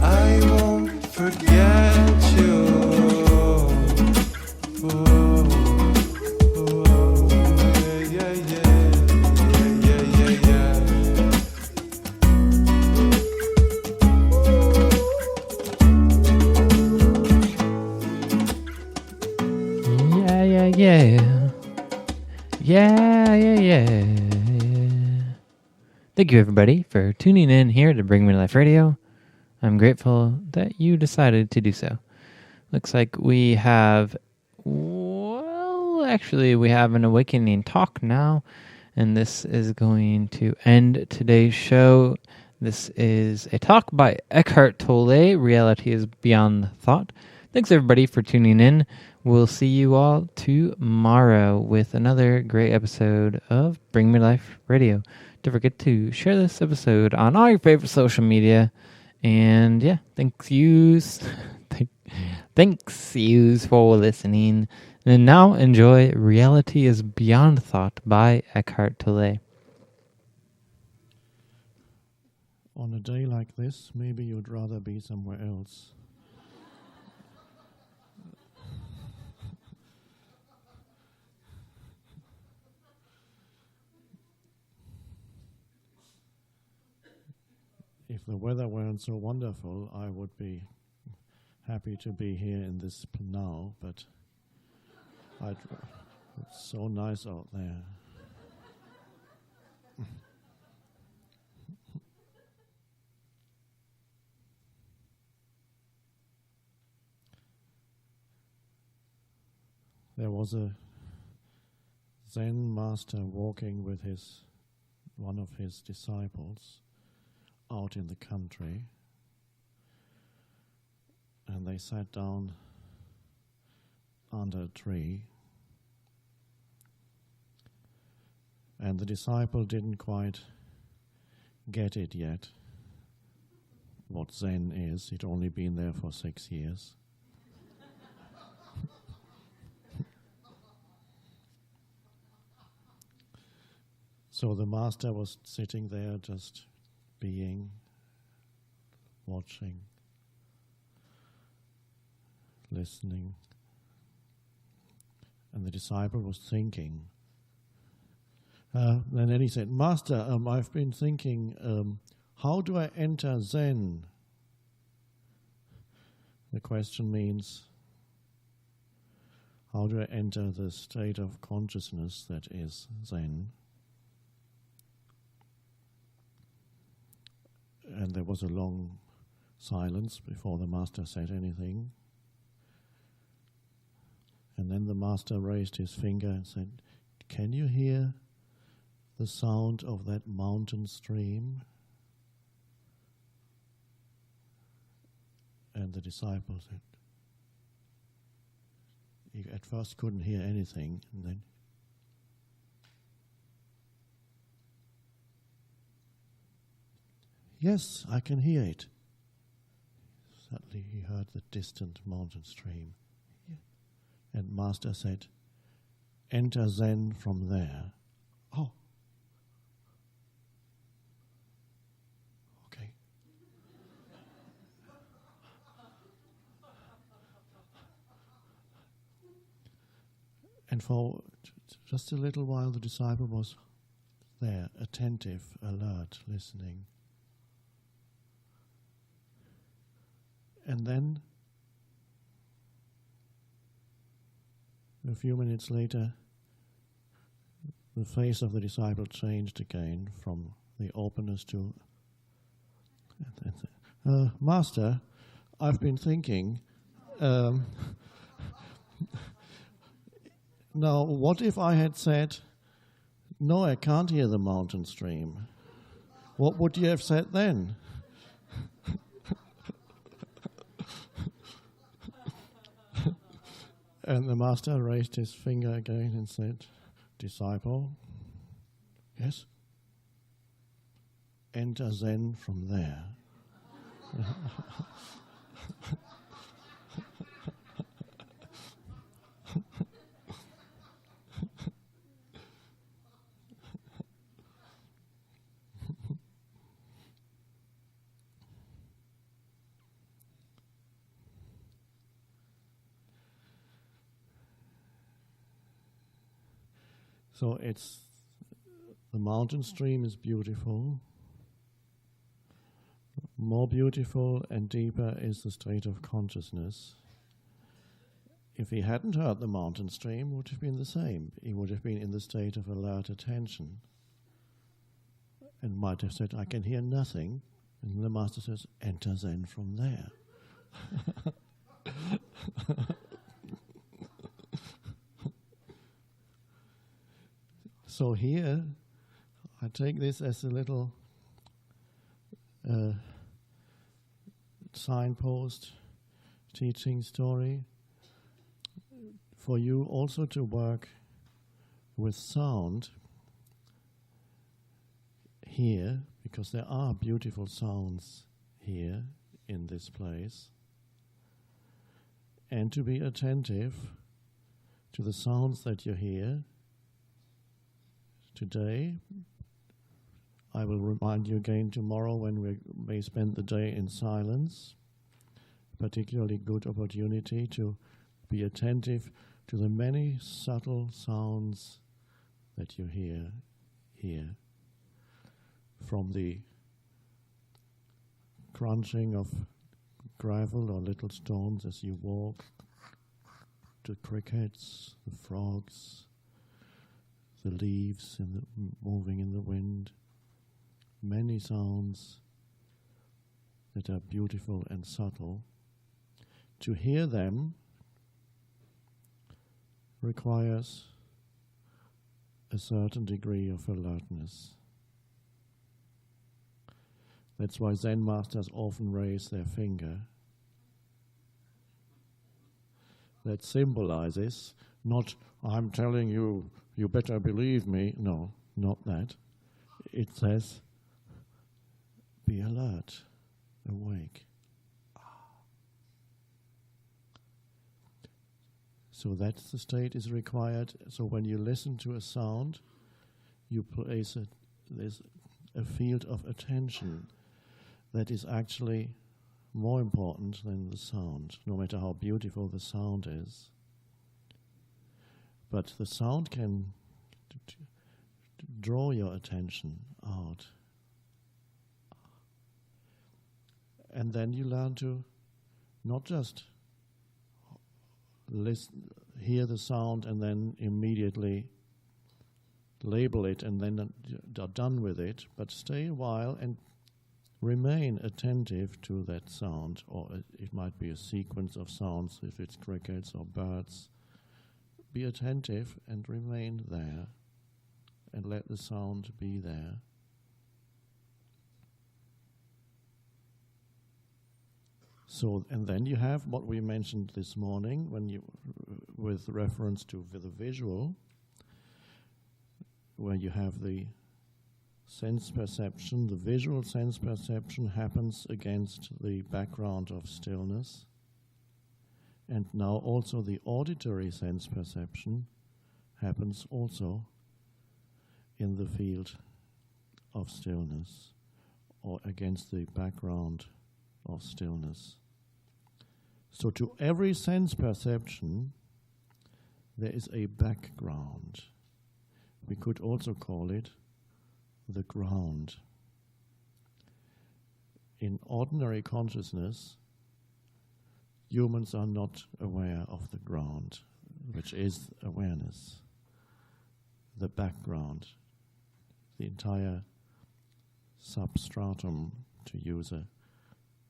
I won't forget you. Oh, oh, yeah, yeah, yeah. Thank you, everybody, for tuning in here to Bring Me to Life Radio. I'm grateful that you decided to do so. Looks like we have, we have an awakening talk now, and this is going to end today's show. This is a talk by Eckhart Tolle, Reality is Beyond Thought. Thanks everybody for tuning in. We'll see you all tomorrow with another great episode of Bring Me Life Radio. Don't forget to share this episode on all your favorite social media. And yeah, thanks yous for listening. And now enjoy Reality is Beyond Thought by Eckhart Tolle. On a day like this, maybe you'd rather be somewhere else. If the weather weren't so wonderful, I would be happy to be here in this now, but it's so nice out there. There was a Zen master walking with one of his disciples out in the country, and they sat down under a tree, and the disciple didn't quite get it yet, what Zen is. He'd only been there for 6 years. So the master was sitting there just being, watching, listening. And the disciple was thinking. And then he said, Master, I've been thinking, how do I enter Zen? The question means, how do I enter the state of consciousness that is Zen? And there was a long silence before the master said anything. And then the master raised his finger and said, can you hear the sound of that mountain stream? And the disciple said, he at first couldn't hear anything, and then yes, I can hear it. Suddenly he heard the distant mountain stream. And Master said, enter Zen from there. Oh. Okay. And for just a little while the disciple was there, attentive, alert, listening. And then, a few minutes later, the face of the disciple changed again from the openness to, Master, I've been thinking, now what if I had said, no, I can't hear the mountain stream? What would you have said then? And the master raised his finger again and said, disciple, yes? Enter Zen from there. So the mountain stream is beautiful. More beautiful and deeper is the state of consciousness. If he hadn't heard the mountain stream, it would have been the same. He would have been in the state of alert attention and might have said, I can hear nothing. And the master says, enter Zen from there. So here, I take this as a little signpost teaching story, for you also to work with sound here, because there are beautiful sounds here in this place, and to be attentive to the sounds that you hear. Today, I will remind you again tomorrow when we may spend the day in silence, particularly good opportunity to be attentive to the many subtle sounds that you hear here, from the crunching of gravel or little stones as you walk, to crickets, the frogs, the leaves moving in the wind, many sounds that are beautiful and subtle. To hear them requires a certain degree of alertness. That's why Zen masters often raise their finger. That symbolizes not, I'm telling you, you better believe me. No, not that. It says, be alert, awake. So that's the state is required. So when you listen to a sound, you place there's a field of attention that is actually more important than the sound, no matter how beautiful the sound is. But the sound can draw your attention out. And then you learn to not just hear the sound and then immediately label it and then are done with it, but stay a while and remain attentive to that sound, or it might be a sequence of sounds if it's crickets or birds. Be attentive and remain there and let the sound be there. So, and then you have what we mentioned this morning with reference to the visual, where you have the sense perception. The visual sense perception happens against the background of stillness. And now also the auditory sense perception happens also in the field of stillness, or against the background of stillness. So to every sense perception, there is a background. We could also call it the ground. In ordinary consciousness, humans are not aware of the ground, which is awareness, the background, the entire substratum, to use a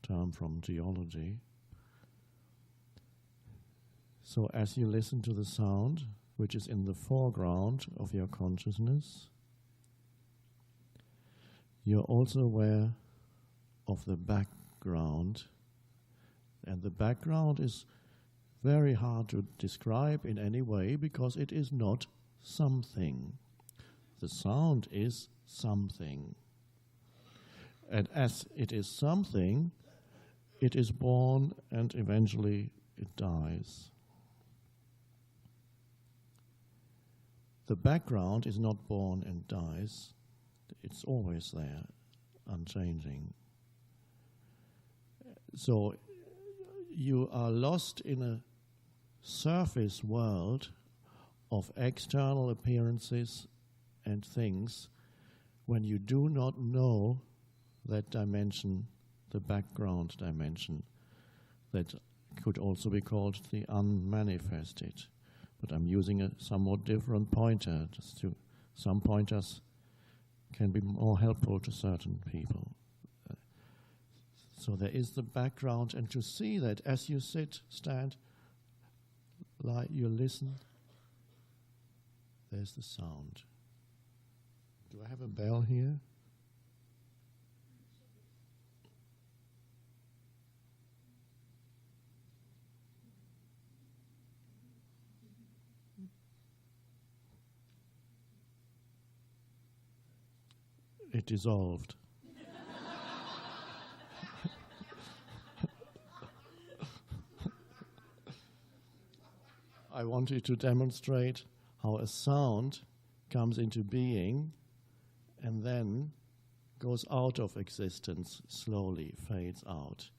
term from geology. So as you listen to the sound, which is in the foreground of your consciousness, you're also aware of the background. And the background is very hard to describe in any way because it is not something. The sound is something. And as it is something, it is born and eventually it dies. The background is not born and dies. It's always there, unchanging. So you are lost in a surface world of external appearances and things when you do not know that dimension, the background dimension, that could also be called the unmanifested. But I'm using a somewhat different pointer. Some pointers can be more helpful to certain people. So there is the background, and to see that as you sit, stand, lie, you listen, there's the sound. Do I have a bell here? it dissolved. I wanted to demonstrate how a sound comes into being and then goes out of existence, slowly fades out.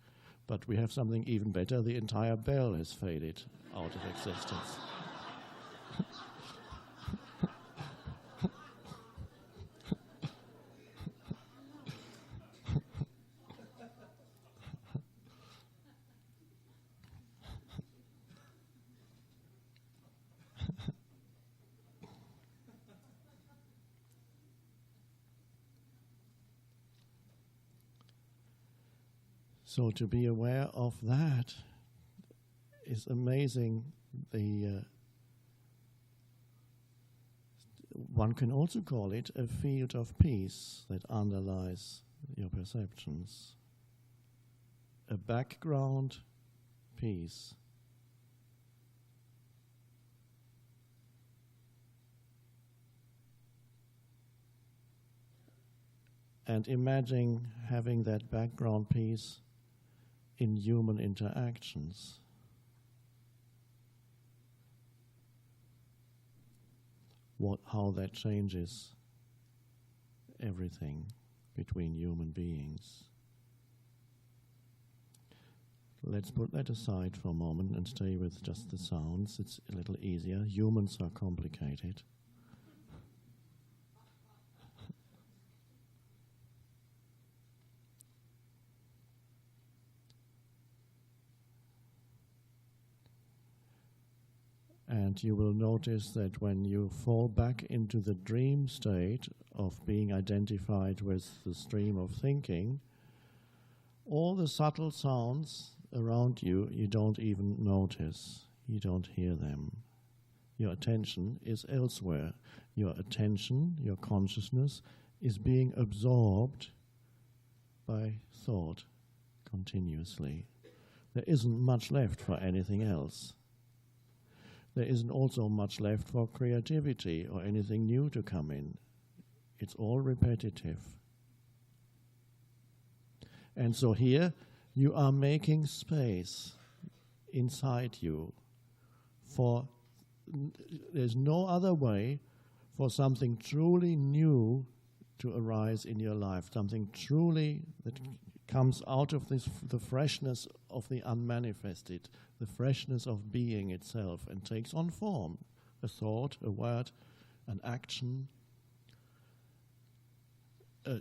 But we have something even better. The entire bell has faded out of existence. So to be aware of that is amazing. One can also call it a field of peace that underlies your perceptions. A background peace. And imagine having that background peace in human interactions. How that changes everything between human beings. Let's put that aside for a moment and stay with just the sounds. It's a little easier. Humans are complicated. And you will notice that when you fall back into the dream state of being identified with the stream of thinking, all the subtle sounds around you, you don't even notice. You don't hear them. Your attention is elsewhere. Your attention, your consciousness, is being absorbed by thought continuously. There isn't much left for anything else. There isn't also much left for creativity or anything new to come in. It's all repetitive. And so here you are making space inside you for, there's no other way for something truly new to arise in your life, something truly that comes out of this, the freshness of the unmanifested, the freshness of being itself, and takes on form, a thought, a word, an action,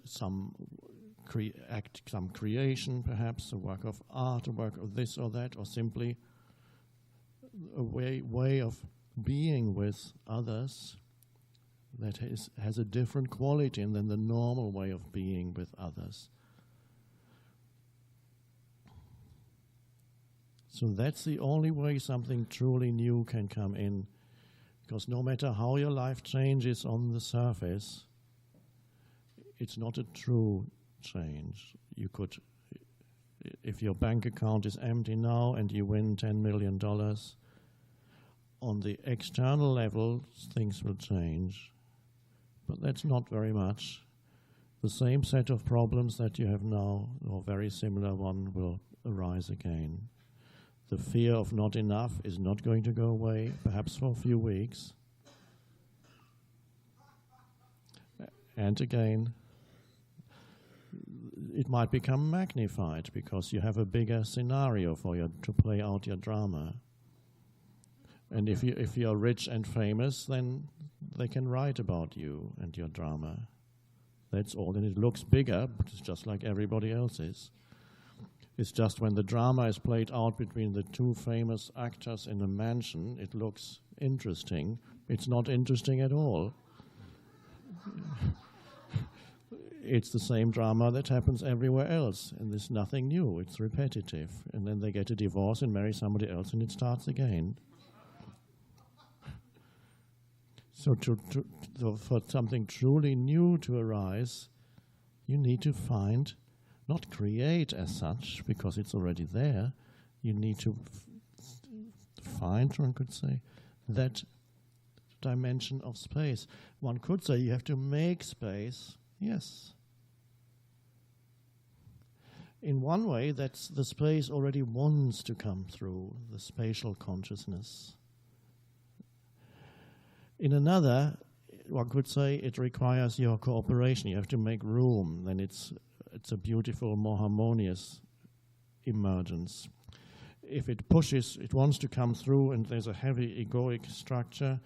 some creation, perhaps a work of art, a work of this or that, or simply a way of being with others that has a different quality than the normal way of being with others. So that's the only way something truly new can come in, because no matter how your life changes on the surface, it's not a true change. You could, if your bank account is empty now and you win $10 million, on the external level things will change, but that's not very much. The same set of problems that you have now, or very similar one, will arise again. The fear of not enough is not going to go away, perhaps for a few weeks. And again, it might become magnified because you have a bigger scenario for you to play out your drama. And if you're rich and famous, then they can write about you and your drama. That's all. And it looks bigger, but it's just like everybody else's. It's just when the drama is played out between the two famous actors in a mansion, it looks interesting. It's not interesting at all. It's the same drama that happens everywhere else, and there's nothing new. It's repetitive. And then they get a divorce and marry somebody else, and it starts again. So for something truly new to arise, you need to find, not create as such, because it's already there. You need to find, one could say, that dimension of space. One could say you have to make space, yes, in one way, that's the space already wants to come through, the spatial consciousness. In another, one could say it requires your cooperation. You have to make room. Then it's a beautiful, more harmonious emergence. If it pushes, it wants to come through, and there's a heavy egoic structure,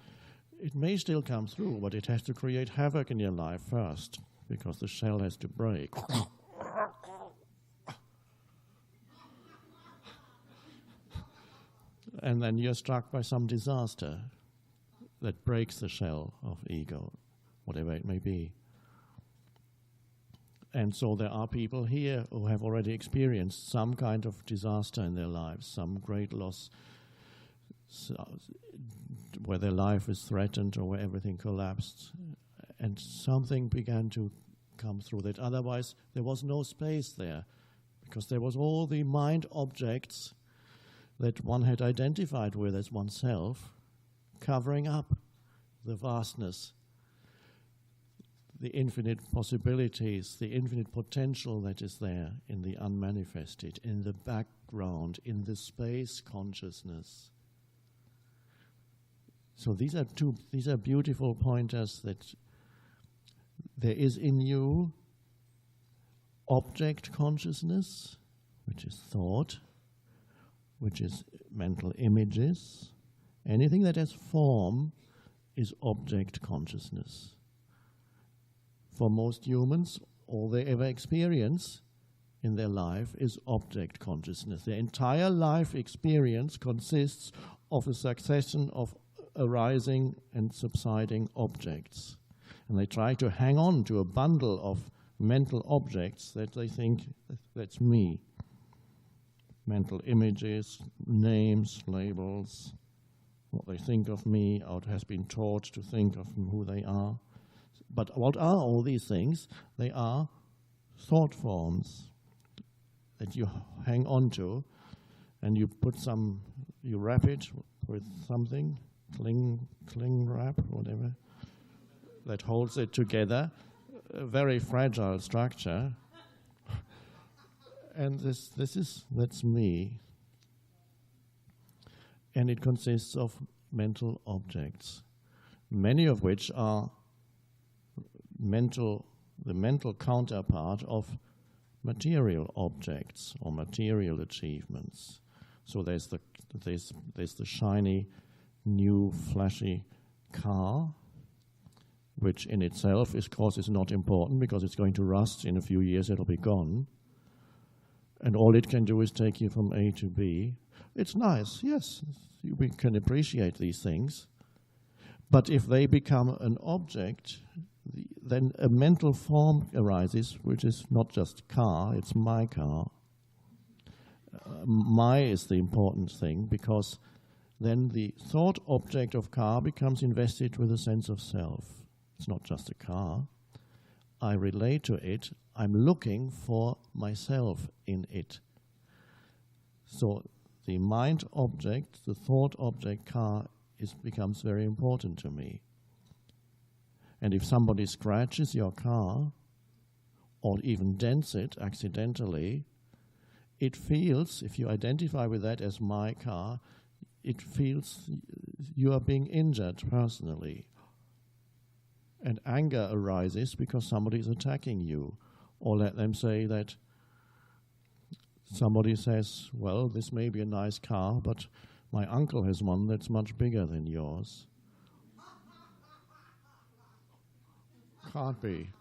it may still come through, but it has to create havoc in your life first, because the shell has to break. And then you're struck by some disaster that breaks the shell of ego, whatever it may be. And so there are people here who have already experienced some kind of disaster in their lives, some great loss, where their life is threatened or where everything collapsed. And something began to come through that. Otherwise, there was no space there, because there was all the mind objects that one had identified with as oneself, covering up the vastness, the infinite possibilities, the infinite potential that is there in the unmanifested, in the background, in the space consciousness. So these are beautiful pointers that there is in you object consciousness, which is thought, which is mental images. Anything that has form is object consciousness. For most humans, all they ever experience in their life is object consciousness. Their entire life experience consists of a succession of arising and subsiding objects. And they try to hang on to a bundle of mental objects that they think, that's me. Mental images, names, labels, what they think of me, or has been taught to think of who they are. But what are all these things? They are thought forms that you hang on to, and you wrap it with something, cling wrap, whatever, that holds it together, a very fragile structure. And that's me. And it consists of mental objects, many of which are the mental counterpart of material objects or material achievements. So there's the shiny, new, flashy car, which in itself, of course, is not important because it's going to rust in a few years, it'll be gone. And all it can do is take you from A to B. It's nice, yes, we can appreciate these things. But if they become an object, then a mental form arises, which is not just car, it's my car. My is the important thing, because then the thought object of car becomes invested with a sense of self. It's not just a car. I relate to it. I'm looking for myself in it. So the mind object, the thought object car, becomes very important to me. And if somebody scratches your car, or even dents it accidentally, it feels, if you identify with that as my car, it feels you are being injured personally. And anger arises because somebody is attacking you. Or let them say that somebody says, well, this may be a nice car, but my uncle has one that's much bigger than yours. Can't be.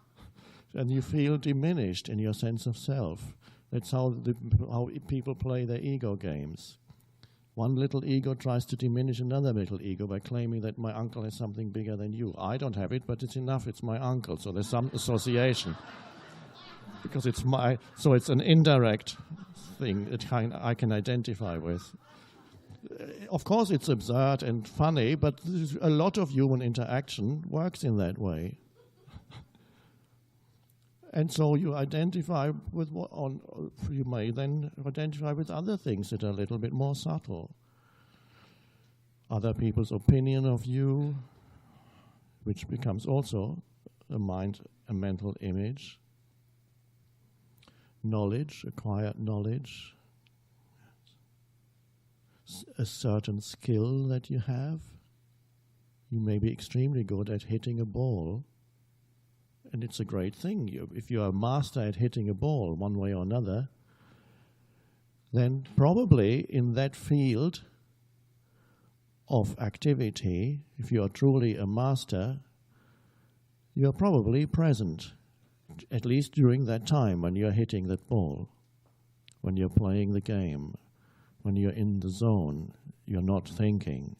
And you feel diminished in your sense of self. That's how people play their ego games. One little ego tries to diminish another little ego by claiming that my uncle has something bigger than you. I don't have it, but it's enough, it's my uncle, so there's some association. Because it's so it's an indirect thing that I can identify with. Of course it's absurd and funny, but a lot of human interaction works in that way. And so you identify with you may then identify with other things that are a little bit more subtle. Other people's opinion of you, which becomes also a mental image. knowledge, acquired knowledge, a certain skill that you have. You may be extremely good at hitting a ball, and it's a great thing. If you are a master at hitting a ball one way or another, then probably in that field of activity, if you are truly a master, you are probably present, at least during that time when you're hitting that ball, when you're playing the game, when you're in the zone, you're not thinking,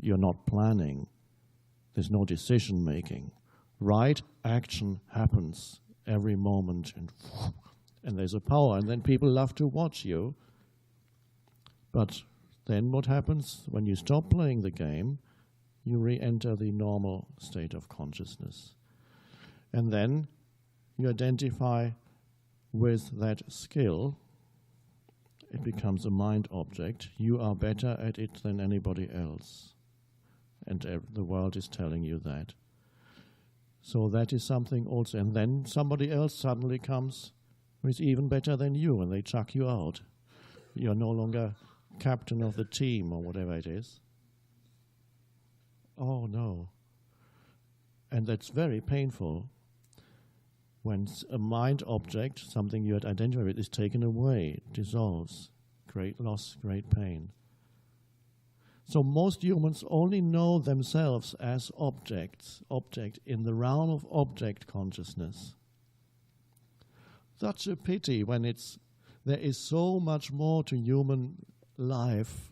you're not planning, there's no decision making. Right action happens every moment, and there's a power, and then people love to watch you. But then what happens when you stop playing the game? You re-enter the normal state of consciousness. And then you identify with that skill. It becomes a mind object. You are better at it than anybody else. And the world is telling you that. So that is something also. And then somebody else suddenly comes who is even better than you, and they chuck you out. You're no longer captain of the team or whatever it is. Oh no. And that's very painful when a mind object, something you had identified with, is taken away, dissolves. Great loss, great pain. So most humans only know themselves as object in the realm of object consciousness. Such a pity when there is so much more to human life.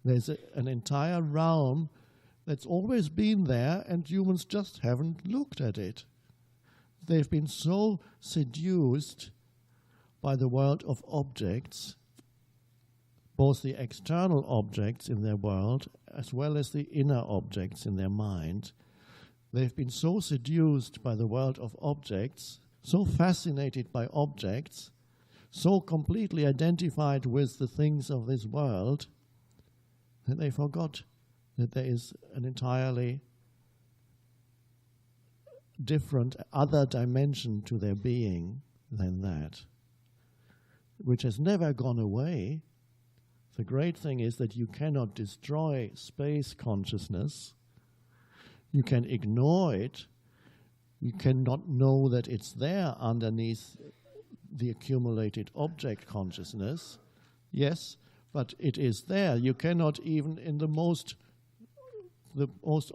There's an entire realm that's always been there, and humans just haven't looked at it. They've been so seduced by the world of objects, both the external objects in their world as well as the inner objects in their mind. They've been so seduced by the world of objects, so fascinated by objects, so completely identified with the things of this world, that they forgot that there is an entirely different other dimension to their being than that, which has never gone away. The great thing is that you cannot destroy space consciousness. You can ignore it. You cannot know that it's there underneath the accumulated object consciousness. Yes, but it is there. You cannot even in the most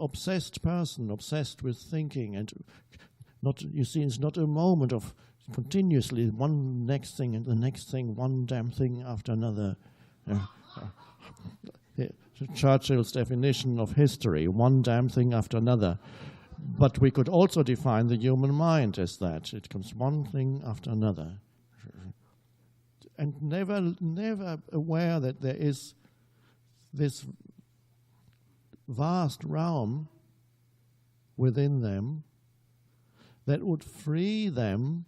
obsessed person, obsessed with thinking, and not, you see, it's not a moment of continuously one next thing and the next thing, one damn thing after another. Churchill's definition of history, one damn thing after another. But we could also define the human mind as that. It comes one thing after another. And never aware that there is this vast realm within them that would free them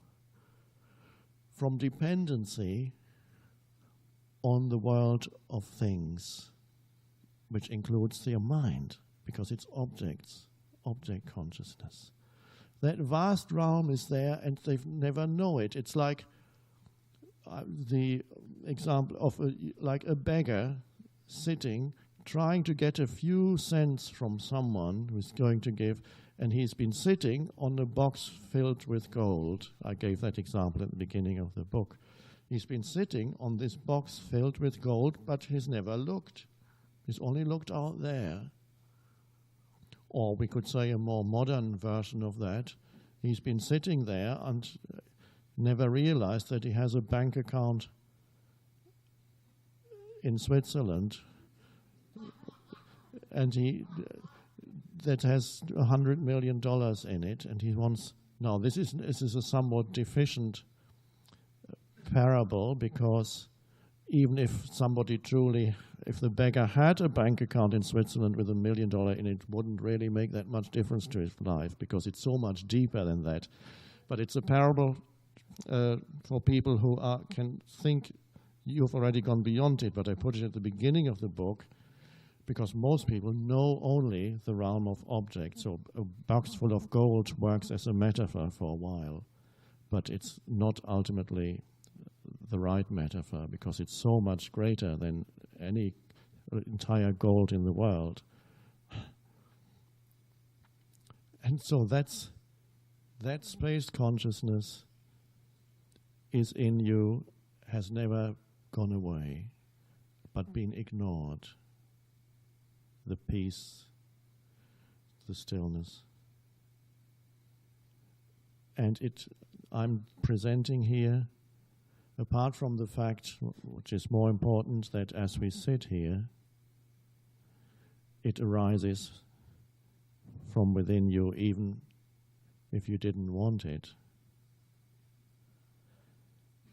from dependency on the world of things, which includes their mind, because it's objects, object consciousness. That vast realm is there, and they never know it. It's like the example of like a beggar sitting, trying to get a few cents from someone who's going to give, and he's been sitting on a box filled with gold. I gave that example at the beginning of the book. He's been sitting on this box filled with gold, but he's never looked. He's only looked out there. Or we could say a more modern version of that. He's been sitting there and never realized that he has a bank account in Switzerland, and that has $100 million in it, and he wants. Now this is a somewhat deficient parable, because even if somebody truly, if the beggar had a bank account in Switzerland with $1 million in it, wouldn't really make that much difference to his life, because it's so much deeper than that. But it's a parable for people who can think you've already gone beyond it, but I put it at the beginning of the book because most people know only the realm of objects. So a box full of gold works as a metaphor for a while, but it's not ultimately the right metaphor, because it's so much greater than any entire gold in the world. And so that space consciousness is in you, has never gone away, but been ignored. The peace, the stillness. And I'm presenting here, apart from the fact, which is more important, that as we sit here, it arises from within you, even if you didn't want it.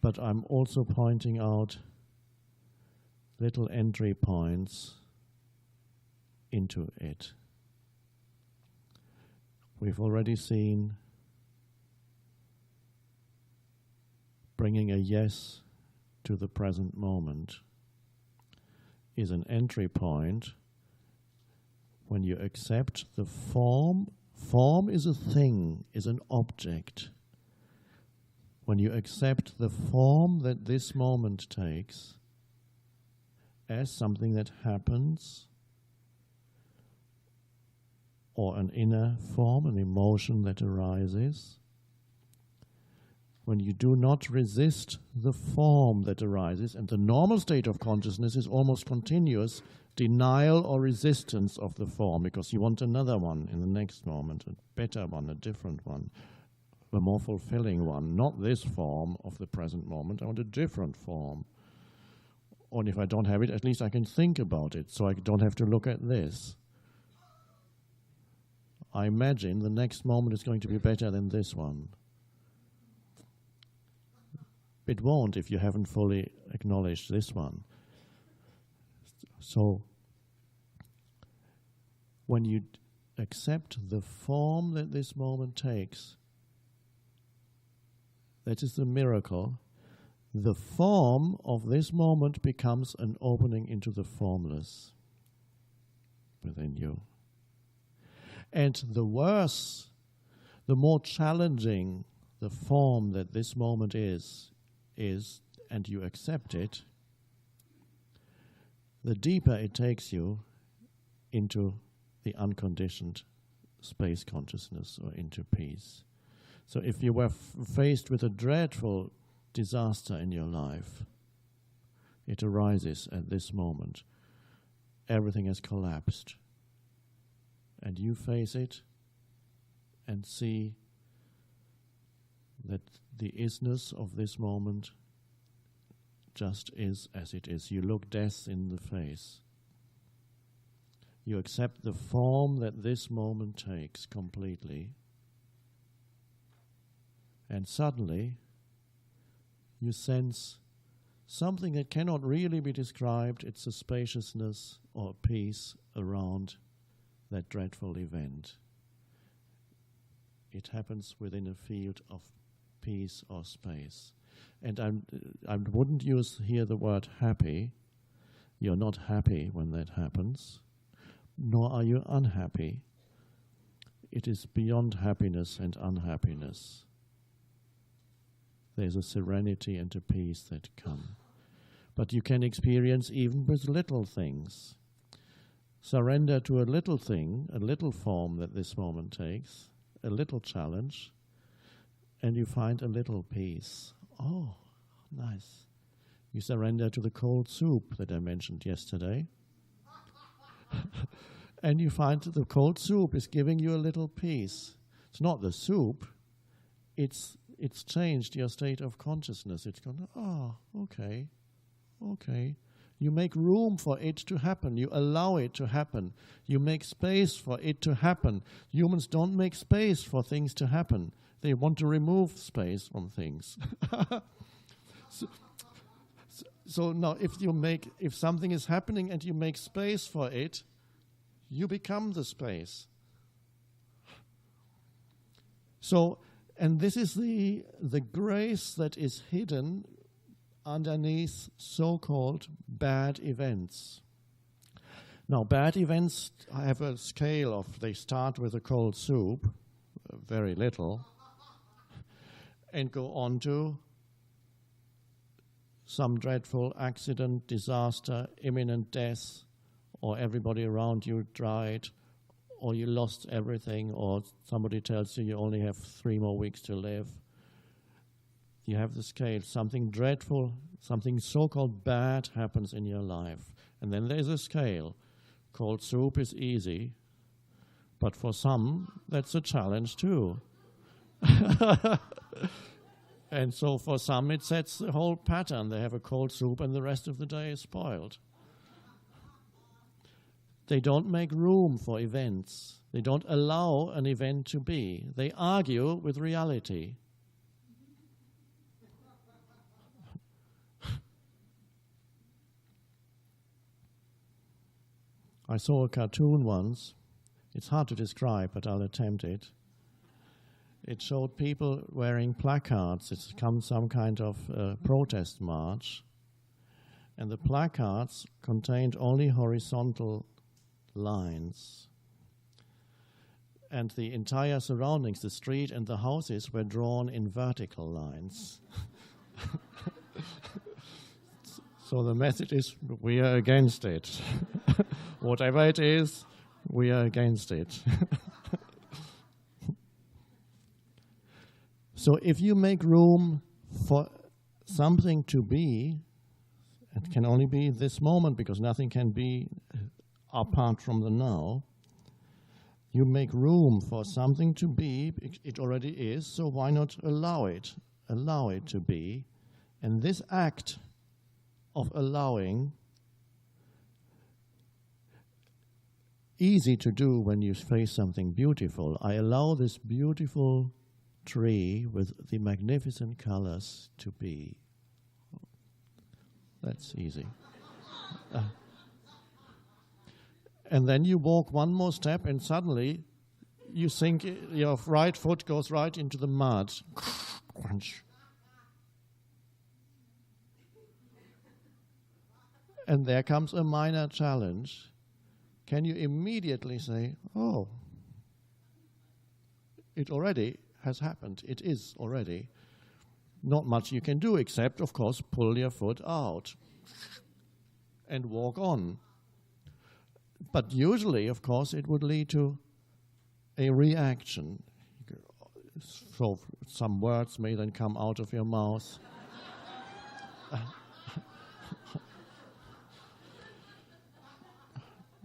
But I'm also pointing out little entry points into it. We've already seen bringing a yes to the present moment is an entry point when you accept the form. Form is a thing, is an object. When you accept the form that this moment takes as something that happens, or an inner form, an emotion that arises, when you do not resist the form that arises, and the normal state of consciousness is almost continuous denial or resistance of the form, because you want another one in the next moment, a better one, a different one, a more fulfilling one, not this form of the present moment. I want a different form. Or if I don't have it, at least I can think about it, so I don't have to look at this. I imagine the next moment is going to be better than this one. It won't if you haven't fully acknowledged this one. So, when you accept the form that this moment takes, that is the miracle. The form of this moment becomes an opening into the formless within you. And the worse, the more challenging the form that this moment is, and you accept it, the deeper it takes you into the unconditioned space consciousness or into peace. So if you were faced with a dreadful disaster in your life, it arises at this moment. Everything has collapsed. And you face it and see that the isness of this moment just is as it is. You look death in the face. You accept the form that this moment takes completely. And suddenly, you sense something that cannot really be described. It's a spaciousness or peace around that dreadful event. It happens within a field of peace or space. And I wouldn't use here the word happy. You're not happy when that happens, nor are you unhappy. It is beyond happiness and unhappiness. There's a serenity and a peace that come. But you can experience even with little things. Surrender to a little thing, a little form that this moment takes, a little challenge, and you find a little peace. Oh, nice. You surrender to the cold soup that I mentioned yesterday. And you find that the cold soup is giving you a little peace. It's not the soup. It's changed your state of consciousness. It's gone, oh, okay. You make room for it to happen. You allow it to happen. You make space for it to happen. Humans don't make space for things to happen. They want to remove space from things. So now, if something is happening and you make space for it, you become the space. So, and this is the grace that is hidden underneath so-called bad events. Now, bad events have a scale of, they start with a cold soup, very little, and go on to some dreadful accident, disaster, imminent death, or everybody around you died, or you lost everything, or somebody tells you you only have 3 more weeks to live. You have the scale. Something dreadful, something so-called bad happens in your life. And then there's a scale. Cold soup is easy, but for some, that's a challenge too. And so for some, it sets the whole pattern. They have a cold soup and the rest of the day is spoiled. They don't make room for events. They don't allow an event to be. They argue with reality. I saw a cartoon once. It's hard to describe, but I'll attempt it. It showed people wearing placards. It's come some kind of protest march. And the placards contained only horizontal lines. And the entire surroundings, the street and the houses, were drawn in vertical lines. So the message is, we are against it. Whatever it is, we are against it. So if you make room for something to be, it can only be this moment because nothing can be apart from the now. You make room for something to be, it already is, so why not allow it to be. And this act of allowing, easy to do when you face something beautiful. I allow this beautiful tree with the magnificent colors to be. That's easy. And then you walk one more step and suddenly you think your right foot goes right into the mud. Crunch. And there comes a minor challenge. Can you immediately say, oh, it already has happened. It is already. Not much you can do except, of course, pull your foot out and walk on. But usually, of course, it would lead to a reaction. So some words may then come out of your mouth.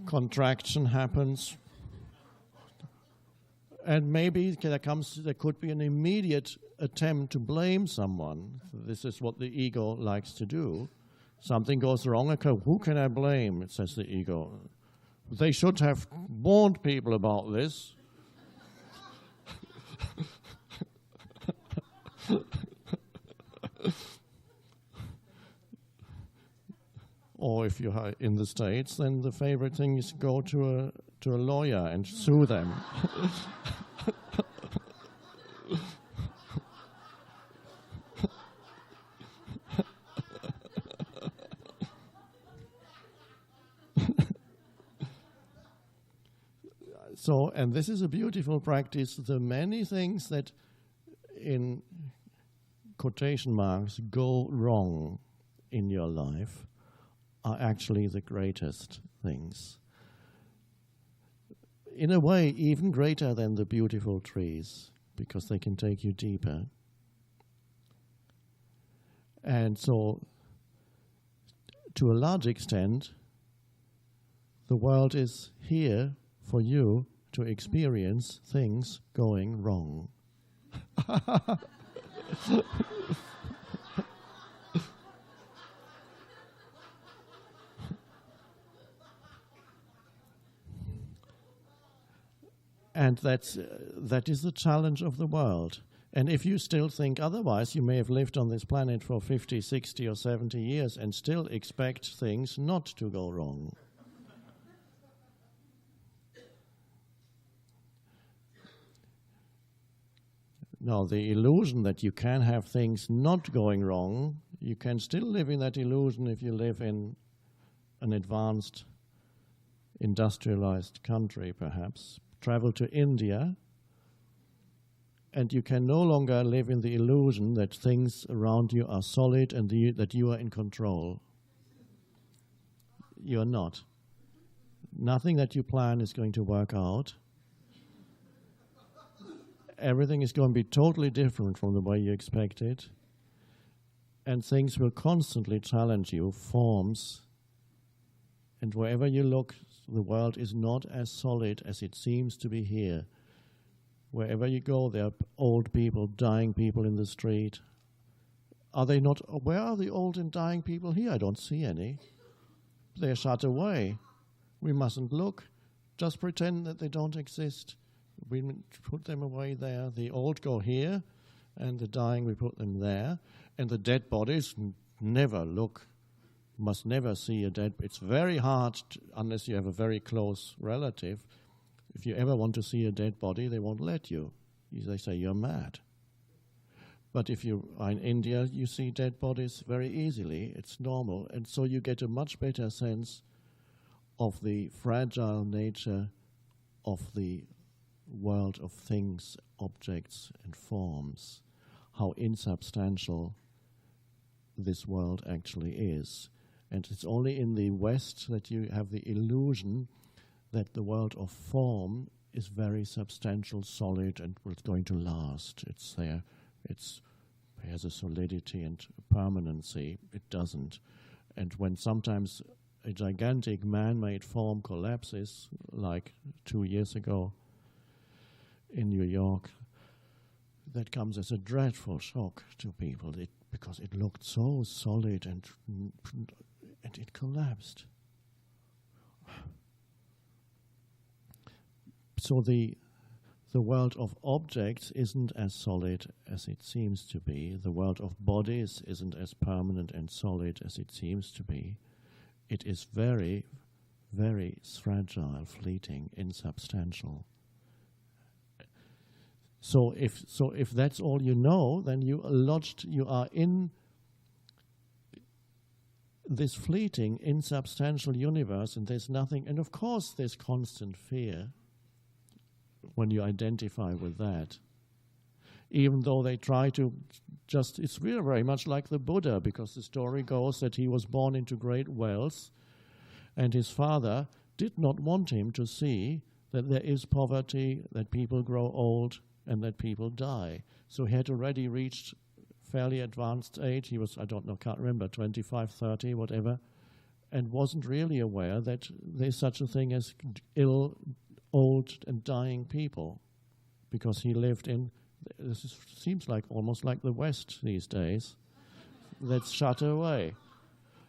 Contraction happens. And maybe there could be an immediate attempt to blame someone. This is what the ego likes to do. Something goes wrong, okay, who can I blame, says the ego. They should have warned people about this. Or if you're in the States, then the favorite thing is go to a lawyer and sue them. So, and this is a beautiful practice. The many things that, in quotation marks, go wrong in your life are actually the greatest things. In a way, even greater than the beautiful trees, because they can take you deeper. And so, to a large extent, the world is here for you to experience things going wrong. And that is the challenge of the world. And if you still think otherwise, you may have lived on this planet for 50, 60, or 70 years and still expect things not to go wrong. Now, the illusion that you can have things not going wrong, you can still live in that illusion if you live in an advanced, industrialized country, perhaps. Travel to India, And you can no longer live in the illusion that things around you are solid and that you are in control. You're not. Nothing that you plan is going to work out. Everything is going to be totally different from the way you expect it. And things will constantly challenge you, forms. And wherever you look, the world is not as solid as it seems to be here. Wherever you go, there are old people, dying people in the street. Are they not? Where are the old and dying people here? I don't see any. They're shut away. We mustn't look. Just pretend that they don't exist. We put them away there. The old go here, and the dying, we put them there. And the dead bodies, never look. Must never see a dead. It's very hard, unless you have a very close relative. If you ever want to see a dead body, they won't let you. They say you're mad. But if you are in India, you see dead bodies very easily. It's normal. And so you get a much better sense of the fragile nature of the world of things, objects, and forms, how insubstantial this world actually is. And it's only in the West that you have the illusion that the world of form is very substantial, solid, and was going to last. It's there. It has a solidity and permanency. It doesn't. And when sometimes a gigantic man-made form collapses, like 2 years ago in New York, that comes as a dreadful shock to people because it looked so solid and it collapsed. So the world of objects isn't as solid as it seems to be. The world of bodies isn't as permanent and solid as it seems to be. It is very, very fragile, fleeting, insubstantial. So if that's all you know, then you are in this fleeting, insubstantial universe, and there's nothing. And of course, there's constant fear when you identify with that. Even though they try to it's really very much like the Buddha, because the story goes that he was born into great wealth, and his father did not want him to see that there is poverty, that people grow old, and that people die. So he had already reached fairly advanced age. He was, I don't know, can't remember, 25, 30, whatever, and wasn't really aware that there's such a thing as ill, old, and dying people, because he lived in, seems like almost like the West these days, that's shut away.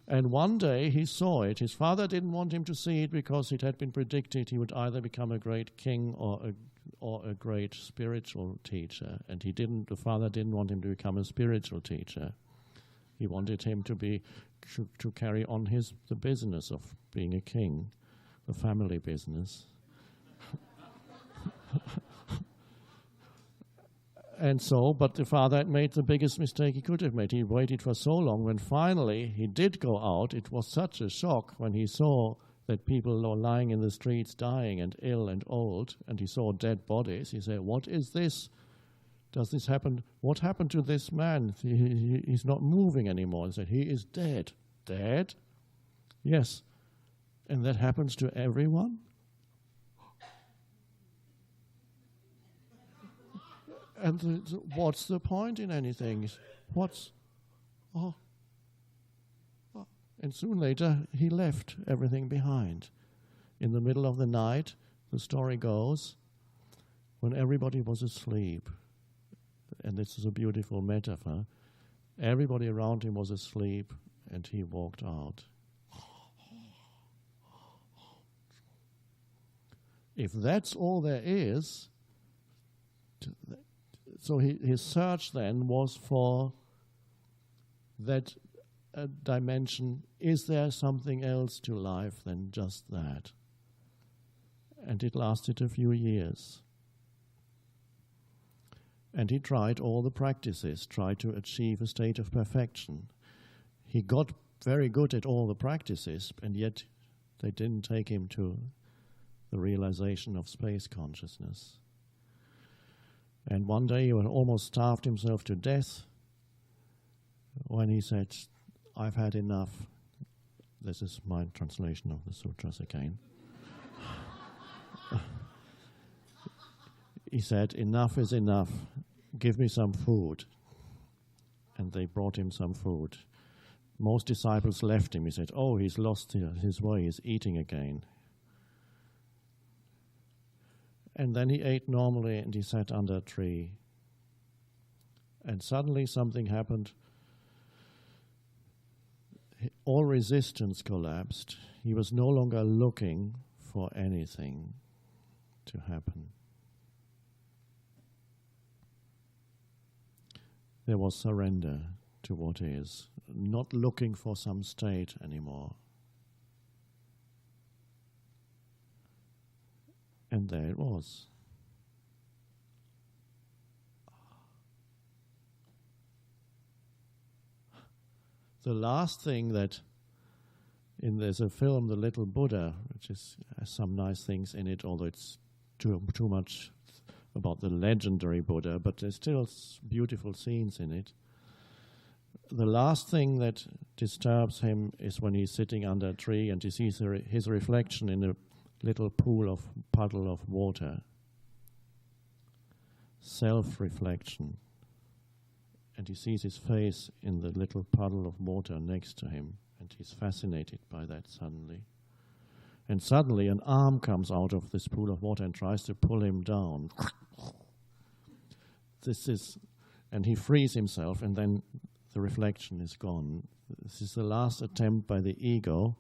And one day he saw it. His father didn't want him to see it because it had been predicted he would either become a great king or a great spiritual teacher. And the father didn't want him to become a spiritual teacher. He wanted him to carry on the business of being a king, the family business. And so, but the father had made the biggest mistake he could have made. He waited for so long. When finally he did go out, it was such a shock when he saw that people were lying in the streets dying and ill and old, and he saw dead bodies. He said, "What is this? Does this happen? What happened to this man? He's not moving anymore." He said, "He is dead." Dead? Yes. And that happens to everyone? And what's the point in anything? And soon later, he left everything behind. In the middle of the night, the story goes, when everybody was asleep, and this is a beautiful metaphor, everybody around him was asleep, and he walked out. If that's all there is, so his search then was for that dimension. Is there something else to life than just that? And it lasted a few years. And he tried all the practices, tried to achieve a state of perfection. He got very good at all the practices, and yet they didn't take him to the realization of space consciousness. And one day he almost starved himself to death when he said, "I've had enough." This is my translation of the sutras again. He said, "Enough is enough. Give me some food." And they brought him some food. Most disciples left him. He said, "Oh, he's lost his way. He's eating again." And then he ate normally and he sat under a tree. And suddenly something happened. All resistance collapsed. He was no longer looking for anything to happen. There was surrender to what is, not looking for some state anymore. And there it was. The last thing that, there's a film, The Little Buddha, which has some nice things in it, although it's too much about the legendary Buddha, but there's still beautiful scenes in it. The last thing that disturbs him is when he's sitting under a tree and he sees his reflection in a little puddle of water. Self-reflection. And he sees his face in the little puddle of water next to him, and he's fascinated by that suddenly. And suddenly an arm comes out of this pool of water and tries to pull him down. And he frees himself, and then the reflection is gone. This is the last attempt by the ego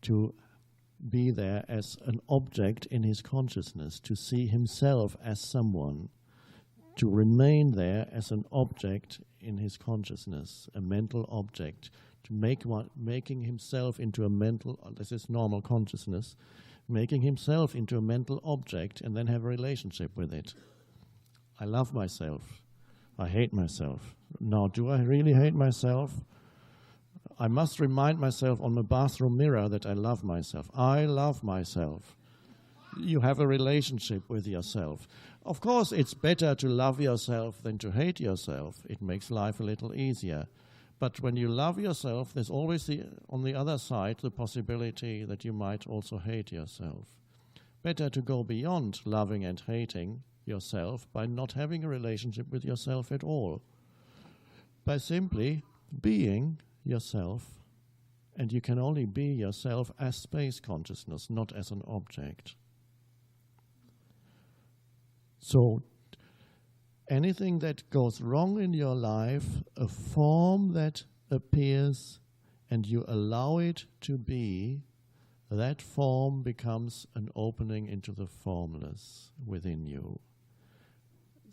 to be there as an object in his consciousness, to see himself as someone, to remain there as an object in his consciousness, a mental object, to making himself into a mental, this is normal consciousness, making himself into a mental object and then have a relationship with it. I love myself. I hate myself. Now, do I really hate myself? I must remind myself on the bathroom mirror that I love myself. I love myself. You have a relationship with yourself. Of course, it's better to love yourself than to hate yourself. It makes life a little easier. But when you love yourself, there's always, on the other side, the possibility that you might also hate yourself. Better to go beyond loving and hating yourself by not having a relationship with yourself at all. By simply being yourself, and you can only be yourself as space consciousness, not as an object. So, anything that goes wrong in your life, a form that appears and you allow it to be, that form becomes an opening into the formless within you.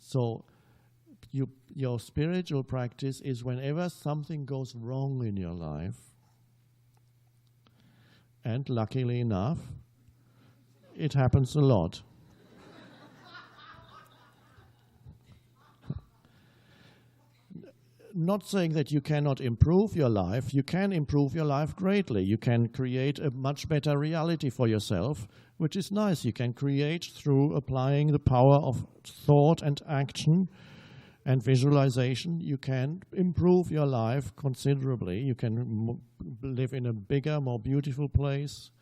So, your spiritual practice is whenever something goes wrong in your life, and luckily enough, it happens a lot. Not saying that you cannot improve your life. You can improve your life greatly. You can create a much better reality for yourself, which is nice. You can create through applying the power of thought and action and visualization. You can improve your life considerably. You can live in a bigger, more beautiful place,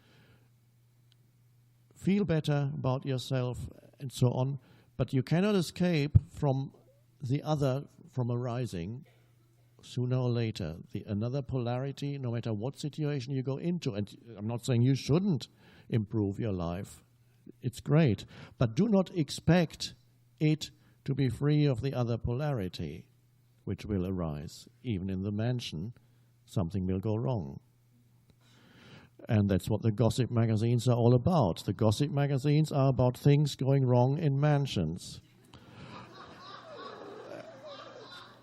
feel better about yourself, and so on. But you cannot escape from the other, from arising. Sooner or later, another polarity, no matter what situation you go into. And I'm not saying you shouldn't improve your life. It's great. But do not expect it to be free of the other polarity, which will arise. Even in the mansion, something will go wrong. And that's what the gossip magazines are all about. The gossip magazines are about things going wrong in mansions.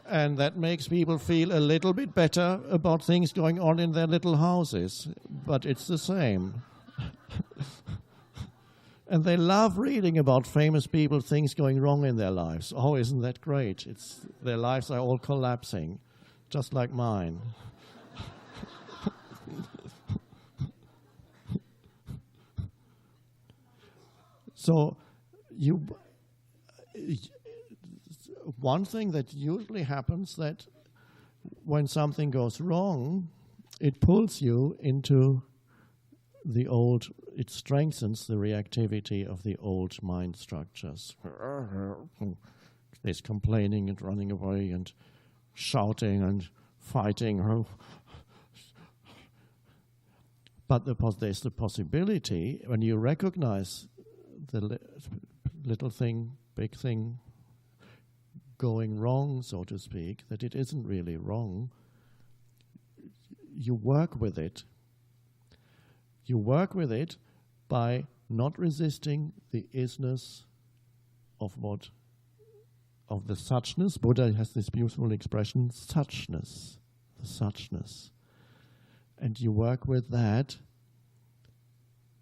And that makes people feel a little bit better about things going on in their little houses. But it's the same. And they love reading about famous people, things going wrong in their lives. Oh, isn't that great? Their lives are all collapsing, just like mine. So one thing that usually happens that when something goes wrong, it pulls you into the old, it strengthens the reactivity of the old mind structures. There's complaining and running away and shouting and fighting. But there's the possibility, when you recognize the little thing, big thing going wrong, so to speak, that it isn't really wrong, you work with it. You work with it by not resisting the isness of the suchness. Buddha has this beautiful expression, suchness, the suchness. And you work with that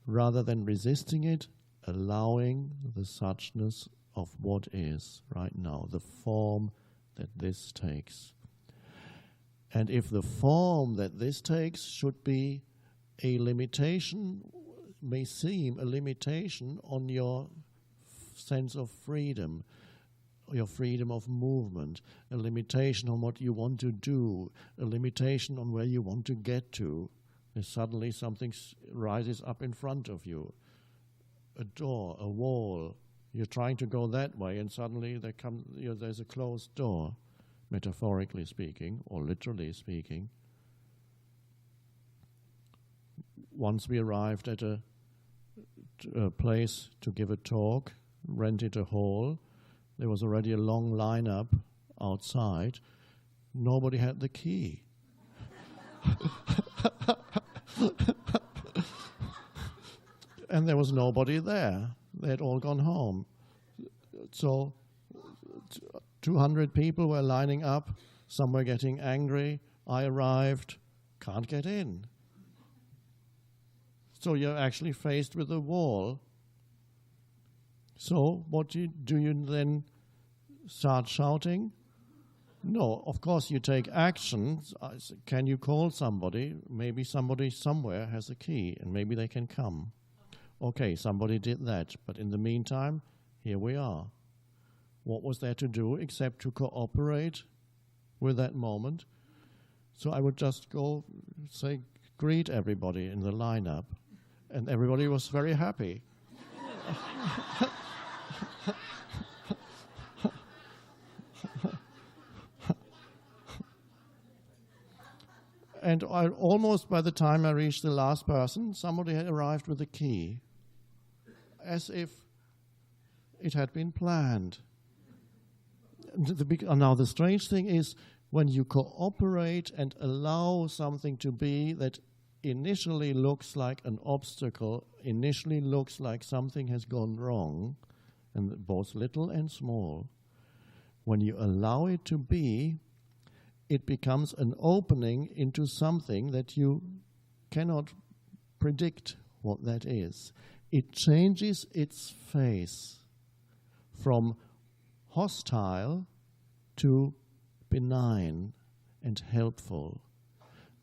rather than resisting it, allowing the suchness of what is right now, the form that this takes. And if the form that this takes should be a limitation, may seem a limitation on your sense of freedom, your freedom of movement, a limitation on what you want to do, a limitation on where you want to get to, and suddenly something rises up in front of you, a door, a wall. You're trying to go that way, and suddenly there's a closed door, metaphorically speaking, or literally speaking. Once we arrived at a place to give a talk, rented a hall. There was already a long lineup outside. Nobody had the key. And there was nobody there. They had all gone home. So 200 people were lining up. Some were getting angry. I arrived. Can't get in. So you're actually faced with a wall. So what do you then start shouting? No, of course you take action. Can you call somebody? Maybe somebody somewhere has a key and maybe they can come. Okay, somebody did that. But in the meantime, here we are. What was there to do except to cooperate with that moment? So I would just go say, greet everybody in the lineup. And everybody was very happy. And almost by the time I reached the last person, somebody had arrived with a key, as if it had been planned. Now the strange thing is, when you cooperate and allow something to be that initially looks like an obstacle, initially looks like something has gone wrong, and both little and small, when you allow it to be, it becomes an opening into something that you cannot predict what that is. It changes its face from hostile to benign and helpful.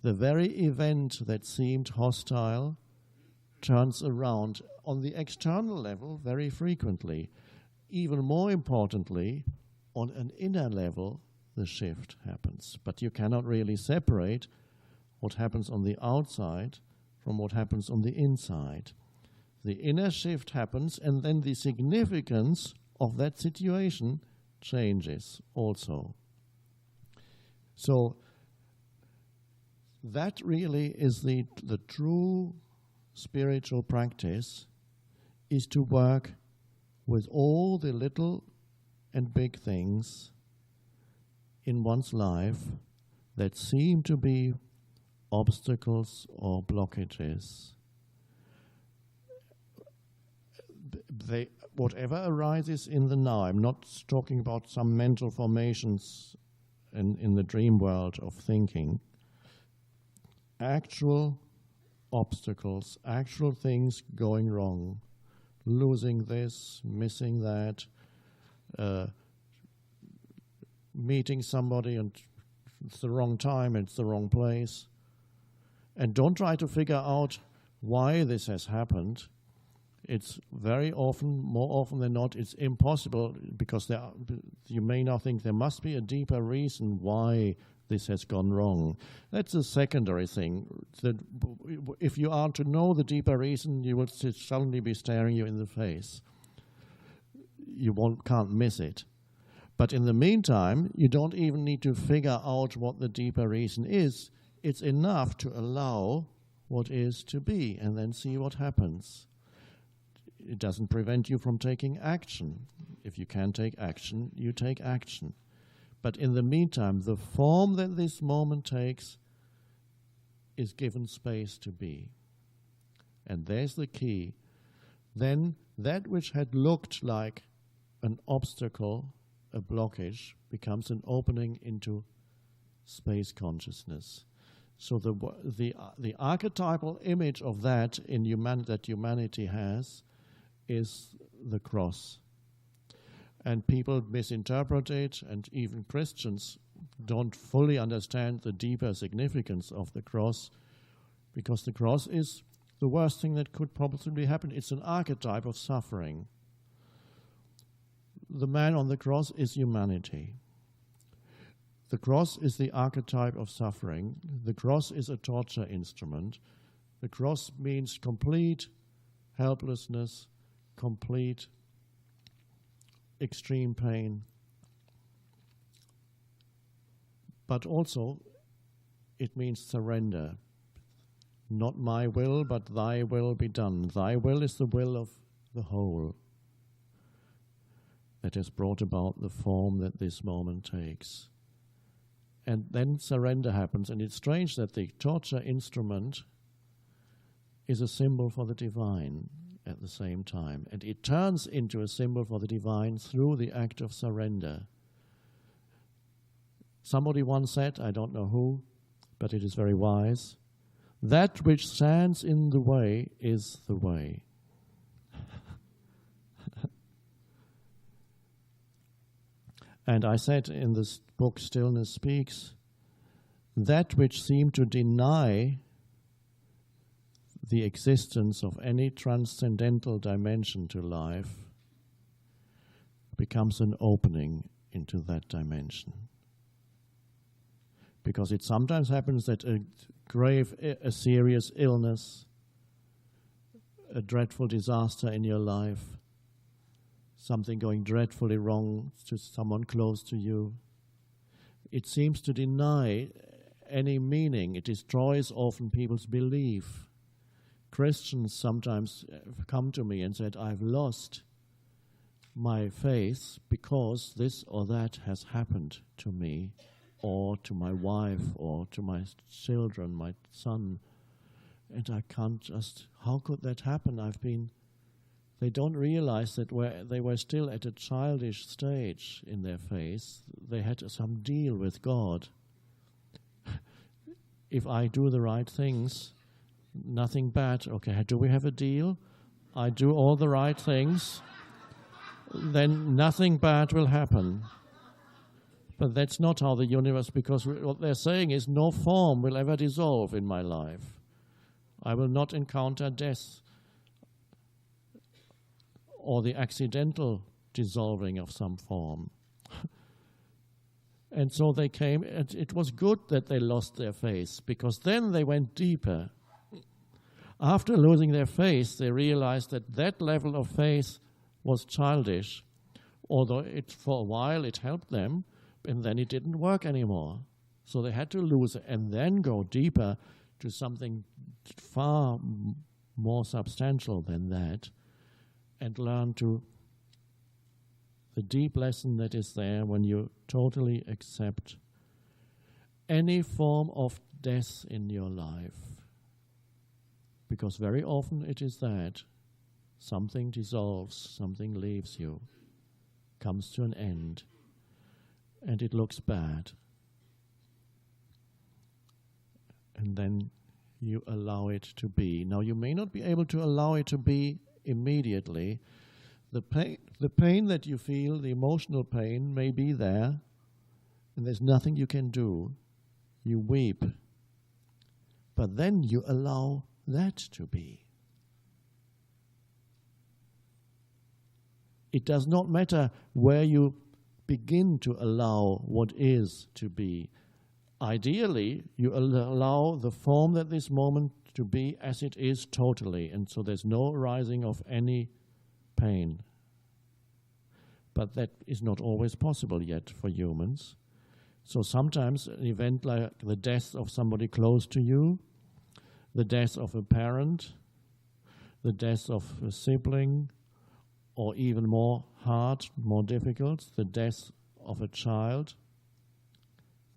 The very event that seemed hostile turns around on the external level very frequently. Even more importantly, on an inner level, the shift happens. But you cannot really separate what happens on the outside from what happens on the inside. The inner shift happens, and then the significance of that situation changes also. So that really is the true spiritual practice, is to work with all the little and big things in one's life that seem to be obstacles or blockages. Whatever arises in the now, I'm not talking about some mental formations in the dream world of thinking, actual obstacles, actual things going wrong, losing this, missing that, meeting somebody and it's the wrong time, it's the wrong place. And don't try to figure out why this has happened. It's very often, more often than not, it's impossible because You may now think there must be a deeper reason why this has gone wrong. That's a secondary thing. That if you are to know the deeper reason, you will suddenly be staring you in the face. You can't miss it. But in the meantime, you don't even need to figure out what the deeper reason is. It's enough to allow what is to be and then see what happens. It doesn't prevent you from taking action. If you can take action, you take action. But in the meantime, the form that this moment takes is given space to be. And there's the key. Then that which had looked like an obstacle, a blockage, becomes an opening into space consciousness. So the archetypal image of that that humanity has is the cross. And people misinterpret it, and even Christians don't fully understand the deeper significance of the cross, because the cross is the worst thing that could possibly happen. It's an archetype of suffering. The man on the cross is humanity. The cross is the archetype of suffering. The cross is a torture instrument. The cross means complete helplessness, complete extreme pain. But also, it means surrender. Not my will, but thy will be done. Thy will is the will of the whole that has brought about the form that this moment takes. And then surrender happens, and it's strange that the torture instrument is a symbol for the divine at the same time. And it turns into a symbol for the divine through the act of surrender. Somebody once said, I don't know who, but it is very wise, that which stands in the way is the way. And I said in this book, Stillness Speaks, that which seemed to deny the existence of any transcendental dimension to life becomes an opening into that dimension. Because it sometimes happens that a serious illness, a dreadful disaster in your life, something going dreadfully wrong to someone close to you, it seems to deny any meaning. It destroys often people's belief. Christians sometimes come to me and said, I've lost my faith because this or that has happened to me, or to my wife, or to my children, my son. And I can't just, how could that happen? They don't realize that they were still at a childish stage in their faith. They had some deal with God. If I do the right things, nothing bad. Okay, do we have a deal? I do all the right things, then nothing bad will happen. But that's not how the universe, because what they're saying is no form will ever dissolve in my life. I will not encounter death or the accidental dissolving of some form. And so they came, and it was good that they lost their faith, because then they went deeper. After losing their faith, they realized that that level of faith was childish, although for a while it helped them, and then it didn't work anymore. So they had to lose it and then go deeper to something far more substantial than that, and learn to the deep lesson that is there when you totally accept any form of death in your life. Because very often it is that something dissolves, something leaves you, comes to an end, and it looks bad. And then you allow it to be. Now, you may not be able to allow it to be immediately. The pain that you feel, the emotional pain, may be there, and there's nothing you can do. You weep. But then you allow that to be. It does not matter where you begin to allow what is to be. Ideally, you allow the form at this moment to be as it is totally, and so there's no arising of any pain. But that is not always possible yet for humans. So sometimes an event like the death of somebody close to you, the death of a parent, the death of a sibling, or even more hard, more difficult, the death of a child,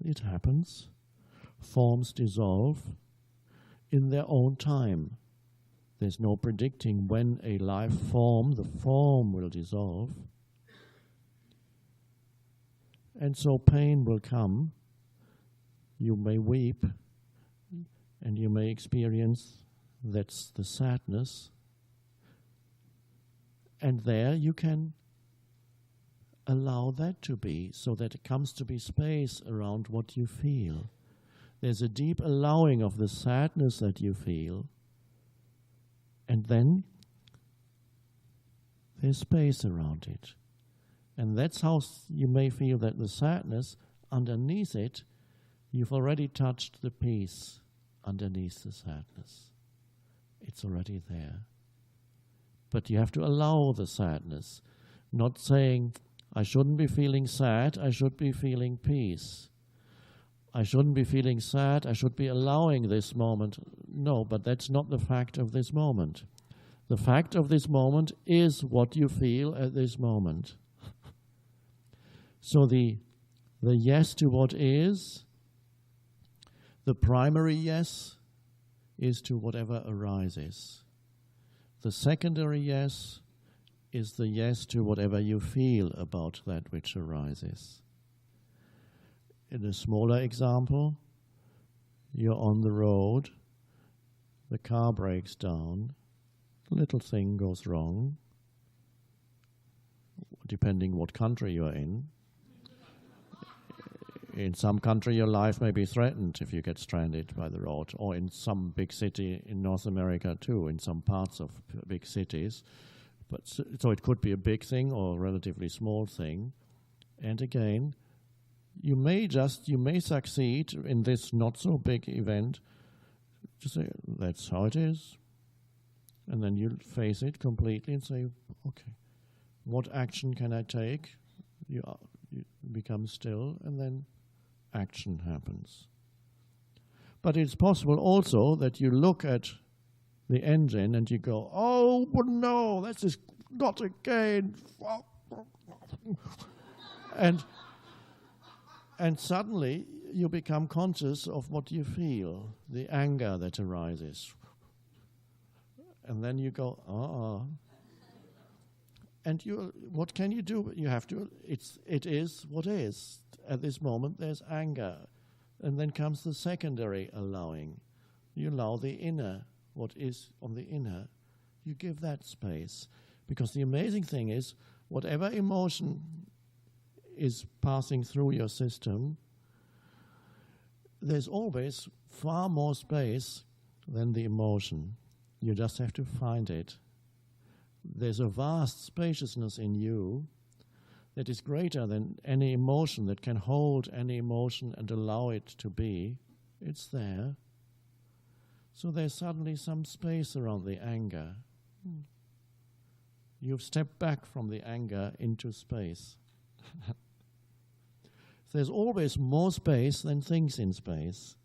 it happens. Forms dissolve in their own time. There's no predicting when a life form, the form will dissolve. And so pain will come. You may weep, and you may experience that's the sadness. And there you can allow that to be, so that it comes to be space around what you feel. There's a deep allowing of the sadness that you feel, and then there's space around it. And that's how you may feel that the sadness, underneath it, you've already touched the peace underneath the sadness. It's already there. But you have to allow the sadness, not saying, I shouldn't be feeling sad, I should be feeling peace. I shouldn't be feeling sad, I should be allowing this moment. No, but that's not the fact of this moment. The fact of this moment is what you feel at this moment. So the yes to what is, the primary yes is to whatever arises. The secondary yes is the yes to whatever you feel about that which arises. In a smaller example, you're on the road, the car breaks down, a little thing goes wrong, depending what country you're in. In some country, your life may be threatened if you get stranded by the road, or in some big city in North America too, in some parts of big cities. But so it could be a big thing or a relatively small thing. And again, you may succeed in this not so big event to say, that's how it is. And then you face it completely and say, okay, what action can I take? You become still, and then action happens. But it's possible also that you look at the engine and you go, oh no, that's just not again. And suddenly you become conscious of what you feel, the anger that arises. And then you go, And what can you do? You have to, it is what is. At this moment there's anger. And then comes the secondary allowing. You allow the inner, what is on the inner. You give that space. Because the amazing thing is, whatever emotion is passing through your system, there's always far more space than the emotion. You just have to find it. There's a vast spaciousness in you that is greater than any emotion, that can hold any emotion and allow it to be. It's there. So there's suddenly some space around the anger. You've stepped back from the anger into space. There's always more space than things in space.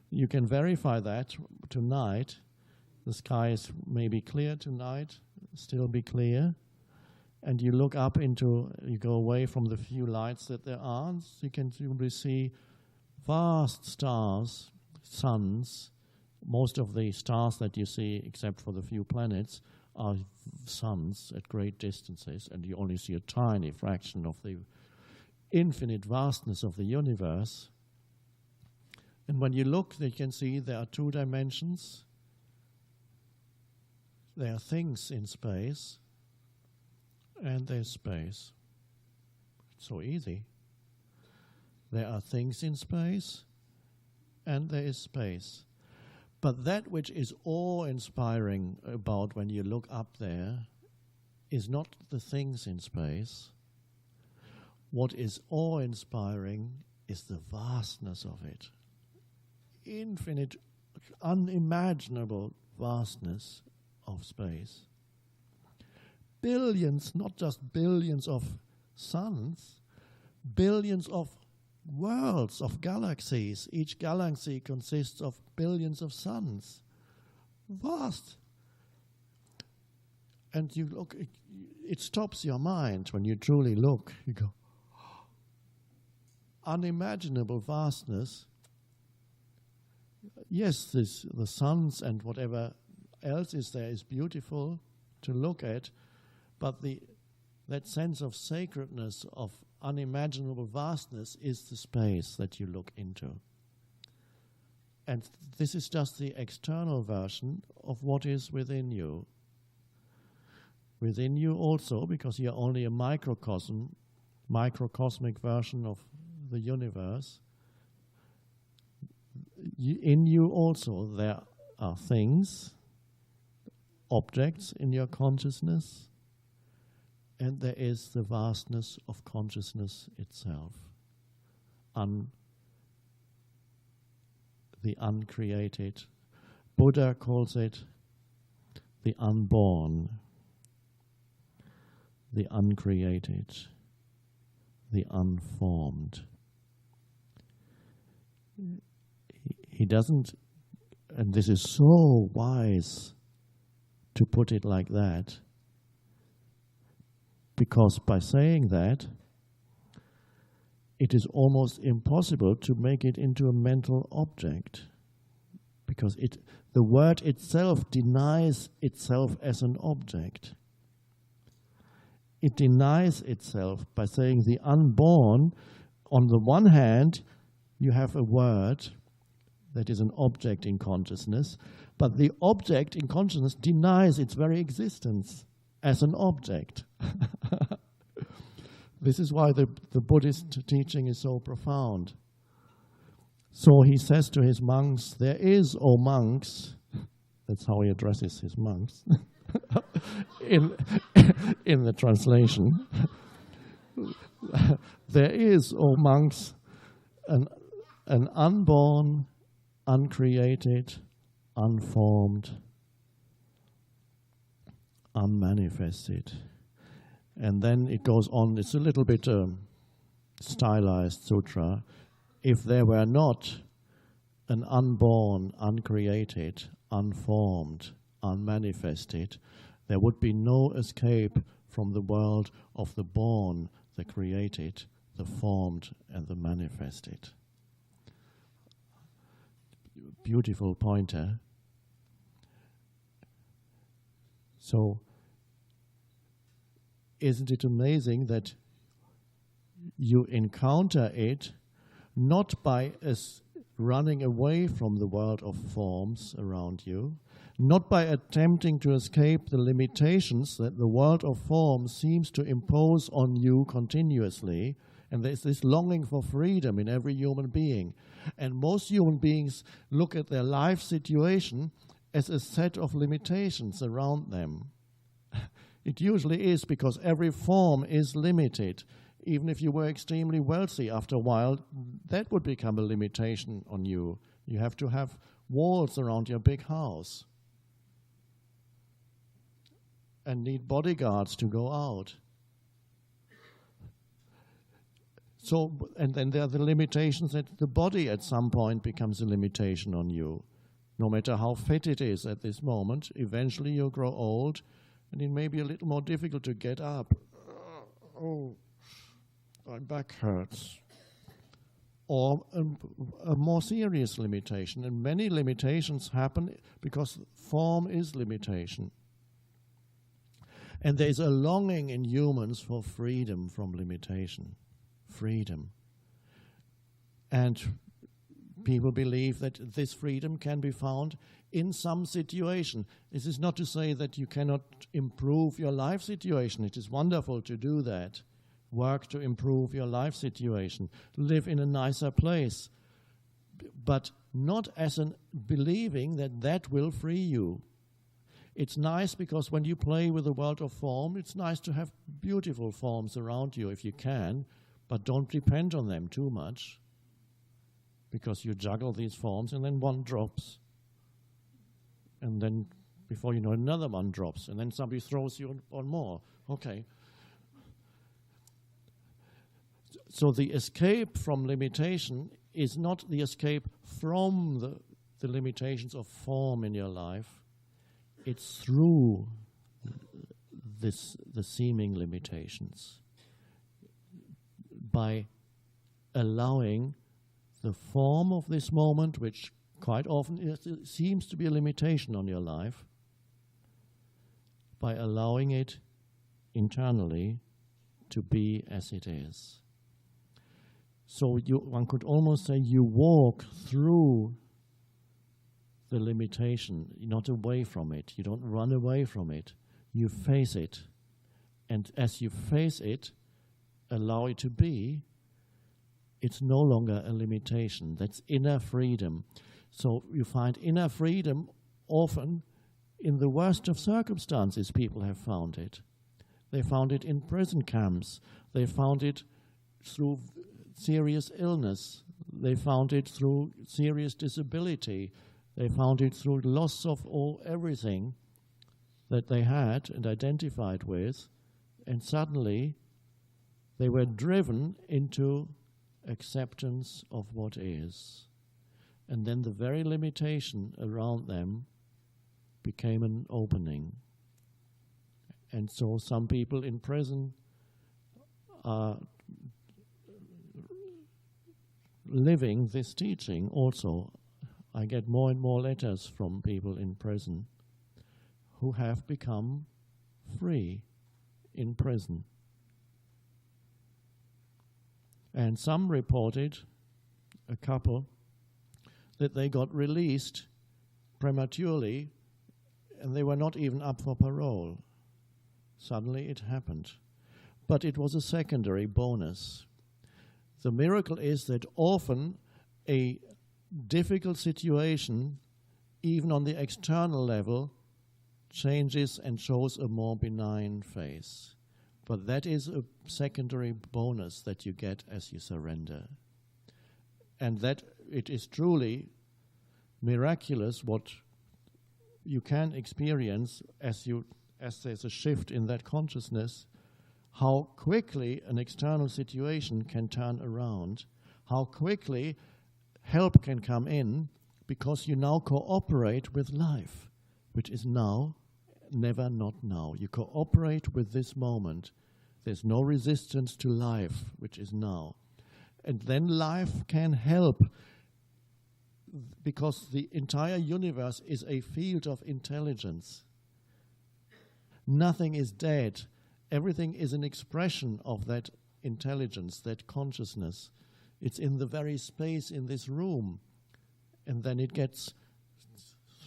You can verify that tonight. The skies may be clear tonight, still be clear. And you look up into, you go away from the few lights that there are, so you can simply see vast stars, suns. Most of the stars that you see, except for the few planets, are suns at great distances, and you only see a tiny fraction of the infinite vastness of the universe. And when you look, you can see there are two dimensions. There are things in space, and there's space. It's so easy. There are things in space, and there is space. But that which is awe-inspiring about when you look up there is not the things in space, What is awe-inspiring is the vastness of it. Infinite, unimaginable vastness of space. Billions, not just billions of suns, billions of worlds, of galaxies. Each galaxy consists of billions of suns. Vast. And you look, it stops your mind when you truly look. You go, unimaginable vastness. Yes, the suns and whatever else is there is beautiful to look at, but that sense of sacredness, of unimaginable vastness, is the space that you look into. And this is just the external version of what is within you. Within you also, because you're only a microcosmic version of the universe, in you also there are things, objects in your consciousness, and there is the vastness of consciousness itself, the uncreated. Buddha calls it the unborn, the uncreated, the unformed. He doesn't, and this is so wise to put it like that, because by saying that, it is almost impossible to make it into a mental object, because the word itself denies itself as an object. It denies itself by saying the unborn. On the one hand, you have a word that is an object in consciousness, but the object in consciousness denies its very existence as an object. This is why the Buddhist teaching is so profound. So he says to his monks, there is, O monks, that's how he addresses his monks, in the translation, there is, O monks, an unborn, uncreated, unformed, unmanifested. And then it goes on, it's a little bit stylized sutra. If there were not an unborn, uncreated, unformed, unmanifested, there would be no escape from the world of the born, the created, the formed, and the manifested. Beautiful pointer. So, isn't it amazing that you encounter it not by running away from the world of forms around you, not by attempting to escape the limitations that the world of forms seems to impose on you continuously, and there's this longing for freedom in every human being. And most human beings look at their life situation as a set of limitations around them. It usually is, because every form is limited. Even if you were extremely wealthy, after a while, that would become a limitation on you. You have to have walls around your big house and need bodyguards to go out. So, and then there are the limitations that the body at some point becomes a limitation on you. No matter how fit it is at this moment, eventually you'll grow old, and it may be a little more difficult to get up. Oh, my back hurts. Or a more serious limitation. And many limitations happen because form is limitation. And there's a longing in humans for freedom from limitation. Freedom. And people believe that this freedom can be found in some situation. This is not to say that you cannot improve your life situation. It is wonderful to do that. Work to improve your life situation. Live in a nicer place. But not as an believing that will free you. It's nice because when you play with the world of form, it's nice to have beautiful forms around you if you can, But don't depend on them too much, because you juggle these forms and then one drops. And then before you know, another one drops, and then somebody throws you on more. Okay. So the escape from limitation is not the escape from the limitations of form in your life. It's through the seeming limitations. By allowing the form of this moment, which quite often seems to be a limitation on your life, by allowing it internally to be as it is. So one could almost say you walk through the limitation, not away from it. You don't run away from it. You face it. And as you face it, allow it to be, it's no longer a limitation. That's inner freedom. So you find inner freedom often in the worst of circumstances. People have found it. They found it in prison camps. They found it through serious illness. They found it through serious disability. They found it through loss of everything that they had and identified with, and suddenly they were driven into acceptance of what is. And then the very limitation around them became an opening. And so some people in prison are living this teaching also. I get more and more letters from people in prison who have become free in prison. And some reported, a couple, that they got released prematurely and they were not even up for parole. Suddenly it happened. But it was a secondary bonus. The miracle is that often a difficult situation, even on the external level, changes and shows a more benign face. But that is a secondary bonus that you get as you surrender. And that it is truly miraculous what you can experience as there's a shift in that consciousness, how quickly an external situation can turn around, how quickly help can come in, because you now cooperate with life, which is now, never not now. You cooperate with this moment. There's no resistance to life, which is now. And then life can help, because the entire universe is a field of intelligence. Nothing is dead. Everything is an expression of that intelligence, that consciousness. It's in the very space in this room. And then it gets,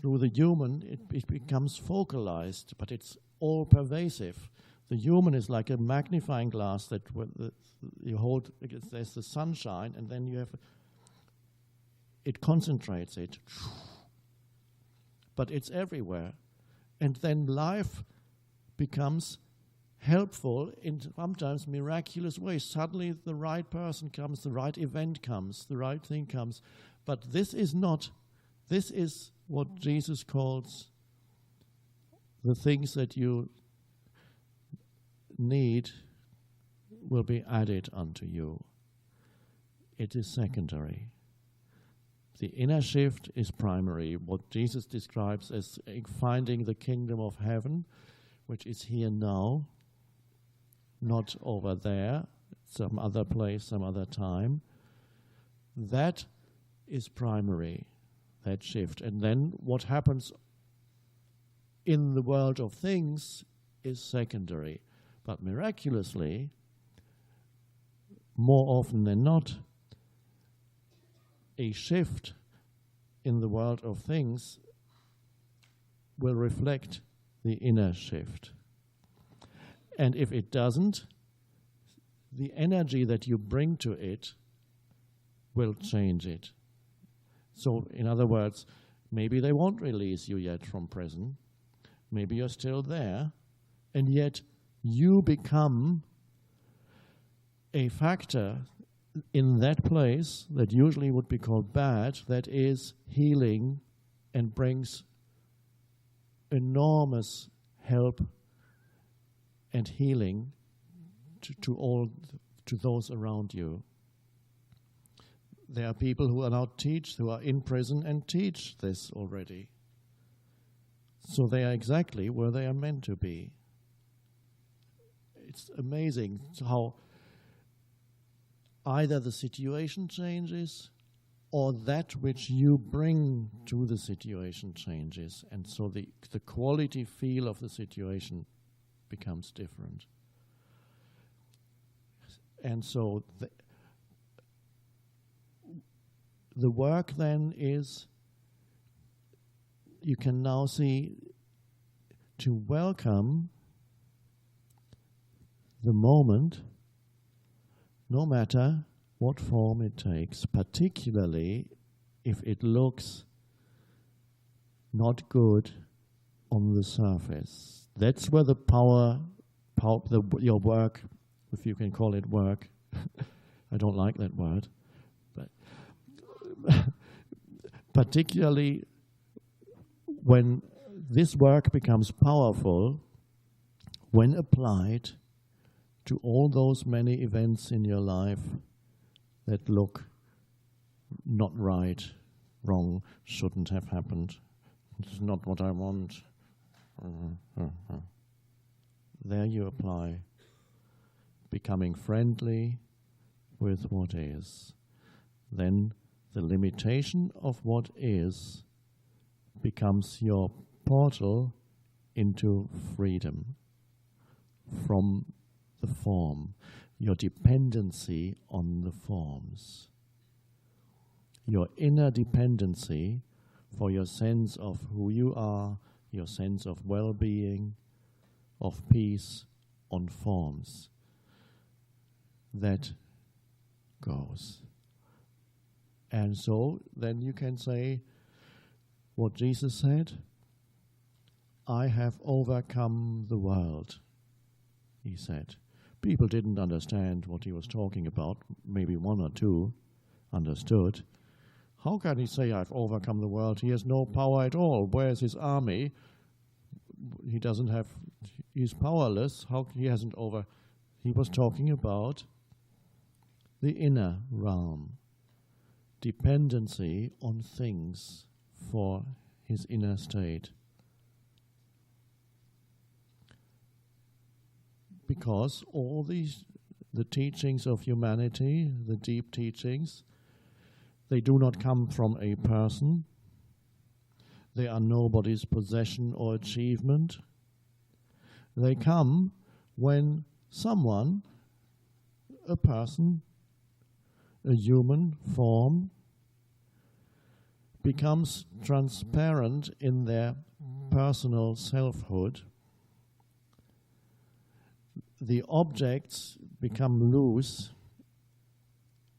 through the human, it becomes focalized, but it's all pervasive. The human is like a magnifying glass that you hold, there's the sunshine, and then you have, it concentrates it. But it's everywhere. And then life becomes helpful in sometimes miraculous ways. Suddenly the right person comes, the right event comes, the right thing comes. But this is what Jesus calls the things that you need will be added unto you. It is secondary. The inner shift is primary, what Jesus describes as finding the kingdom of heaven, which is here now, not over there, some other place, some other time. That is primary, that shift. And then what happens in the world of things is secondary. But miraculously, more often than not, a shift in the world of things will reflect the inner shift. And if it doesn't, the energy that you bring to it will change it. So, in other words, maybe they won't release you yet from prison. Maybe you're still there, and yet you become a factor in that place that usually would be called bad, that is healing and brings enormous help and healing to those around you. There are people who are now who are in prison and teach this already. So they are exactly where they are meant to be. It's amazing how either the situation changes or that which you bring to the situation changes, and so the quality feel of the situation becomes different. And so the work then is, you can now see, to welcome the moment, no matter what form it takes, particularly if it looks not good on the surface. That's where the your work, if you can call it work, I don't like that word, but particularly when this work becomes powerful, when applied to all those many events in your life that look not right, wrong, shouldn't have happened, it's not what I want. There you apply becoming friendly with what is. Then the limitation of what is becomes your portal into freedom from the form, your dependency on the forms, your inner dependency for your sense of who you are, your sense of well-being, of peace, on forms. That goes. And so then you can say what Jesus said, I have overcome the world, he said. People didn't understand what he was talking about. Maybe one or two understood. How can he say, I've overcome the world? He has no power at all. Where's his army? He doesn't have, he's powerless. How he hasn't he was talking about the inner realm, dependency on things for his inner state. Because all the teachings of humanity, the deep teachings, they do not come from a person. They are nobody's possession or achievement. They come when someone, a person, a human form, becomes transparent in their personal selfhood. The objects become loose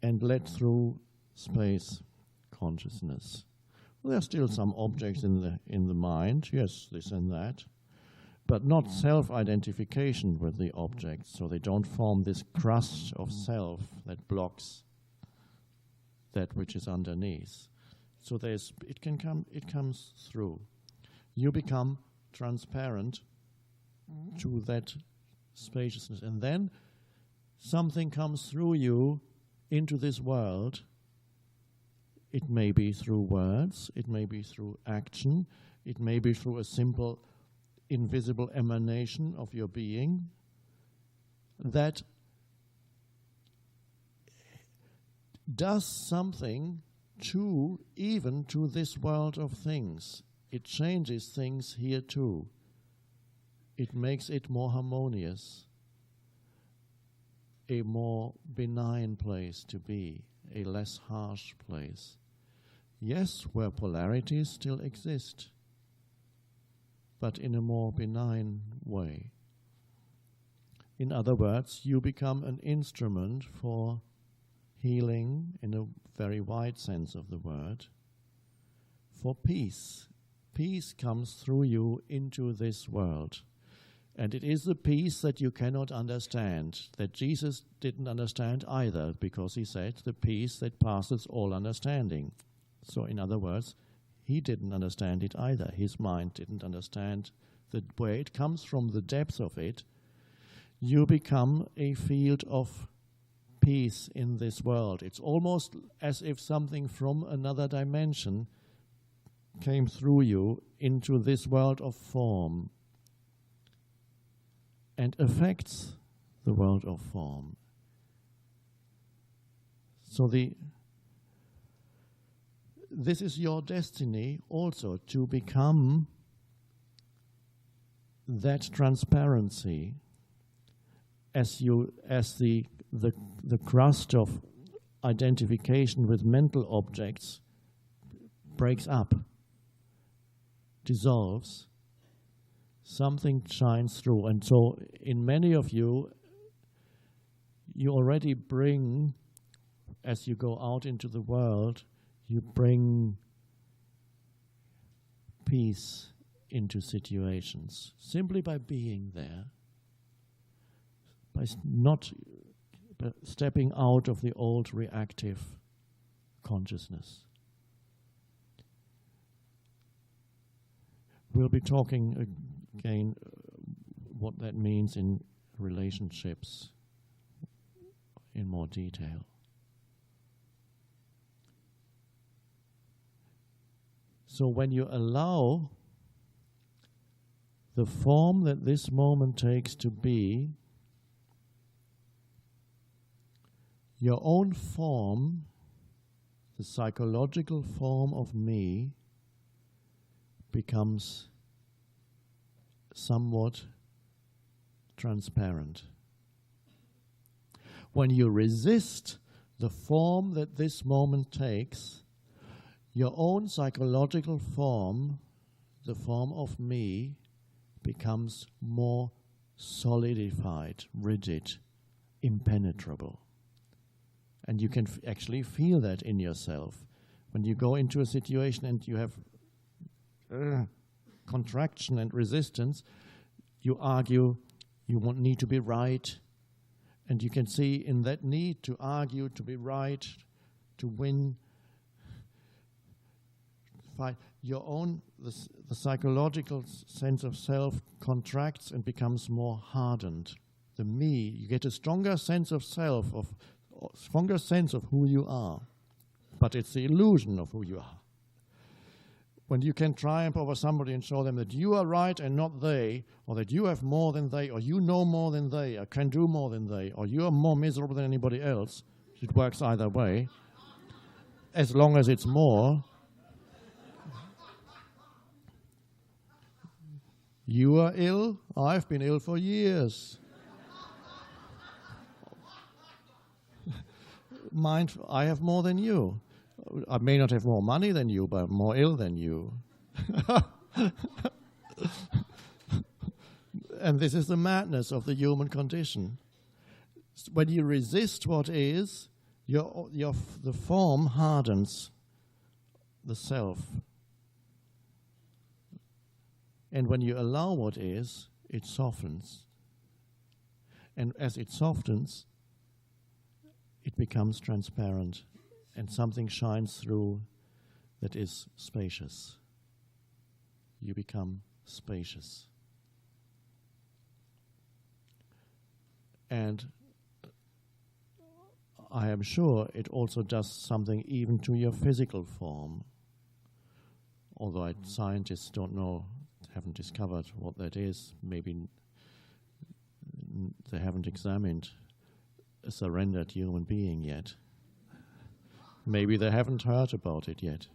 and let through space consciousness. Well, there are still some objects in the mind, yes, this and that, but not self-identification with the objects, so they don't form this crust of self that blocks that which is underneath. So it comes through. You become transparent to that spaciousness, and then something comes through you into this world. It may be through words, it may be through action, it may be through a simple invisible emanation of your being that does something even to this world of things. It changes things here too. It makes it more harmonious, a more benign place to be, a less harsh place. Yes, where polarities still exist, but in a more benign way. In other words, you become an instrument for healing in a very wide sense of the word, for peace. Peace comes through you into this world. And it is the peace that you cannot understand, that Jesus didn't understand either, because he said, the peace that passes all understanding. So in other words, he didn't understand it either. His mind didn't understand that where it comes from, the depth of it. You become a field of peace in this world. It's almost as if something from another dimension came through you into this world of form and affects the world of form. So this is your destiny also, to become that transparency as the crust of identification with mental objects breaks up, dissolves, something shines through. And so in many of you, you already bring, as you go out into the world, you bring peace into situations simply by being there, by not stepping out of the old reactive consciousness. We'll be talking again what that means in relationships in more detail. So when you allow the form that this moment takes to be, your own form, the psychological form of me, becomes somewhat transparent. When you resist the form that this moment takes, your own psychological form, the form of me, becomes more solidified, rigid, impenetrable. And you can actually feel that in yourself. When you go into a situation and you have contraction and resistance, you argue, you need to be right. And you can see in that need to argue, to be right, to win, fight, your own, the psychological sense of self contracts and becomes more hardened. The me, you get a stronger sense of self, stronger sense of who you are. But it's the illusion of who you are. When you can triumph over somebody and show them that you are right and not they, or that you have more than they, or you know more than they, or can do more than they, or you are more miserable than anybody else, it works either way, as long as it's more. You are ill, I've been ill for years. Mind, I have more than you. I may not have more money than you, but I'm more ill than you. And this is the madness of the human condition. When you resist what is, the form hardens the self. And when you allow what is, it softens. And as it softens, it becomes transparent. And something shines through that is spacious. You become spacious. And I am sure it also does something even to your physical form. Although scientists don't know, haven't discovered what that is. Maybe they haven't examined a surrendered human being yet. Maybe they haven't heard about it yet.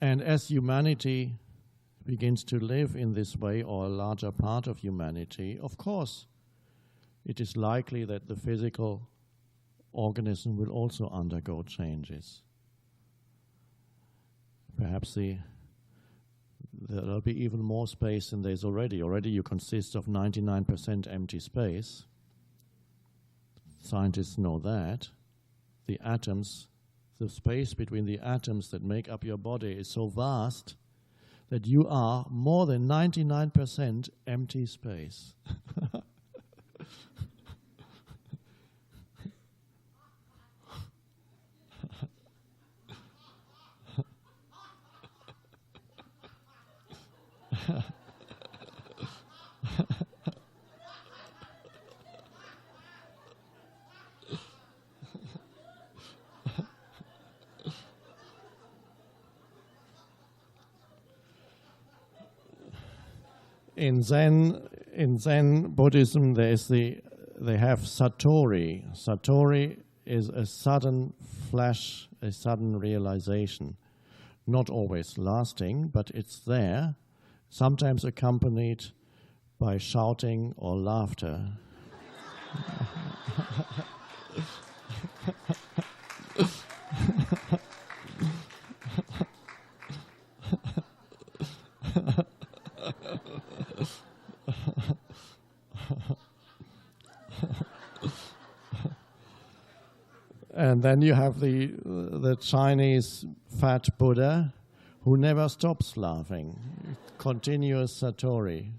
And as humanity begins to live in this way, or a larger part of humanity, of course, it is likely that the physical organism will also undergo changes. Perhaps there'll be even more space than there's already. Already you consist of 99% empty space. Scientists know that. The atoms, the space between the atoms that make up your body is so vast that you are more than 99% empty space. In Zen Buddhism, they have satori. Satori is a sudden flash, a sudden realization, not always lasting, but it's there, sometimes accompanied by shouting or laughter. And then you have the Chinese fat Buddha who never stops laughing, continuous satori.